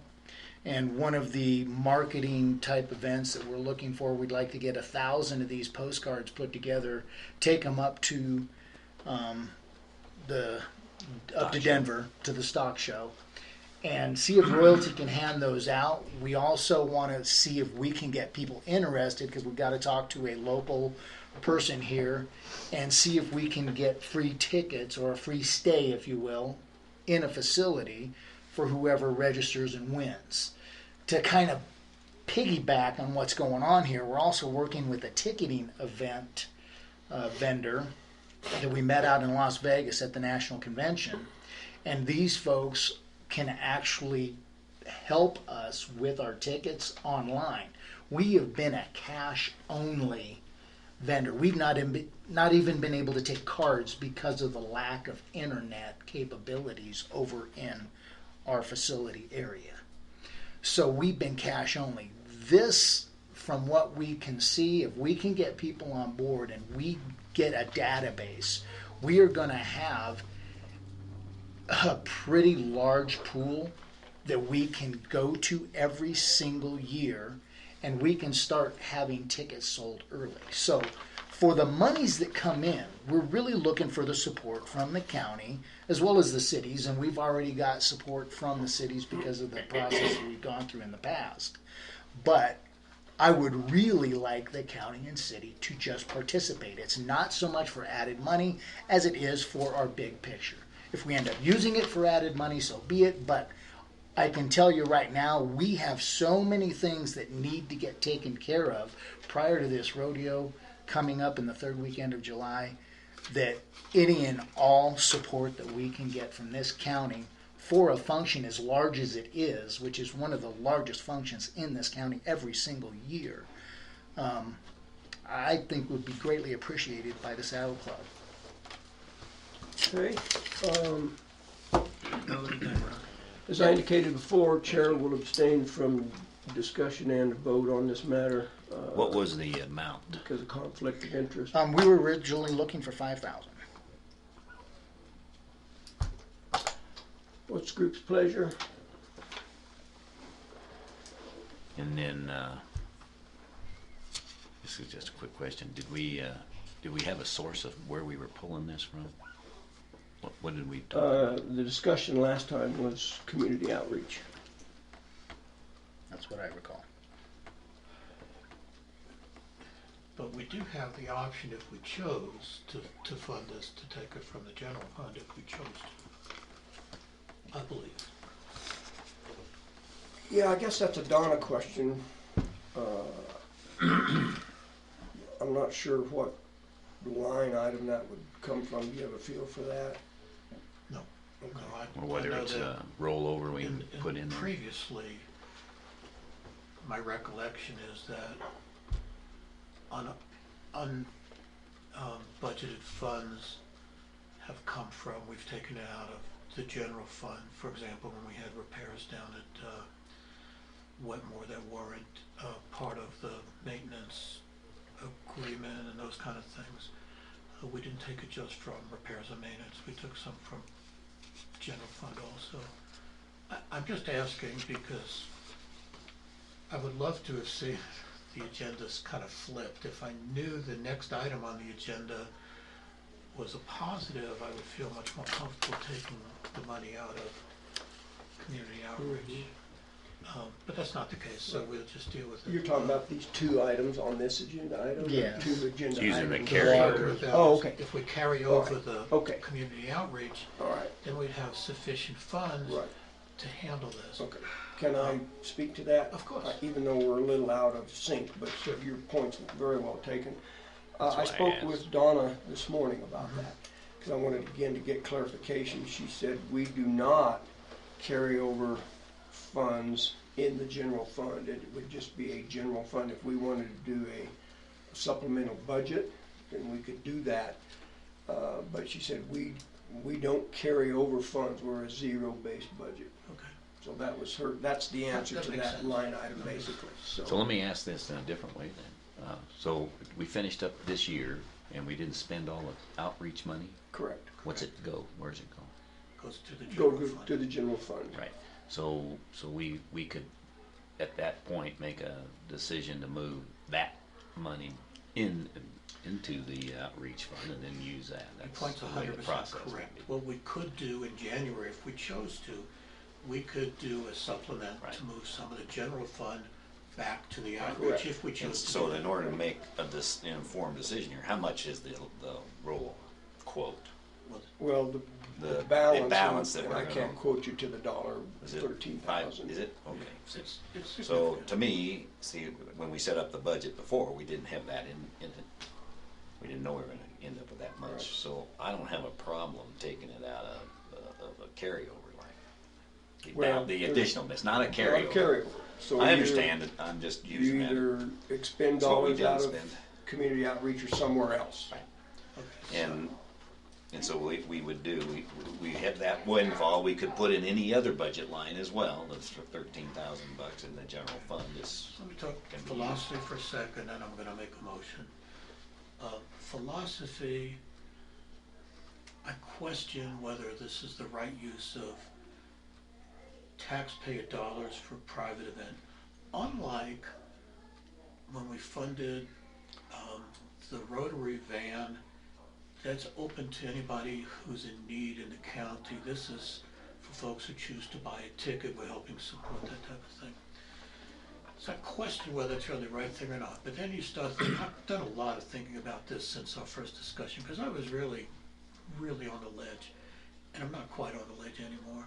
And one of the marketing type events that we're looking for, we'd like to get 1,000 of these postcards put together, take them up to Denver to the stock show, and see if royalty can hand those out. We also want to see if we can get people interested, because we've got to talk to a local person here and see if we can get free tickets or a free stay, if you will, in a facility for whoever registers and wins. To kind of piggyback on what's going on here, we're also working with a ticketing event vendor that we met out in Las Vegas at the National Convention. And these folks can actually help us with our tickets online. We have been a cash-only vendor. We've not even been able to take cards because of the lack of internet capabilities over in our facility area. So we've been cash only. This, from what we can see, if we can get people on board and we get a database, we are going to have a pretty large pool that we can go to every single year, and we can start having tickets sold early. So for the monies that come in, we're really looking for the support from the county as well as the cities, and we've already got support from the cities because of the process that we've gone through in the past. But I would really like the county and city to just participate. It's not so much for added money as it is for our big picture. If we end up using it for added money, so be it, but I can tell you right now, we have so many things that need to get taken care of prior to this rodeo coming up in the third weekend of July, that any and all support that we can get from this county for a function as large as it is, which is one of the largest functions in this county every single year, I think would be greatly appreciated by the Saddle Club. Okay. As I indicated before, Chair will abstain from discussion and vote on this matter. What was the amount? Because of conflict of interest. We were originally looking for 5,000. What's the group's pleasure? And then, this is just a quick question. Did we have a source of where we were pulling this from? What did we talk about? The discussion last time was community outreach. That's what I recall. But we do have the option, if we chose to fund this, to take it from the general fund if we chose to, I believe. Yeah, I guess that's a Donna question. I'm not sure what line item that would come from. Do you have a feel for that? No. Okay. No, Or whether it's a rollover we put in there? Previously, my recollection is that budgeted funds have come from, we've taken it out of the general fund. For example, when we had repairs down at Wetmore that weren't part of the maintenance agreement and those kind of things, we didn't take it just from repairs and maintenance. We took some from general fund also. I'm just asking because I would love to have seen the agendas kind of flipped. If I knew the next item on the agenda was a positive, I would feel much more comfortable taking the money out of community outreach. But that's not the case, so we'll just deal with it. You're talking about these two items on this agenda item? Yeah. Two agenda It's using the items. carryover. Oh, okay. If we carry over Right. the Okay. community outreach, All right. then we'd have sufficient funds Right. to handle this. Okay. Can I speak to that? Of course. Even though we're a little out of sync, but your point's very well taken. That's why I I spoke asked. with Donna this morning about that, because I wanted again to get clarification. She said we do not carry over funds in the general fund. It would just be a general fund. If we wanted to do a supplemental budget, then we could do that. But she said we don't carry over funds. We're a zero-based budget. Okay. So that's the answer That to makes that sense. line item, basically. So let me ask this in a different way then. So we finished up this year and we didn't spend all the outreach money? Correct. What's it go? Where's it go? Goes to the Go general fund. to the general fund. Right. So we could, at that point, make a decision to move that money into the outreach fund and then use that. Your That's point's the way the 100% process would correct. be. What we could do in January, if we chose to, we could do a supplement Right. to move some of the general fund back to the Correct. outreach if we And chose to do so that. in order to make an informed decision here, how much is the roll quote? Well, The the balance, balance that and we're I gonna- can't quote you to the dollar, Is it 13,000. Is it? Okay. It's So significant. to me, see, when we set up the budget before, we didn't have that in it. We didn't know we were gonna end up with that much. Right. So I don't have a problem taking it out of a carryover line. Well, The there's- additional, it's not a Not carryover. carryover. So I either understand it, I'm just using You that. either expend That's what we dollars didn't out of spend. community outreach or somewhere else. Right. Okay, And so we would do, we have that windfall, we could put in any other budget line as well, that's for $13,000 in the general fund is. So let me talk Can be philosophy for a second, and I'm gonna make a motion. Philosophy, I question whether this is the right use of taxpayer dollars for a private event. Unlike when we funded the Rotary van, that's open to anybody who's in need in the county. This is for folks who choose to buy a ticket. We're helping support that type of thing. So I question whether it's really the right thing or not. But then you start thinking, I've done a lot of thinking about this since our first discussion, because I was really on the ledge. And I'm not quite on the ledge anymore.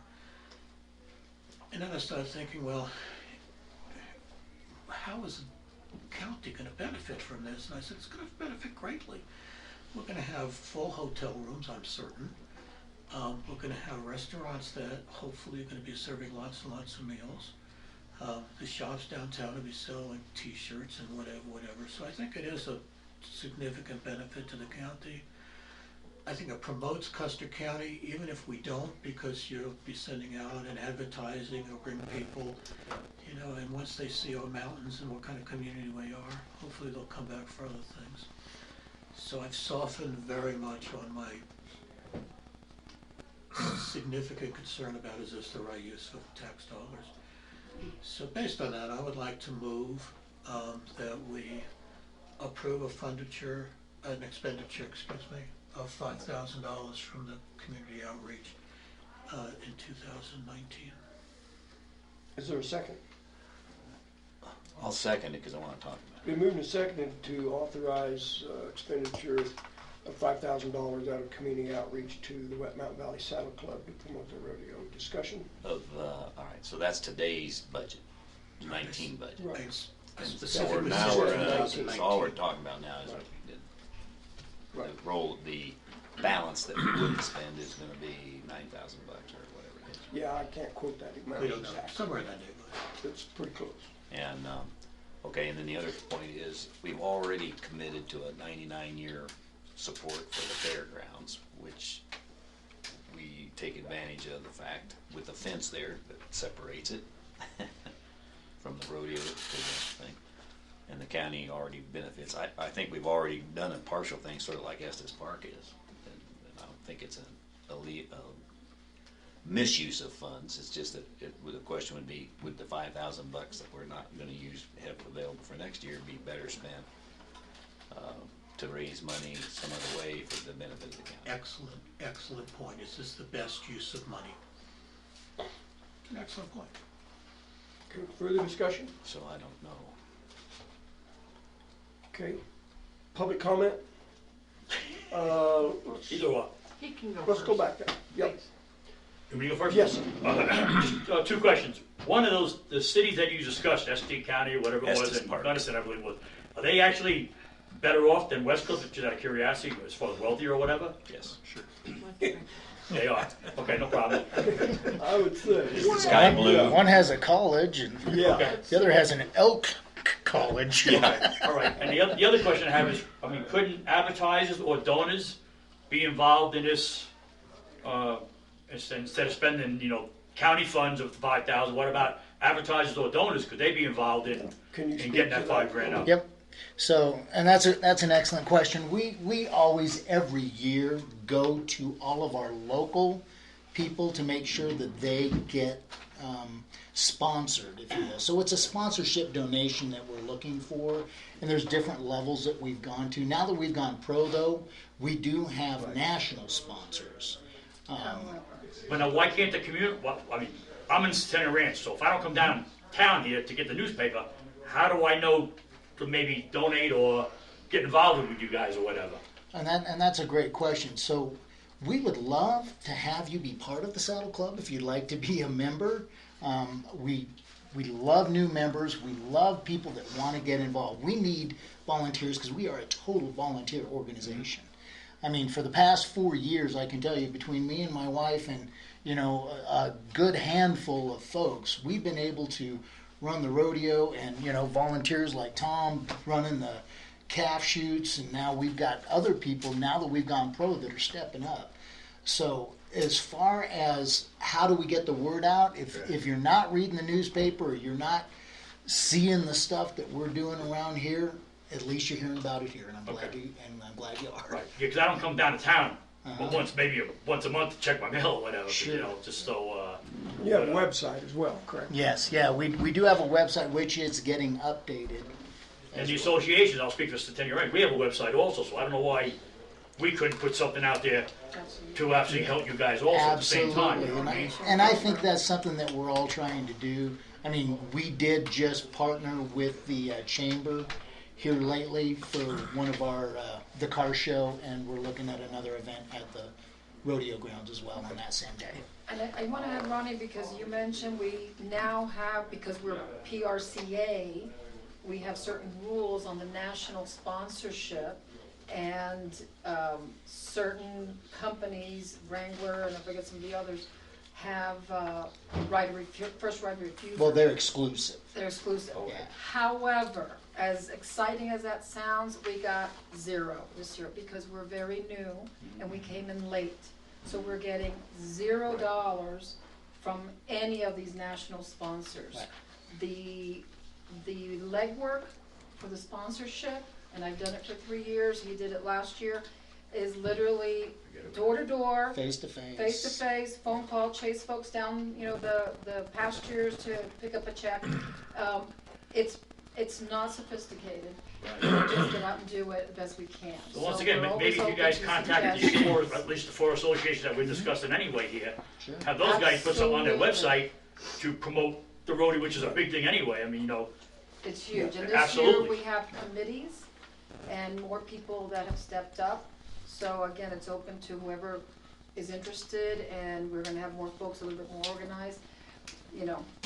And then I started thinking, well, how is the county going to benefit from this? And I said, it's going to benefit greatly. We're going to have full hotel rooms, I'm certain. We're going to have restaurants that hopefully are going to be serving lots and lots of meals. The shops downtown will be selling T-shirts and whatever. So I think it is a significant benefit to the county. I think it promotes Custer County, even if we don't, because you'll be sending out and advertising, it'll bring people, and once they see our mountains and what kind of community we are, hopefully they'll come back for other things. So I've softened very much on my significant concern about, is this the right use of tax dollars? So based on that, I would like to move that we approve an expenditure, of $5,000 from the community outreach in 2019. Is there a second? I'll second it because I want to talk about it. Been moved and seconded to authorize expenditure of $5,000 out of community outreach to the Wet Mountain Valley Saddle Club to promote the rodeo. Discussion? All right, so that's today's budget, 19 budget. Right. It's And so specifically now we're, 2019. so all we're talking about now is what we did. Right. The balance that we wouldn't spend is gonna be $9,000 or whatever it is. Yeah, I can't quote that amount We don't know, exactly. somewhere in that neighborhood. It's pretty close. And, okay, and then the other point is, we've already committed to a 99-year support for the fairgrounds, which we take advantage of the fact with the fence there that separates it from the rodeo to the thing. And the county already benefits. I think we've already done a partial thing, sort of like Estes Park is. And I don't think it's a misuse of funds. It's just that the question would be, would the $5,000 that we're not going to have available for next year be better spent to raise money some other way for the benefit of the county? Excellent point. Is this the best use of money? It's an excellent point. Okay, further discussion? So I don't know. Okay. Public comment? Let's Either one. He can go Let's first. go back there. Yep. You want me to go first? Yes. Just, two questions. One of those, the cities that you discussed, Estes County or whatever it was, Estes and Park. Gunnison, I believe it was, are they actually better off than West Cliff, just out of curiosity, as far as wealthier or whatever? Yes, sure. They are. Okay, no problem. I would say. Sky blue. One has a college, and Yeah. Okay. the other has an elk college. Yeah. All right, and the other question I have is, I mean, couldn't advertisers or donors be involved in this, instead of spending, county funds of 5,000, what about advertisers or donors, could they be involved in getting that $5,000 out? Yep. So, and that's an excellent question. We always every year go to all of our local people to make sure that they get sponsored, if you will. So it's a sponsorship donation that we're looking for, and there's different levels that we've gone to. Now that we've gone pro, though, we do have national sponsors. But now, why can't the community? Well, I mean, I'm in Centennial Ranch, so if I don't come downtown here to get the newspaper, how do I know to maybe donate or get involved with you guys or whatever? And that's a great question. So we would love to have you be part of the Saddle Club if you'd like to be a member. We love new members. We love people that want to get involved. We need volunteers because we are a total volunteer organization. I mean, for the past 4 years, I can tell you, between me and my wife and, a good handful of folks, we've been able to run the rodeo and, volunteers like Tom running the calf shoots, and now we've got other people, now that we've gone pro, that are stepping up. So as far as how do we get the word out, if you're not reading the newspaper or you're not seeing the stuff that we're doing around here, at least you're hearing about it here, and I'm glad you are. Right. Yeah, because I don't come down to town, but once a month to check my mail or whatever. Sure. Just so. You have a website as well, correct? Yes, yeah, we do have a website which is getting updated. And the associations, I'll speak for Centennial Ranch, we have a website also, so I don't know why we couldn't put something out there to actually help you guys also at the same time. Absolutely, and I think that's something that we're all trying to do. I mean, we did just partner with the chamber here lately for one of our the car show, and we're looking at another event at the rodeo grounds as well on that same day. And I want to add, Ronnie, because you mentioned we now have, because we're PRCA, we have certain rules on the national sponsorship, and certain companies, Wrangler and I forget some of the others, have first right of refusal. Well, they're exclusive. They're exclusive. Yeah. However, as exciting as that sounds, we got 0 this year because we're very new and we came in late. So we're getting $0 from any of these national sponsors. Right. The legwork for the sponsorship, and I've done it for 3 years, he did it last year, is literally door to door, Face to face, phone call, chase folks down, the pastures to pick up a check. It's not sophisticated. We just get out and do it the best we can. So once So again, we're maybe always if you open guys to contacted these suggestions. four, at least the 4 associations that we're discussing anyway here, Sure. have those guys put something on their Absolutely. website to promote the rodeo, which is a big thing anyway. I mean, It's huge, and this Absolutely. year we have committees and more people that have stepped up. So again, it's open to whoever is interested, and we're gonna have more folks a little bit more organized.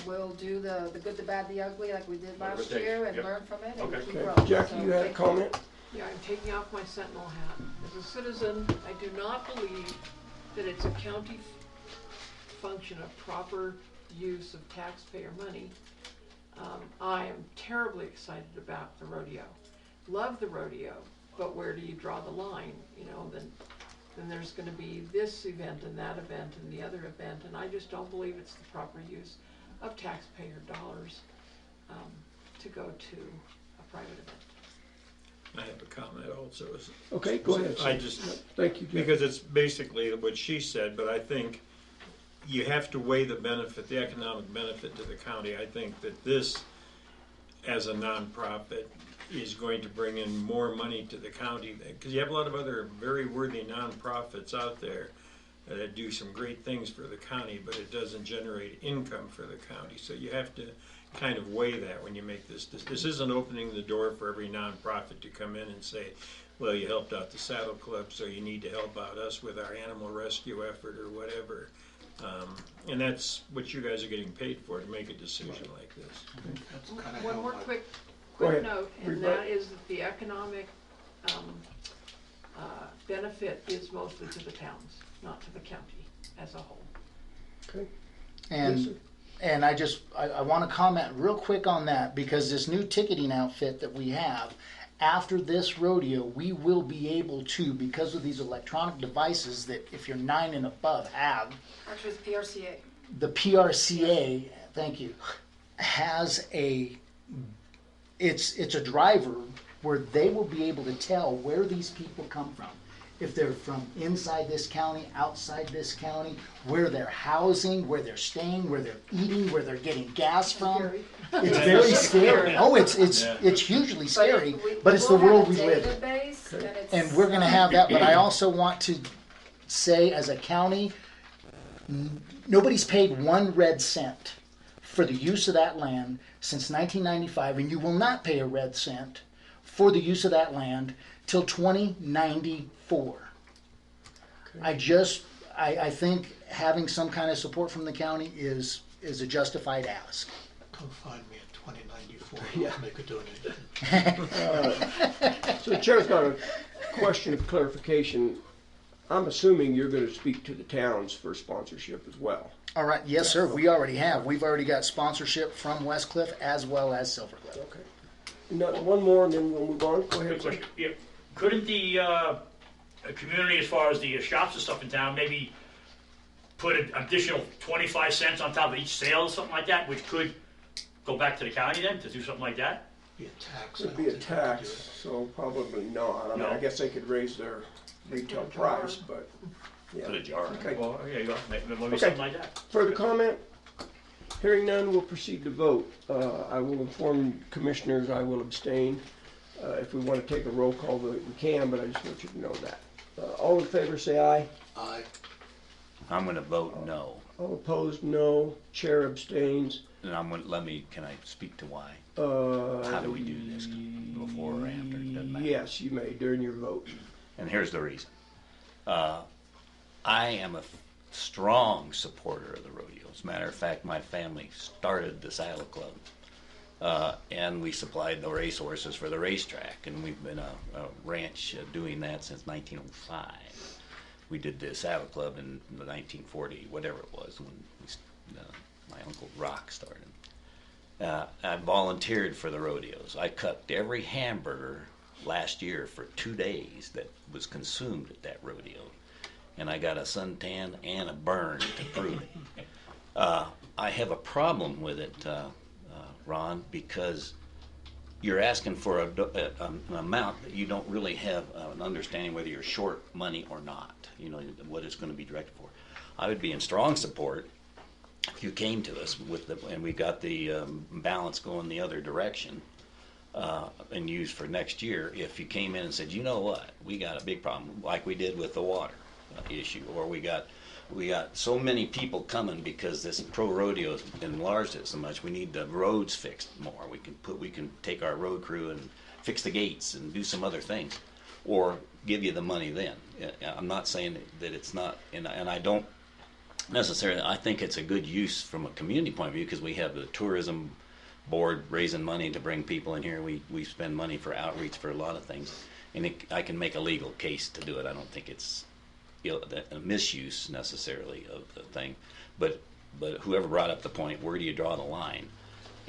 We'll do the good, the bad, the ugly like we did Whatever it last takes. year and Yep. learn from it and Okay. keep Okay. growing. Jackie, So you had a thank comment? Yeah, I'm taking off my sentinel hat. As a citizen, I do not believe that it's a county function of proper use of taxpayer money. I am terribly excited about the rodeo. Love the rodeo, but where do you draw the line? Then there's gonna be this event and that event and the other event, and I just don't believe it's the proper use of taxpayer dollars to go to a private event. I have a comment also. Okay, go ahead. I just, Thank you, Jeff. because it's basically what she said, but I think you have to weigh the economic benefit to the county. I think that this, as a nonprofit, is going to bring in more money to the county, because you have a lot of other very worthy nonprofits out there that do some great things for the county, but it doesn't generate income for the county. So you have to kind of weigh that when you make this. This isn't opening the door for every nonprofit to come in and say, well, you helped out the Saddle Club, so you need to help out us with our animal rescue effort or whatever. And that's what you guys are getting paid for, to make a decision like this. That's kind of One how more my- quick Go ahead. note, and that is that the economic benefit is mostly to the towns, not to the county as a whole. Okay. And Yes, sir. and I want to comment real quick on that, because this new ticketing outfit that we have, after this rodeo, we will be able to, because of these electronic devices that if you're 9 and above have, Actually, it's PRCA. the PRCA, thank you, has it's a driver where they will be able to tell where these people come from. If they're from inside this county, outside this county, where they're housing, where they're staying, where they're eating, where they're getting gas from. Scary. It's very scary. Oh, it's hugely scary, but it's the world we live in. And we're gonna have that, but I also want to say, as a county, nobody's paid 1 red cent for the use of that land since 1995, and you will not pay a red cent for the use of that land till 2094. I think having some kind of support from the county is a justified ask. Come find me in 2094, Yeah. I'll make a donation. So the chair's got a question of clarification. I'm assuming you're going to speak to the towns for sponsorship as well. All right, yes, sir, we already have. We've already got sponsorship from Westcliff as well as Silvercliff. Okay. Now, one more, and then we'll move on. Go ahead, sir. Yeah. Couldn't the community, as far as the shops and stuff in town, maybe put an additional 25 cents on top of each sale or something like that, which could go back to the county then to do something like that? Be a tax. Could be a tax, so probably not. I mean, No. I guess they could raise their retail price, but, yeah. Put a jar. Okay. Well, yeah, you go. Maybe Okay. something like that. Further comment? Hearing none, we'll proceed to vote. I will inform commissioners I will abstain. If we want to take a roll call vote, we can, but I just want you to know that. All in favor, say aye. Aye. I'm gonna vote no. All opposed, no. Chair abstains. And can I speak to why? How How do we do this? Before or after? It doesn't matter. Yes, you may during your vote. And here's the reason. I am a strong supporter of the rodeo. As a matter of fact, my family started the Saddle Club. And we supplied the racehorses for the racetrack. And we've been a ranch doing that since 1905. We did the Saddle Club in the 1940, whatever it was, when my Uncle Rock started. I volunteered for the rodeos. I cooked every hamburger last year for 2 days that was consumed at that rodeo. And I got a suntan and a burn to prove it. I have a problem with it, Ron, because you're asking for an amount that you don't really have an understanding whether you're short money or not, what it's going to be directed for. I would be in strong support if you came to us and we got the balance going the other direction and used for next year. If you came in and said, you know what, we got a big problem, like we did with the water issue, or we got so many people coming because this pro rodeo has enlarged it so much. We need the roads fixed more. We can take our road crew and fix the gates and do some other things, or give you the money then. I'm not saying that it's not, and I don't necessarily. I think it's a good use from a community point of view because we have the tourism board raising money to bring people in here. We spend money for outreach for a lot of things, and I can make a legal case to do it. I don't think it's a misuse necessarily of the thing, but whoever brought up the point, where do you draw the line,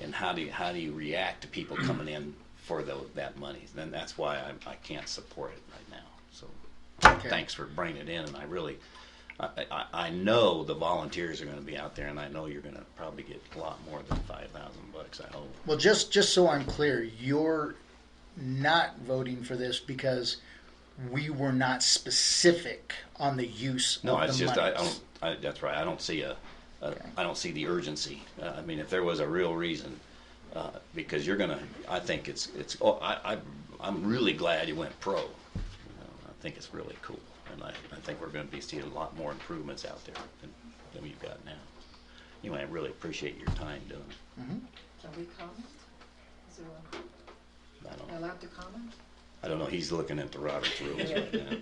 and how do you react to people coming in for that money? Then that's why I can't support it right now. So Thanks for bringing it in, and I know the volunteers are going to be out there, and I know you're going to probably get a lot more than $5,000. I hope. Well, just so I'm clear, you're not voting for this because we were not specific on the use No, of it's the just monies. that's right. I don't see I don't see the urgency. I mean, if there was a real reason, because you're gonna, I think it's. I'm really glad you went pro. I think it's really cool, and I think we're going to be seeing a lot more improvements out there than we've got now. Anyway, I really appreciate your time doing it. Mm-hmm. Can we comment? Is there I don't am I allowed to comment? I don't know. He's looking at the Robert's rules right now.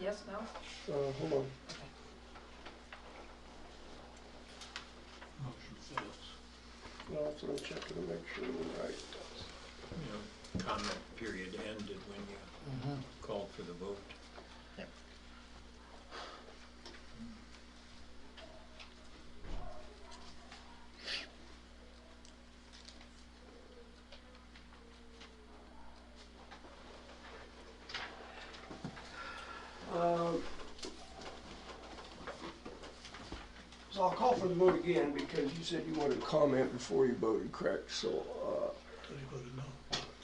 Yes, no? Hold on. Well, so I'm checking to make sure we're right. You know, comment period ended when you called for the vote. Yep. So I'll call for the vote again because you said you wanted to comment before you voted, correct? So, You voted no.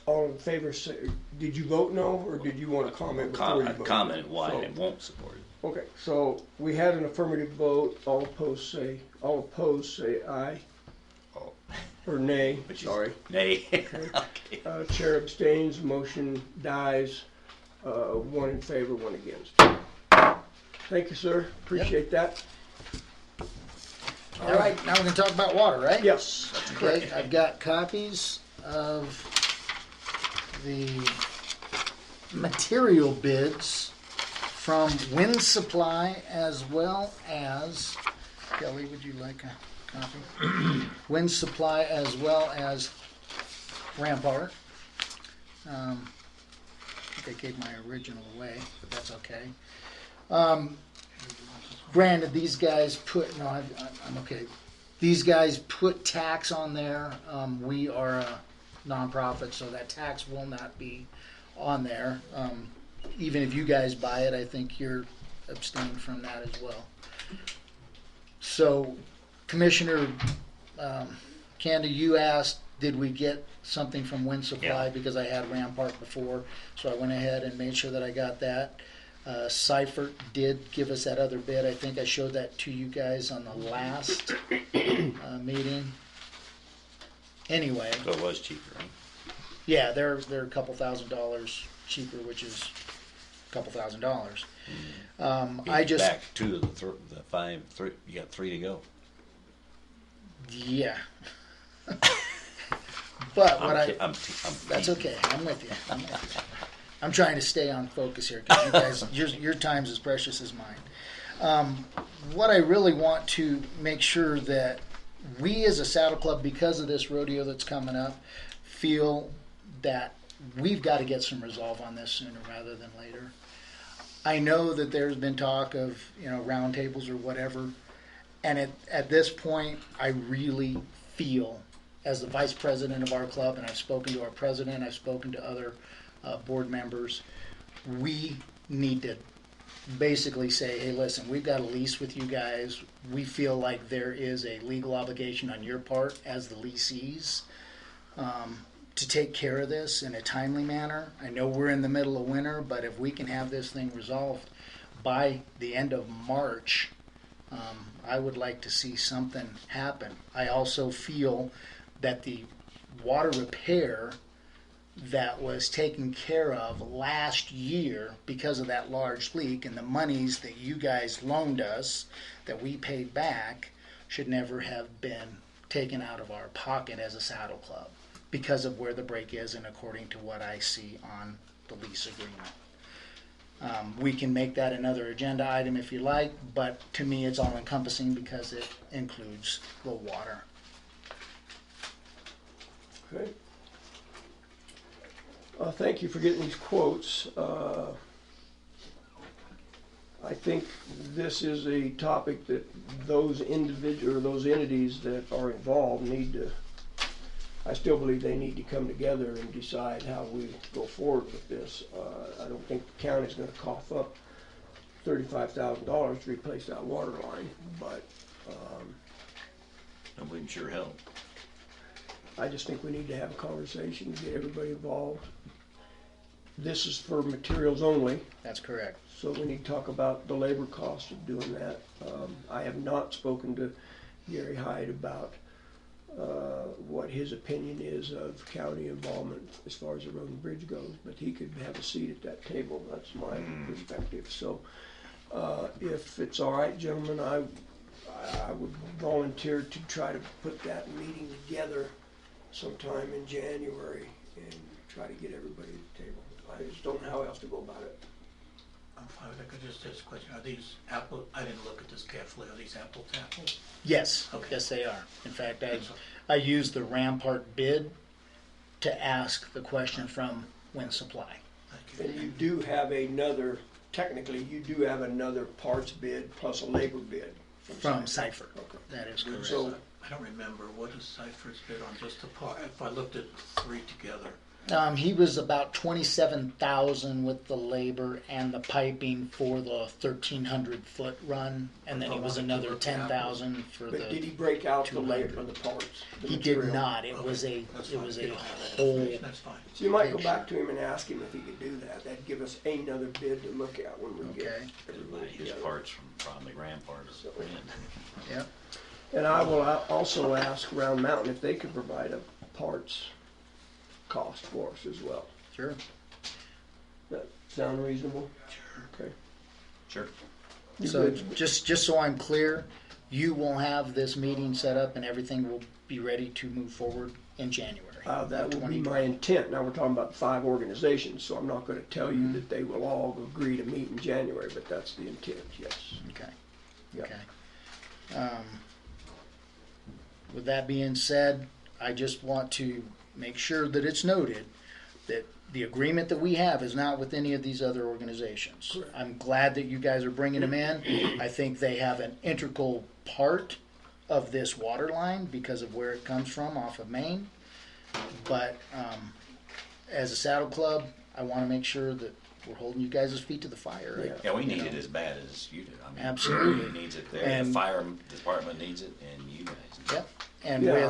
all in favor say, did you vote no, or did you want to comment before you voted? Comment why So- I won't support it. Okay, so we had an affirmative vote, all opposed say aye, Oh, or nay, Which is- sorry. nay. Okay. Chair abstains, motion dies, one in favor, one against. Thank you, sir, appreciate that. All right, now we're gonna talk about water, right? Yes, Okay, I've got copies of the material bids from Wind Supply as well as, Kelly, would you like a copy? Wind Supply as well as Rampart. I think I gave my original away, but that's okay. Granted, these guys put, no, I'm okay. These guys put tax on there. We are a nonprofit, so that tax will not be on there. Even if you guys buy it, I think you're abstained from that as well. So, Commissioner Kanda, you asked, did we get something from Wind Supply? Yeah. Because I had Rampart before, so I went ahead and made sure that I got that. Seifert did give us that other bid. I think I showed that to you guys on the last meeting. Anyway, So it was cheaper, right? yeah, they're a couple $1,000s cheaper, which is a couple $1,000s. I just Back to the five, three, you got 3 to go. yeah. But what I'm that's teasing. okay. I'm with you. I'm trying to stay on focus here because you guys, your time's as precious as mine. What I really want to make sure that we as a Saddle Club, because of this rodeo that's coming up, feel that we've got to get some resolve on this sooner rather than later. I know that there's been talk of, roundtables or whatever, and at this point, I really feel, as the vice president of our club, and I've spoken to our president, I've spoken to other board members, we need to basically say, hey, listen, we've got a lease with you guys. We feel like there is a legal obligation on your part as the lessees to take care of this in a timely manner. I know we're in the middle of winter, but if we can have this thing resolved by the end of March, I would like to see something happen. I also feel that the water repair that was taken care of last year because of that large leak and the monies that you guys loaned us that we paid back should never have been taken out of our pocket as a Saddle Club because of where the break is and according to what I see on the lease agreement. We can make that another agenda item if you like, but to me it's all encompassing because it includes the water. okay. Thank you for getting these quotes. I think this is a topic that those entities that are involved need to, I still believe they need to come together and decide how we go forward with this. I don't think the county's gonna cough up $35,000 to replace that water line, but That wouldn't sure help. I just think we need to have a conversation, get everybody involved. This is for materials only, That's correct. so we need to talk about the labor cost of doing that. I have not spoken to Gary Hyde about what his opinion is of county involvement as far as the road and bridge goes, but he could have a seat at that table. That's my perspective. So if it's all right, gentlemen, I would volunteer to try to put that meeting together sometime in January and try to get everybody at the table. I just don't know how else to go about it. I'm fine I could just ask a question. Are these apple, I didn't look at this carefully, are these apples to apples? Yes, Okay. yes they are. In fact, I used the Rampart bid to ask the question from Wind Supply. Thank And you. you do have another, technically, you do have another parts bid plus a labor bid. From Cipher. Okay. That is correct. So, I don't remember, what is Cypher's bid on just the part, if I looked at three together? He was about 27,000 with the labor and the piping for the 1,300-foot run, and then it was another 10,000 for but did he the. break out the 200. labor, the parts? The He did material? not. It was a That's it fine. was You a don't have that whole. information. That's fine. So you might go picture. back to him and ask him if he could do that. That'd give us another bid to look at when we get Okay. everybody His together. parts from probably Rampart is wind. Yep. And I will also ask Round Mountain if they could provide a parts cost for us as well. Sure. That sound reasonable? Okay. Sure. You So good? just so I'm clear, you will have this meeting set up and everything will be ready to move forward in January. That will be 2020. my intent. Now, we're talking about 5 organizations, so I'm not gonna tell you that they will all agree to meet in January, but that's the intent, yes. Okay. Yep. Okay. With that being said, I just want to make sure that it's noted that the agreement that we have is not with any of these other organizations. Correct. I'm glad that you guys are bringing them in. I think they have an integral part of this water line because of where it comes from off of Maine. But as a Saddle Club, I want to make sure that we're holding you guys' feet to the fire. Right? Yeah, we You need know? it as bad as you do. I mean, Absolutely. It needs it there. And- The fire department needs it, and you guys need it. Yep. And Yeah.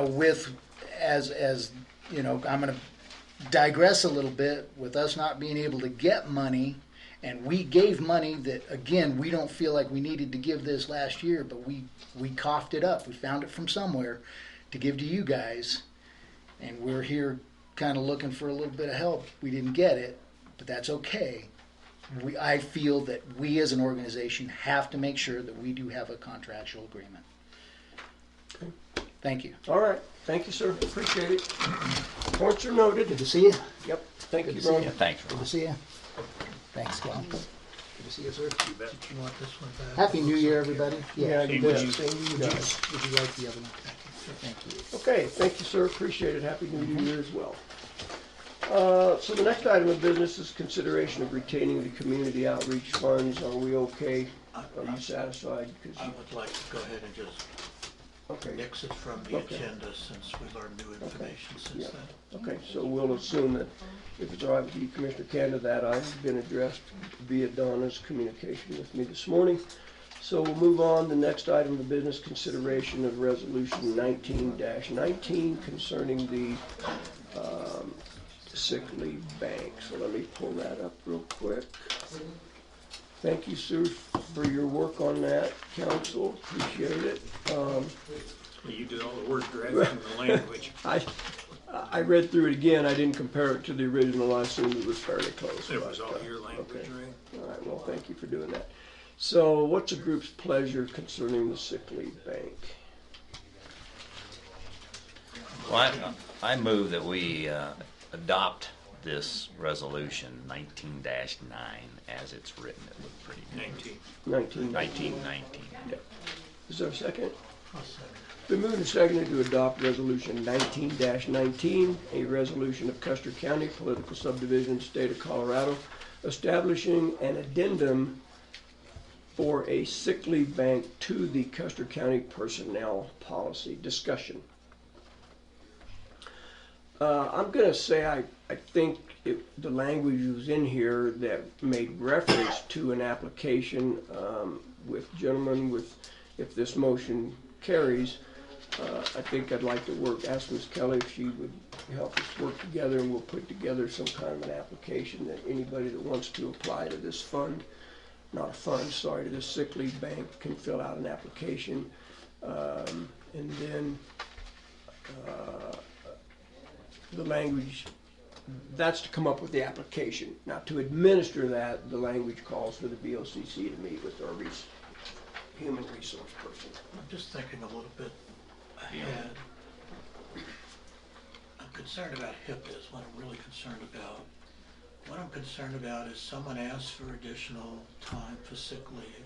with as you know, I'm going to digress a little bit with us not being able to get money, and we gave money that again we don't feel like we needed to give this last year, but we coughed it up. We found it from somewhere to give to you guys, and we're here kind of looking for a little bit of help. We didn't get it, but that's okay. I feel that we as an organization have to make sure that we do have a contractual agreement. Okay. Thank you. All right, thank you, sir, appreciate it. Points are noted. Good to see you. Yep, thank you, Good to see Ron. Yeah, thanks, Good Ron. to see you. Thanks, Cal. Good to see you, sir. Did you want this one back? Happy New Year, everybody. Yeah, you would bet. you, Same to you guys. would you like the other one? Thank you. Okay, thank you, sir, appreciate it, happy New Year as well. So the next item of business is consideration of retaining the community outreach funds. Are we okay? Are you satisfied? 'Cause I you- would like to go ahead and just Okay, nix it from the Okay. agenda since we learned new information since Yeah. then. okay, so we'll assume that if it's all right with you, Commissioner Canada, that I've been addressed via Donna's communication with me this morning. So we'll move on. The next item of business, consideration of resolution 19-19 concerning the sick leave bank. So let me pull that up real quick. Thank you, Sue, for your work on that, council. Appreciate it. You did all the work drafting the language. I read through it again. I didn't compare it to the original. I assumed it was fairly close. It was but, all your language, okay. right? All right, well, thank you for doing that. So what's the group's pleasure concerning the sick leave bank? Well, I move that we adopt this resolution 19-9 as it's written. It looked pretty good. 19. 1919. Is there a second? I'll second. Been moved and seconded to adopt resolution 19-19, a resolution of Custer County, political subdivision, state of Colorado, establishing an addendum for a sick leave bank to the Custer County personnel policy. Discussion. I'm going to say I think the language was in here that made reference to an application with gentlemen with, if this motion carries, I think I'd like to ask Ms. Kelly if she would help us work together, and we'll put together some kind of an application that anybody that wants to apply to this fund, not a fund, sorry, to this sick leave bank can fill out an application. And then the language, that's to come up with the application. Now, to administer that, the language calls for the BOCC to meet with our human resource person. I'm just thinking a little bit ahead. I'm concerned about HIPAA is what I'm really concerned about. What I'm concerned about is someone asks for additional time for sick leave.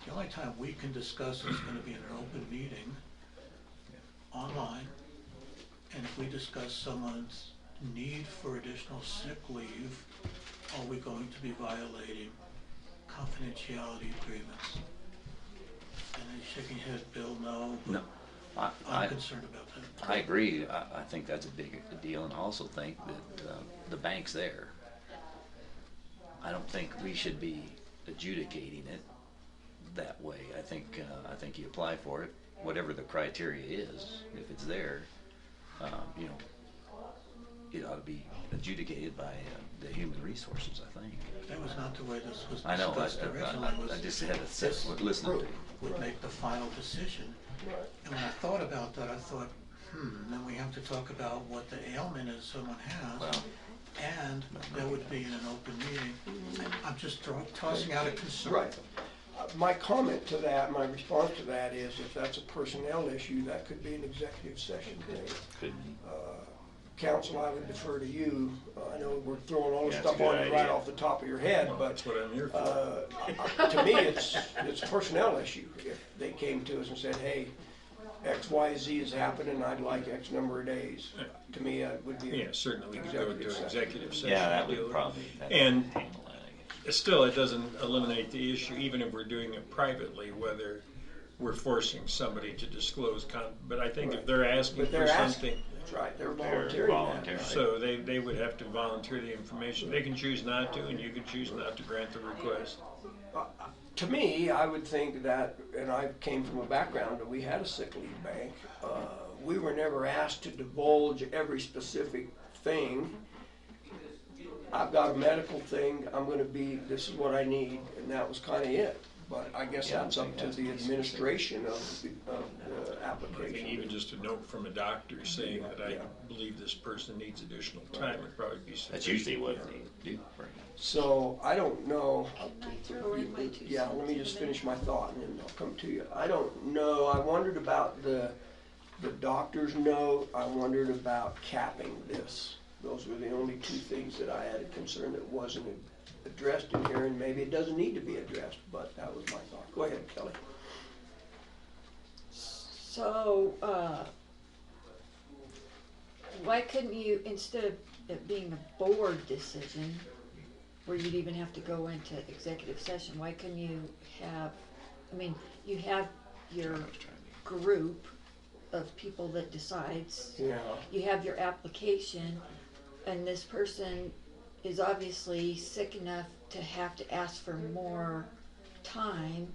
The only time we can discuss it is gonna be in an open meeting, online. And if we discuss someone's need for additional sick leave, are we going to be violating confidentiality agreements? And he's shaking his head, Bill, no. No, I'm concerned about that. I agree. I think that's a big deal, and I also think that the bank's there. I don't think we should be adjudicating it that way. I think you apply for it, whatever the criteria is. If it's there, you know, it ought to be adjudicated by the human resources. I think. That was not the way this was I know. discussed originally. I just had a sense listening to you. Would make the final decision. And when I thought about that, I thought, then we have to talk about what the ailment is someone has. Well, and that would be in an open meeting. I'm just tossing out a concern. Right. My comment to that, my response to that is if that's a personnel issue, that could be an executive session thing. Could be. Council, I would defer to you. I know we're throwing all this Yeah, that's a stuff good on you right idea. off the top of your head, Well, but that's what I'm here for. to me, it's a personnel issue. If they came to us and said, hey, X, Y, Z is happening, I'd like X number of days. To me, that would be Yeah, certainly we could go into an executive session. Yeah, that to do would it. probably And handle that, I guess. still, it doesn't eliminate the issue, even if we're doing it privately, whether we're forcing somebody to disclose but I think if they're asking But they're for asking. something, That's right, they're They're volunteering volunteering. that. so they would have to volunteer the information. They can choose not to, and you can choose not to grant the request. To me, I would think that, and I came from a background that we had a sick leave bank. We were never asked to divulge every specific thing. I've got a medical thing, this is what I need, and that was kind of it. But I guess Yeah, that's up to the administration of the I think application. even just a note from a doctor saying that I Yeah. believe this person needs additional time would probably be sufficient. That's usually what they do. Right? So I don't know. Throw in my 2 Yeah, let cents me in just a finish minute. my thought and then I'll come to you. I don't know. I wondered about the doctor's note. I wondered about capping this. Those were the only two things that I had a concern that wasn't addressed in here, and maybe it doesn't need to be addressed, but that was my thought. Go ahead, Kelly. So, why couldn't you, instead of it being a board decision, where you'd even have to go into executive session, why couldn't you have, you have your group of people that decides, Yeah. you have your application, and this person is obviously sick enough to have to ask for more time.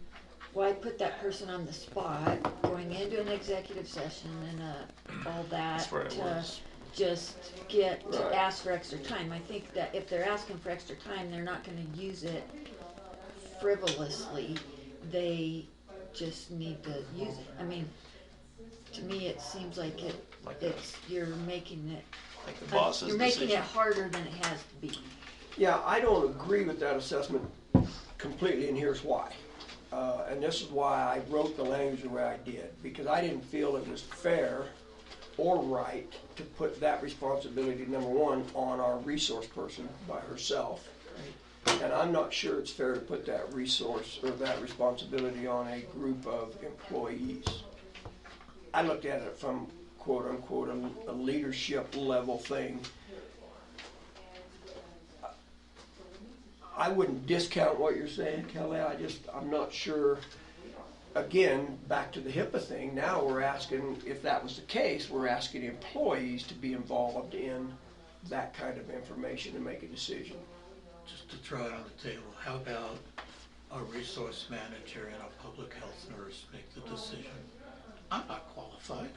Why put that person on the spot, going into an executive session and all that That's where it to was. just get to Right. ask for extra time? I think that if they're asking for extra time, they're not gonna use it frivolously. They just need to use it. To me, it seems like you're making it, Like the boss's you're making it decision. harder than it has to be. Yeah, I don't agree with that assessment completely, and here's why. And this is why I wrote the language the way I did, because I didn't feel it was fair or right to put that responsibility, number one, on our resource person by herself. And I'm not sure it's fair to put that resource or that responsibility on a group of employees. I looked at it from quote unquote a leadership level thing. I wouldn't discount what you're saying, Kelly. I'm not sure. Again, back to the HIPAA thing, now we're asking, if that was the case, we're asking employees to be involved in that kind of information and make a decision. Just to throw it on the table, how about a resource manager and a public health nurse make the decision? I'm not qualified.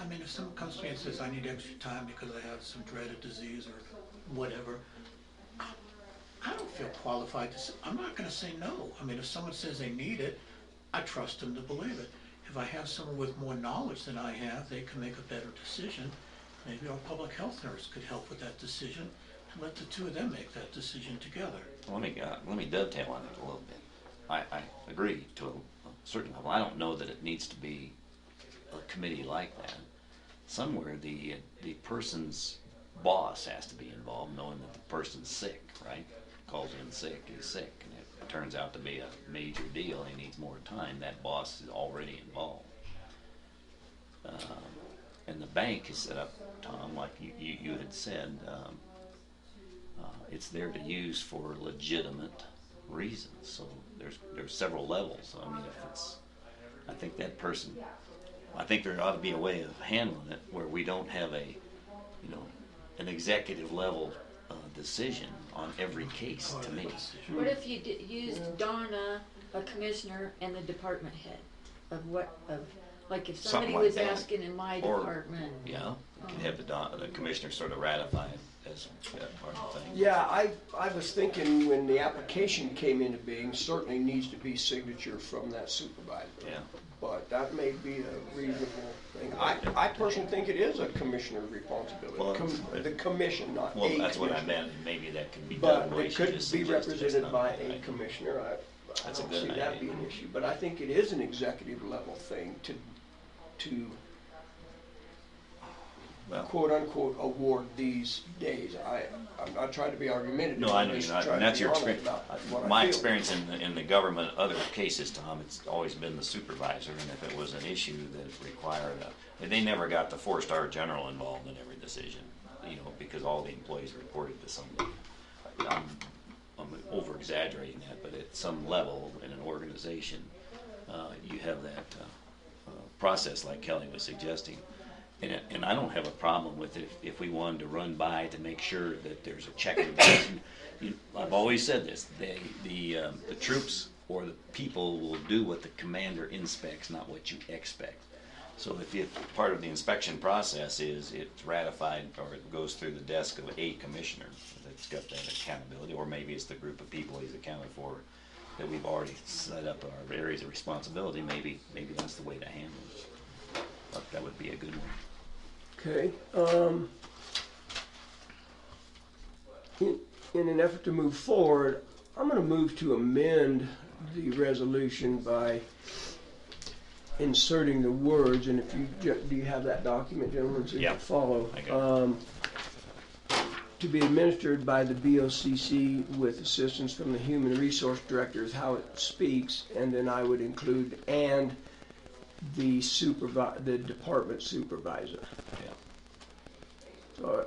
If someone comes to me and says, I need extra time because I have some dreaded disease or whatever, I don't feel qualified to say, I'm not gonna say no. If someone says they need it, I trust them to believe it. If I have someone with more knowledge than I have, they can make a better decision. Maybe our public health nurse could help with that decision and let the two of them make that decision together. Let me dovetail on it a little bit. I agree to a certain level. I don't know that it needs to be a committee like that. Somewhere the person's boss has to be involved, knowing that the person's sick, right? Calls in sick, he's sick, and it turns out to be a major deal, he needs more time, that boss is already involved. And the bank is set up, Tom, like you had said, it's there to use for legitimate reasons. So there's several levels. I mean, I think that person, I think there ought to be a way of handling it where we don't have an executive level decision on every case. To me, What if you used Donna, a commissioner, and the department head like if somebody Something like was that. asking in my Or- department? yeah, you can have the commissioner sort of ratify it as that part of the thing. Yeah, I was thinking when the application came into being, certainly needs to be signature from that supervisor. Yeah. But that may be a reasonable thing. I personally think it is a commissioner's responsibility. Well, The commission, not a Well, commissioner. that's what I meant. Maybe that could be done. But the way it she could just be suggested. It's represented not by right. a commissioner. I That's a don't good see that idea. being an issue, but I think it is an executive level thing to Well, quote unquote award these days. I'm not trying to be argumentative. no, I know I'm you're just not, trying and to that's be your honest experience. about what I My feel. experience in the government, other cases, Tom, it's always been the supervisor, and if it was an issue that required they never got the 4-star general involved in every decision, because all the employees reported to somebody. I'm over exaggerating that, but at some level in an organization, you have that process like Kelly was suggesting. And I don't have a problem with it if we wanted to run by to make sure that there's a check and balance. I've always said this: the troops or the people will do what the commander inspects, not what you expect. So if part of the inspection process is it's ratified or it goes through the desk of a commissioner that's got that accountability, or maybe it's the group of people he's accounted for that we've already set up our areas of responsibility. Maybe that's the way to handle it. But that would be a good one. Okay. In an effort to move forward, I'm going to move to amend the resolution by inserting the words, and if do you have that document, gentlemen, so you Yeah. can follow? I got To be administered by the BOCC with assistance from the Human Resource Director is how it speaks, and then I would include and the department supervisor. Yeah. So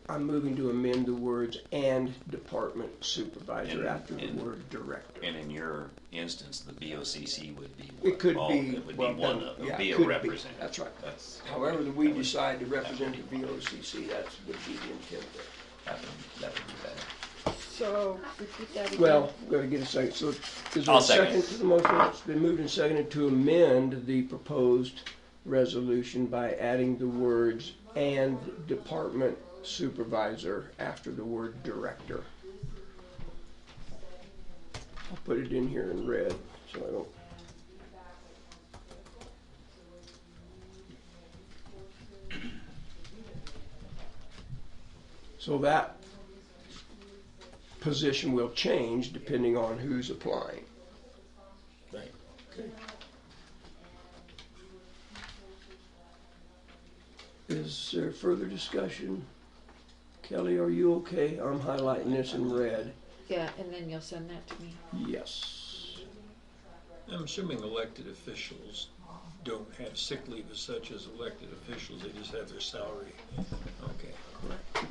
I'm moving to amend the words and department supervisor And- after the and- word director. And in your instance, the BOCC would be It could all- be, it would well, be one then, of, yeah, be it a could be. representative. That's right. That's However we decide to represent the BOCC, that would be the intent there. that would be better. So repeat that again. Well, we've got to get a second. So is there I'll a second. second to the motion? It's been moved and seconded to amend the proposed resolution by adding the words and department supervisor after the word director. I'll put it in here in red so I don't. So that position will change depending on who's applying. Right. Okay. Is there further discussion? Kelly, are you okay? I'm highlighting this in red. Yeah, and then you'll send that to me. Yes. I'm assuming elected officials don't have sick leave as such as elected officials, they just have their salary. Okay. Correct.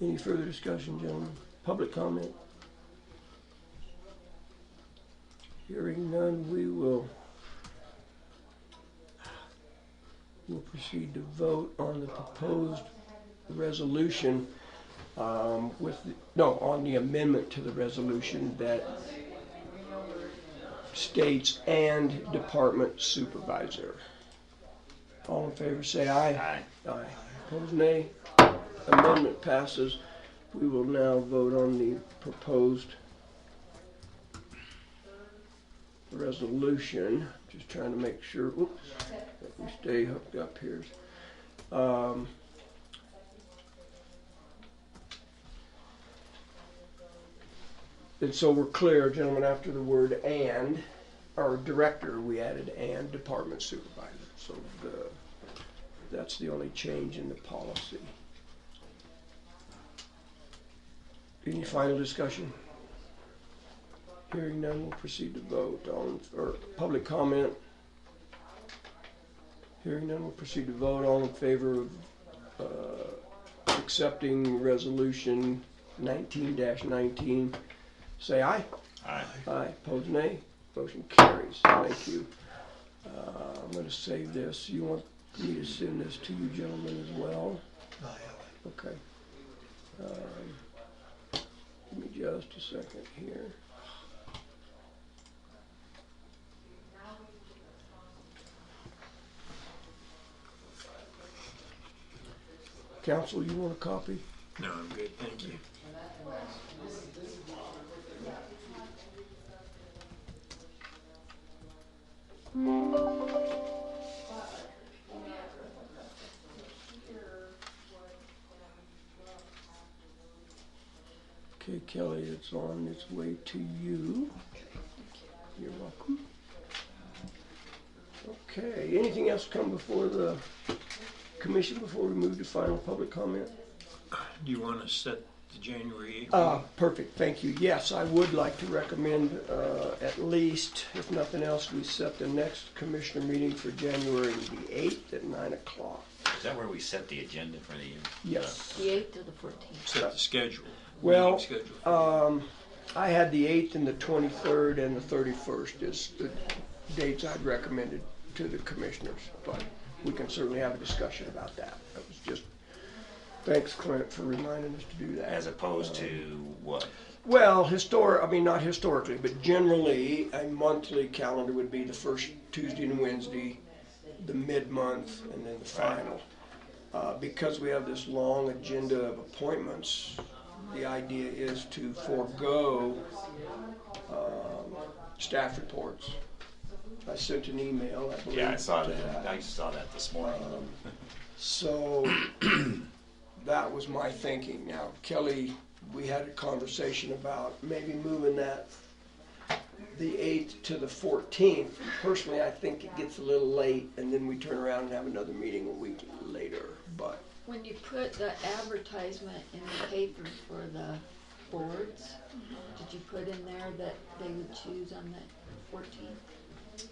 Any further discussion, gentlemen? Public comment? Hearing none, we'll proceed to vote on the proposed resolution on the amendment to the resolution that states and department supervisor. All in favor say aye. Aye. Aye. Opposed, nay. Amendment passes. We will now vote on the proposed resolution. Just trying to make sure, oops, that we stay hooked up here. And so we're clear, gentlemen, after the word and, or director, we added and department supervisor. So that's the only change in the policy. Any final discussion? Hearing none, we'll proceed to vote or public comment. Hearing none, we'll proceed to vote. All in favor of accepting resolution 19-19, say aye. Aye. Aye. Opposed, nay. Motion carries. Thank you. I'm going to save this. You want me to send this to you gentlemen as well? I have it. Okay. Give me just a second here. Council, you want a copy? No, I'm good, thank you. Okay, Kelly, it's on its way to you. You're welcome. Okay, anything else come before the commission before we move to final public comment? Do you want to set the January 8th? Perfect, thank you. Yes, I would like to recommend, at least, if nothing else, we set the next commissioner meeting for January the 8th at 9 o'clock. Is that where we set the agenda for the year? Yes. The 8th or the 14th? Set the schedule. Well, meeting schedule. I had the 8th and the 23rd and the 31st is the dates I'd recommended to the commissioners, but we can certainly have a discussion about that. That was just, thanks Clint for reminding us to do that. As opposed to what? Well, not historically, but generally a monthly calendar would be the first Tuesday and Wednesday, the mid-month, and then the final. Because we have this long agenda of appointments, the idea is to forego staff reports. I sent an email, I believe. Yeah, I saw to that. I saw that this morning. So that was my thinking. Now, Kelly, we had a conversation about maybe moving that the 8th to the 14th. Personally, I think it gets a little late, and then we turn around and have another meeting a week later. But When you put the advertisement in the paper for the boards, did you put in there that they would choose on the 14th?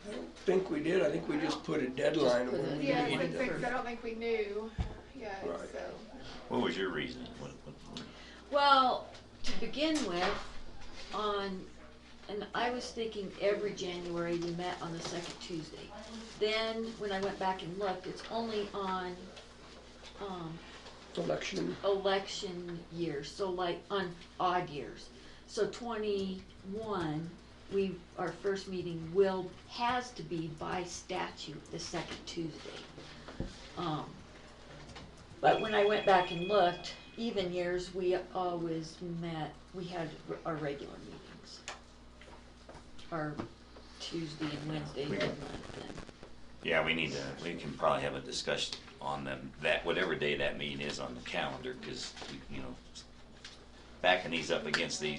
I don't think we did. I think we just put a deadline on when we Yeah, needed it. I don't think we knew yet, Right. so. What was your reason? Well, to begin with, and I was thinking every January we met on the second Tuesday. Then, when I went back and looked, it's only on election years, so like on odd years. So 21, our first meeting has to be by statute the second Tuesday. But when I went back and looked, even years, we always met, we had our regular meetings. Our Tuesday and Wednesday mid-month. Yeah, we can probably have a discussion on them, that whatever day that meeting is on the calendar, because, backing these up against the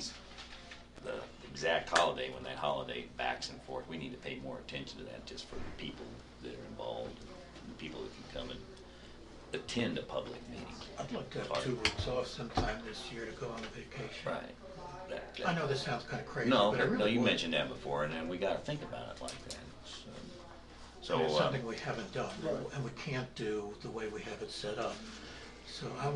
exact holiday, when that holiday backs and forth, we need to pay more attention to that just for the people that are involved, and the people that can come and attend a public meeting. I'd like to have 2 weeks off sometime this year to go on a vacation. Right. I know this sounds kind of crazy, No, but I really no, you would. mentioned that before, and then we gotta think about it like that. So, It's something we haven't done, and we can't do the way we have it set up. So I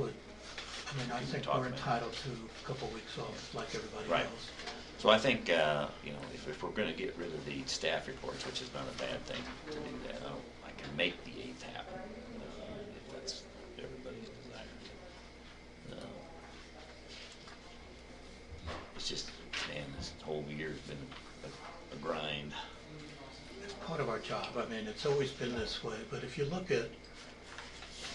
think we're entitled to a couple weeks off like everybody Right. else. So I think, if we're gonna get rid of the staff reports, which is not a bad thing to do that, I can make the 8th happen, if that's everybody's desire. It's just, man, this whole year's been a grind. It's part of our job. It's always been this way, but if you look at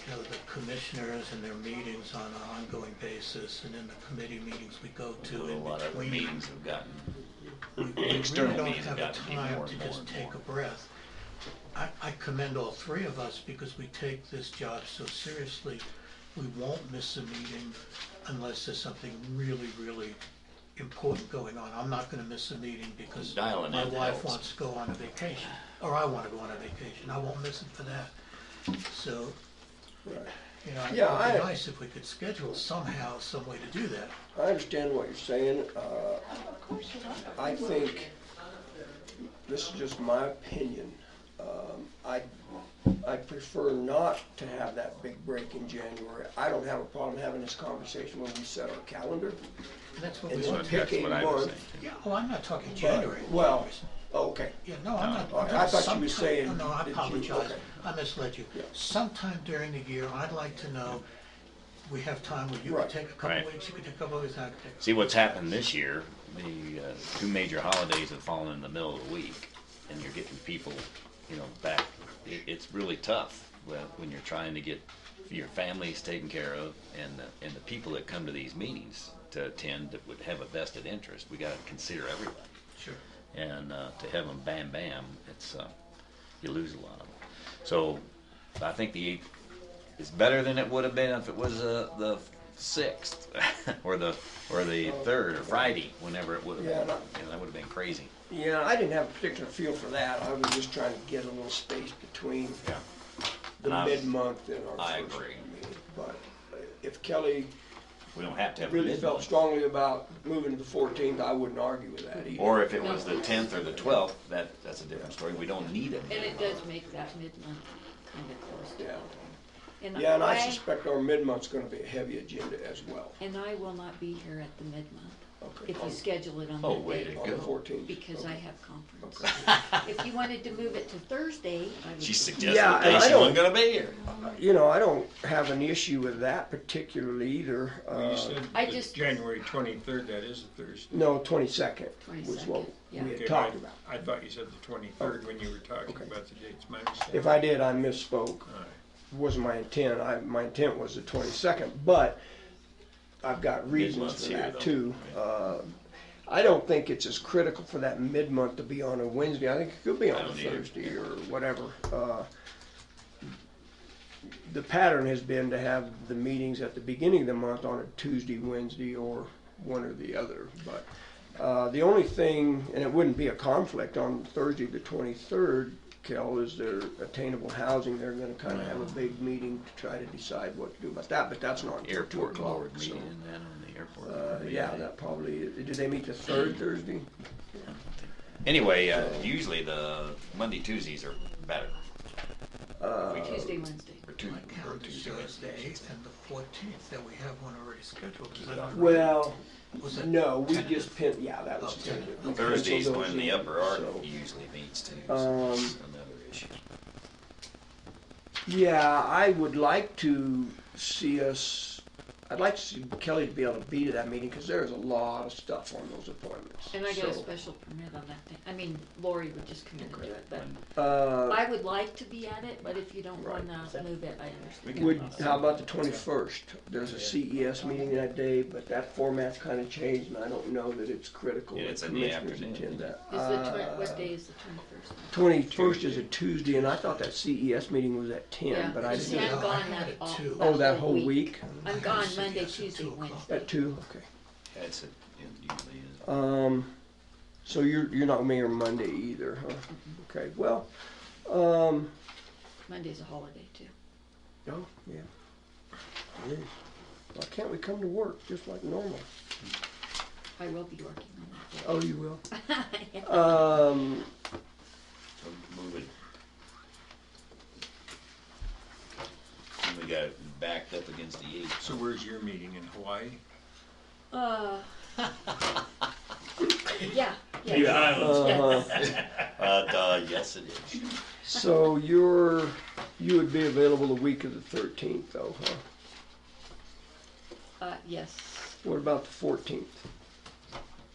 the commissioners and their meetings on an ongoing basis, and then the committee meetings we go to A in lot of between, meetings have gotten, we external really don't meetings have have the gotten even time more to and more just and take more. a breath. I commend all 3 of us because we take this job so seriously. We won't miss a meeting unless there's something really, really important going on. I'm not going to miss a meeting because Dialing my in wife helps. wants to go on a vacation. or I want to go on a vacation. I won't miss it for that. So, Right. you know, Yeah, it would be I- nice if we could schedule somehow, some way to do that. I understand what you're saying. I think, this is just my opinion, I prefer not to have that big break in January. I don't have a problem having this conversation when we set our calendar. That's what And we then want. pick a what I was month. thinking. Yeah, oh, I'm not talking January. Well, okay. Yeah, no, I'm not. I thought you were sometime- saying No, I that you- apologize. okay. I misled you. Yeah. Sometime during the year, I'd like to know, we have time where you Right. could take a couple Right. weeks, you could take a couple weeks, I could take. See, what's happened this year, the two major holidays have fallen in the middle of the week, and you're getting people, you know, back. It's really tough when you're trying to get your families taken care of, and the people that come to these meetings to attend that would have a vested interest. We got to consider everybody. Sure. And to have them bam bam, it's you lose a lot of them. So I think the 8th is better than it would have been if it was the 6th or the 3rd or Friday, whenever it would have been. Yeah. You know, that would have been crazy. Yeah, I didn't have a particular feel for that. I was just trying to get a little space between Yeah. the And mid-month and our I first agree. meeting. But if Kelly We don't have to have a really mid felt strongly about moving to the 14th, I wouldn't argue with that either. Or if it was the 10th or the 12th, that's a different story. We don't need it. And it does make that mid-month kind of close to Yeah. And Yeah, and I suspect our mid-month's gonna be a heavy agenda as well. And I will not be here at the mid-month, Okay. if you schedule it on Oh, that way day. to On the go. 14th. Because Okay. I have conference. If you wanted to move it to Thursday, I would. She suggested Yeah, that and I she don't- wasn't going to be here. You know, I don't have an issue with that particularly either. Well, you said I that just- January 23rd, that is a Thursday. No, 22nd was 22nd, what yeah. we had Okay, talked about. I thought you said the 23rd when you were talking Okay. about the dates. My mistake. If I did, I misspoke. All right. Wasn't my intent. My intent was the 22nd, but I've got reasons Mid-month's for here, that though. too. I don't think it's as critical for that mid-month to be on a Wednesday. I think it could be I on a don't either. Thursday or whatever. The pattern has been to have the meetings at the beginning of the month on a Tuesday, Wednesday, or one or the other. But the only thing, and it wouldn't be a conflict on Thursday the 23rd, Kel, is their attainable housing. They're gonna kind of have a big meeting to try to decide what to do about that, but that's not until 2 Airport o'clock. board So, meeting and then on the airport. yeah, that probably, do they meet the third Thursday? Anyway, usually the Monday, Tuesdays are better. Tuesday, Wednesday. Or two, My or calendar Tuesday, shows Wednesday, the I should 8th say. and the 14th, that we have one already scheduled. Is that not right? Well, Was it no, we tentative? just pinned, yeah, that was Oh, tentative. We Thursdays penciled when those the in, upper arc so. usually meets too. So that's another issue. Yeah, I would like to see us, I'd like to see Kelly to be able to be to that meeting, because there's a lot of stuff on those appointments. And I got a So, special permit on that thing. I mean, Lori would just come in and do it, but When- I would like to be at it, but if you don't Right. wanna move it, I understand. Would, how about the 21st? There's a CES meeting that day, but that format's kind of changed, and I don't know that it's critical Yeah, that it's in the commissioners afternoon. attend that. Is the what day is the 21st? 21st is a Tuesday, and I thought that CES meeting was at 10, Yeah, but I see, didn't. I'm No, I gone had that, it all, too. Oh, that whole week? I'm I gone see, Monday, yes, at Tuesday, 2 o'clock. Wednesday. At 2, okay. That's it. It usually is. So you're not me or Monday either, huh? Okay, well, Monday's a holiday too. oh, yeah. It is. Why can't we come to work just like normal? I will be working on that Oh, you will? day. So move it. And we got it backed up against the 8th. So where's your meeting, in Hawaii? Yeah, Maybe yeah. Highlands. Yes, it is. So you would be available the week of the 13th though, huh? Yes. What about the 14th?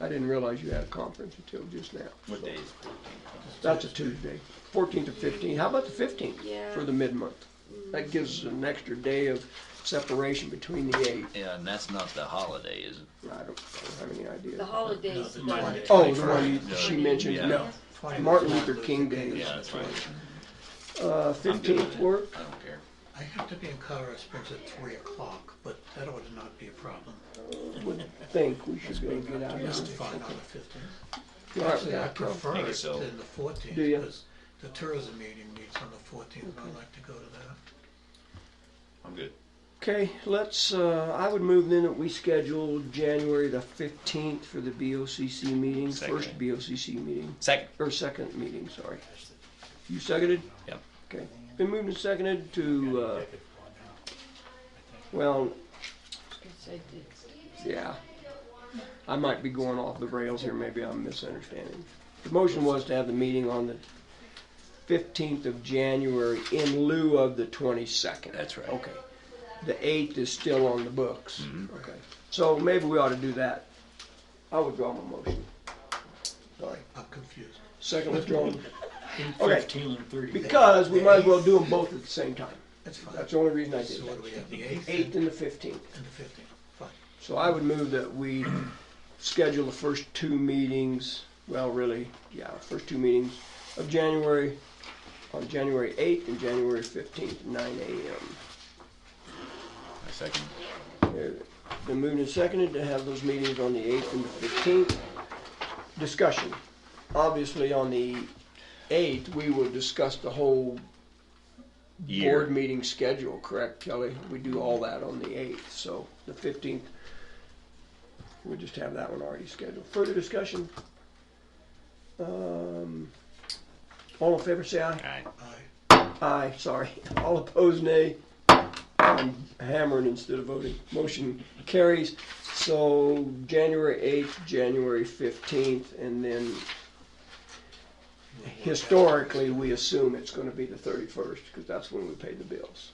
I didn't realize you had a conference until just now. What so. day is 14th? That's a Tuesday. 14th or 15th. How about the 15th? Yeah. For the mid-month? That gives us an extra day of separation between the 8. Yeah, and that's not the holiday, is it? I don't have any idea. The holidays, No, the the, Monday. Oh, the one No. she mentioned, Yeah. no. 20th Martin is Luther King Day. Yeah, that's right. Uh, I'm good with 15th it. work? I don't care. I have to be in Colorado Springs at 3 o'clock, but that ought to not be a problem. Would think we should be able to get out of That's here. fine on the 15th. All right, Actually, I yeah, prefer Maybe it so. than the 14th. Do ya? Because The tourism meeting meets on the 14th, I'd like to go to that. I'm good. Okay, let's, I would move then that we schedule January the 15th for the BOCC meeting, Second. first BOCC meeting, Second. or second meeting, sorry. You seconded? Yep. Okay. Been moved and seconded to, well, yeah. I might be going off the rails here, maybe I'm misunderstanding. The motion was to have the meeting on the 15th of January in lieu of the 22nd. That's right. Okay. The 8th is still on the books. Mhm. Okay. So maybe we ought to do that. I withdraw my motion. Sorry. I'm confused. Second withdrawn. In Okay. 15 and 30 days. Because we might as well do them both at the same time. That's fine. That's the only reason I did So what that. do we have, the 8th 8th and the 15th. and the 15th? Fine. So I would move that we schedule the first two meetings, well, really, yeah, first two meetings of January, on January 8th and January 15th, 9 a.m. I second. Been moved and seconded to have those meetings on the 8th and the 15th. Discussion. Obviously, on the 8th, we will discuss the whole Year. board meeting schedule, correct, Kelly? We do all that on the 8th, so the 15th, we'll just have that one already scheduled. Further discussion? All in favor, say aye. Aye. Aye. Aye, sorry. All opposed, nay. I'm hammering instead of voting. Motion carries. So January 8th, January 15th, and then historically, we assume it's gonna be the 31st, because that's when we pay the bills.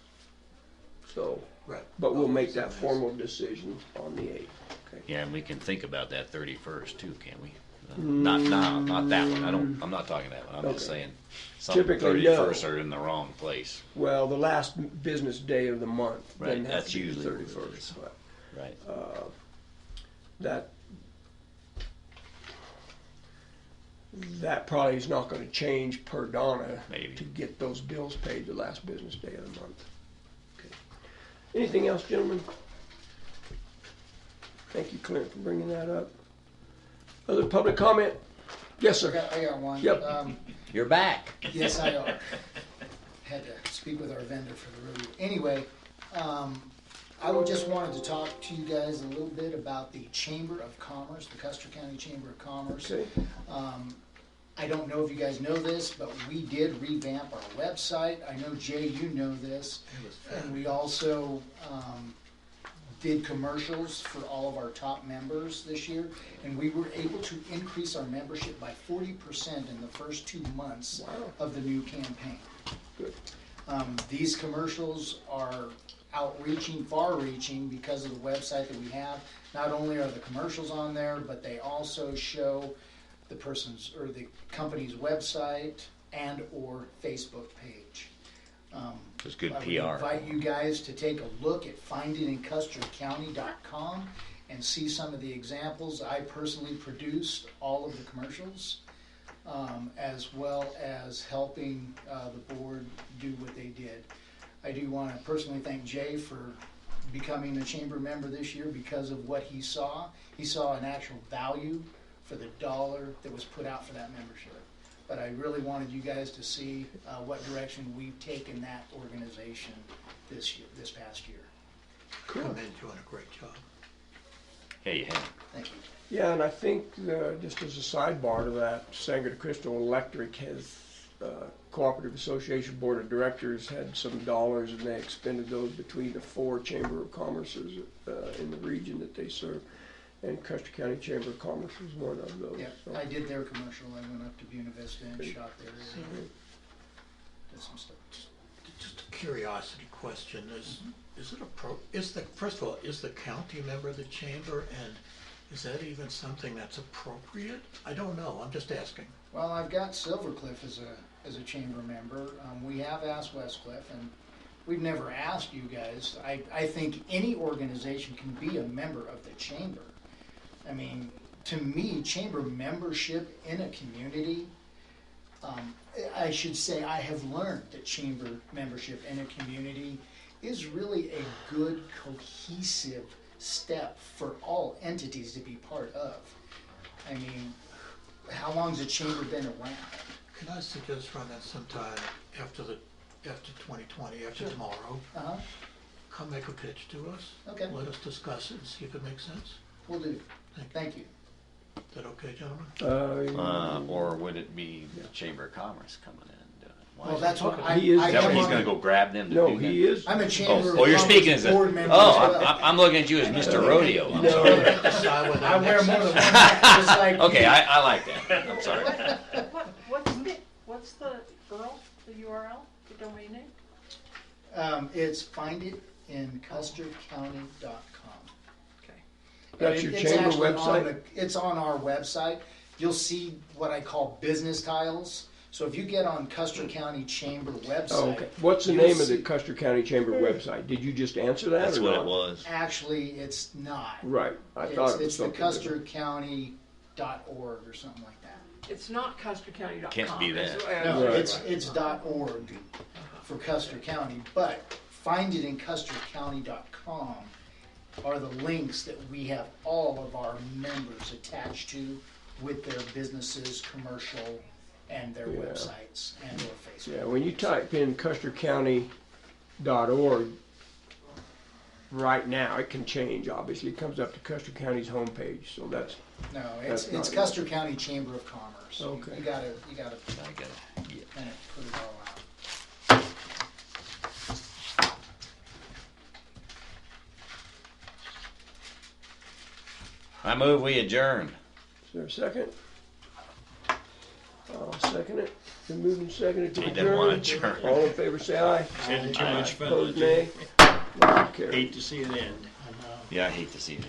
So, Right. but we'll make that formal decision on the 8th. Okay. Yeah, and we can think about that 31st too, can't we? Not now, not that one. I'm not talking that one. I'm just Okay. saying some Typically, no. 31st are in the wrong place. Well, the last business day of the month, Right, then that's that's usually usually the what it 31st, is. but, Right. that probably is not gonna change per Donna. Maybe. To get those bills paid the last business day of the month. Okay. Anything else, gentlemen? Thank you, Clint, for bringing that up. Other public comment? Yes, sir. I got one. Yep. You're back. Yes, I are. Had to speak with our vendor for the rodeo. Anyway, I would just wanted to talk to you guys a little bit about the Chamber of Commerce, the Custer County Chamber of Commerce. Okay. I don't know if you guys know this, but we did revamp our website. I know, Jay, you know this. It was And we also did commercials for all of our top members this year. And we were able to increase our membership by 40% in the first 2 months Wow. of the new campaign. Good. These commercials are outreaching, far-reaching because of the website that we have. Not only are the commercials on there, but they also show the person's or the company's website and or Facebook page. It's good I would PR. invite you guys to take a look at findingincustercounty.com and see some of the examples. I personally produced all of the commercials, as well as helping the board do what they did. I do want to personally thank Jay for becoming a chamber member this year because of what he saw. He saw an actual value for the dollar that was put out for that membership. But I really wanted you guys to see what direction we've taken that organization this past year. commend you on a great job. Hey, you have. Thank you. Yeah, and I think, just as a sidebar to that, Sangre de Cristo Electric has, Cooperative Association Board of Directors had some dollars and they expended those between the 4 Chamber of Commerces in the region that they serve. And Custer County Chamber of Commerce was one of those. Yeah, so. I did their commercial. I went up to Buena Vista and shot there. Did some stuff. Just a curiosity question, is it first of all, is the county member of the chamber, and is that even something that's appropriate? I don't know, I'm just asking. Well, I've got Silvercliff as a chamber member. We have asked Westcliff, and we've never asked you guys. I think any organization can be a member of the chamber. I mean, to me, chamber membership in a community, I should say I have learned that chamber membership in a community is really a good, cohesive step for all entities to be part of. I mean, how long's the chamber been around? Can I suggest run that sometime after 2020, after tomorrow? Uh-huh, Come make a pitch to us. okay, Let us discuss it and see if it makes sense. we'll do. Thank you. Is that okay, gentlemen? Or would it be the Chamber of Commerce coming in and doing it? Why Well, is that's it- what I. He is- I Is that am where he's on- gonna go grab them to No, do that? he is. I'm a Chamber of Oh, you're speaking Commerce as a, board member as oh, well. I'm looking at you as Mr. Rodeo. I'm No. sorry. Decide whether I it wear makes more than sense. one hat, just like Okay, you. I like that. I'm sorry. What's the URL, the URL, the domain name? It's finditincustercounty.com. Okay. That's your It's chamber actually on website? It's on our website. You'll see what I call business tiles. So if you get on Custer County Chamber website. Oh, okay. What's the you'll name of the see- Custer County Chamber website? Did you just answer that That's or what not? it was. Actually, it's not. Right. I thought it was It's the something different. custercounty.org or something like that. It's not custercounty.com. Can't be that. No, Right. it's .org for Custer County, but finditincustercounty.com are the links that we have all of our members attached to with their businesses, commercial, and their Yeah. websites and their Facebook. Yeah, when you type in custercounty.org, right now, it can change, obviously. It comes up to Custer County's homepage, so that's, No, That's it's not- Custer County Chamber of Commerce. Okay. You gotta I gotta get kind of put it all out. I move we adjourn. is there a second? I'll second it. Been moved and seconded to He didn't want to adjourn. adjourn. All in favor, say aye. Had too much fun. Opposed, didn't nay. Motion you? carried. Hate to see it end. Yeah, I hate to see that.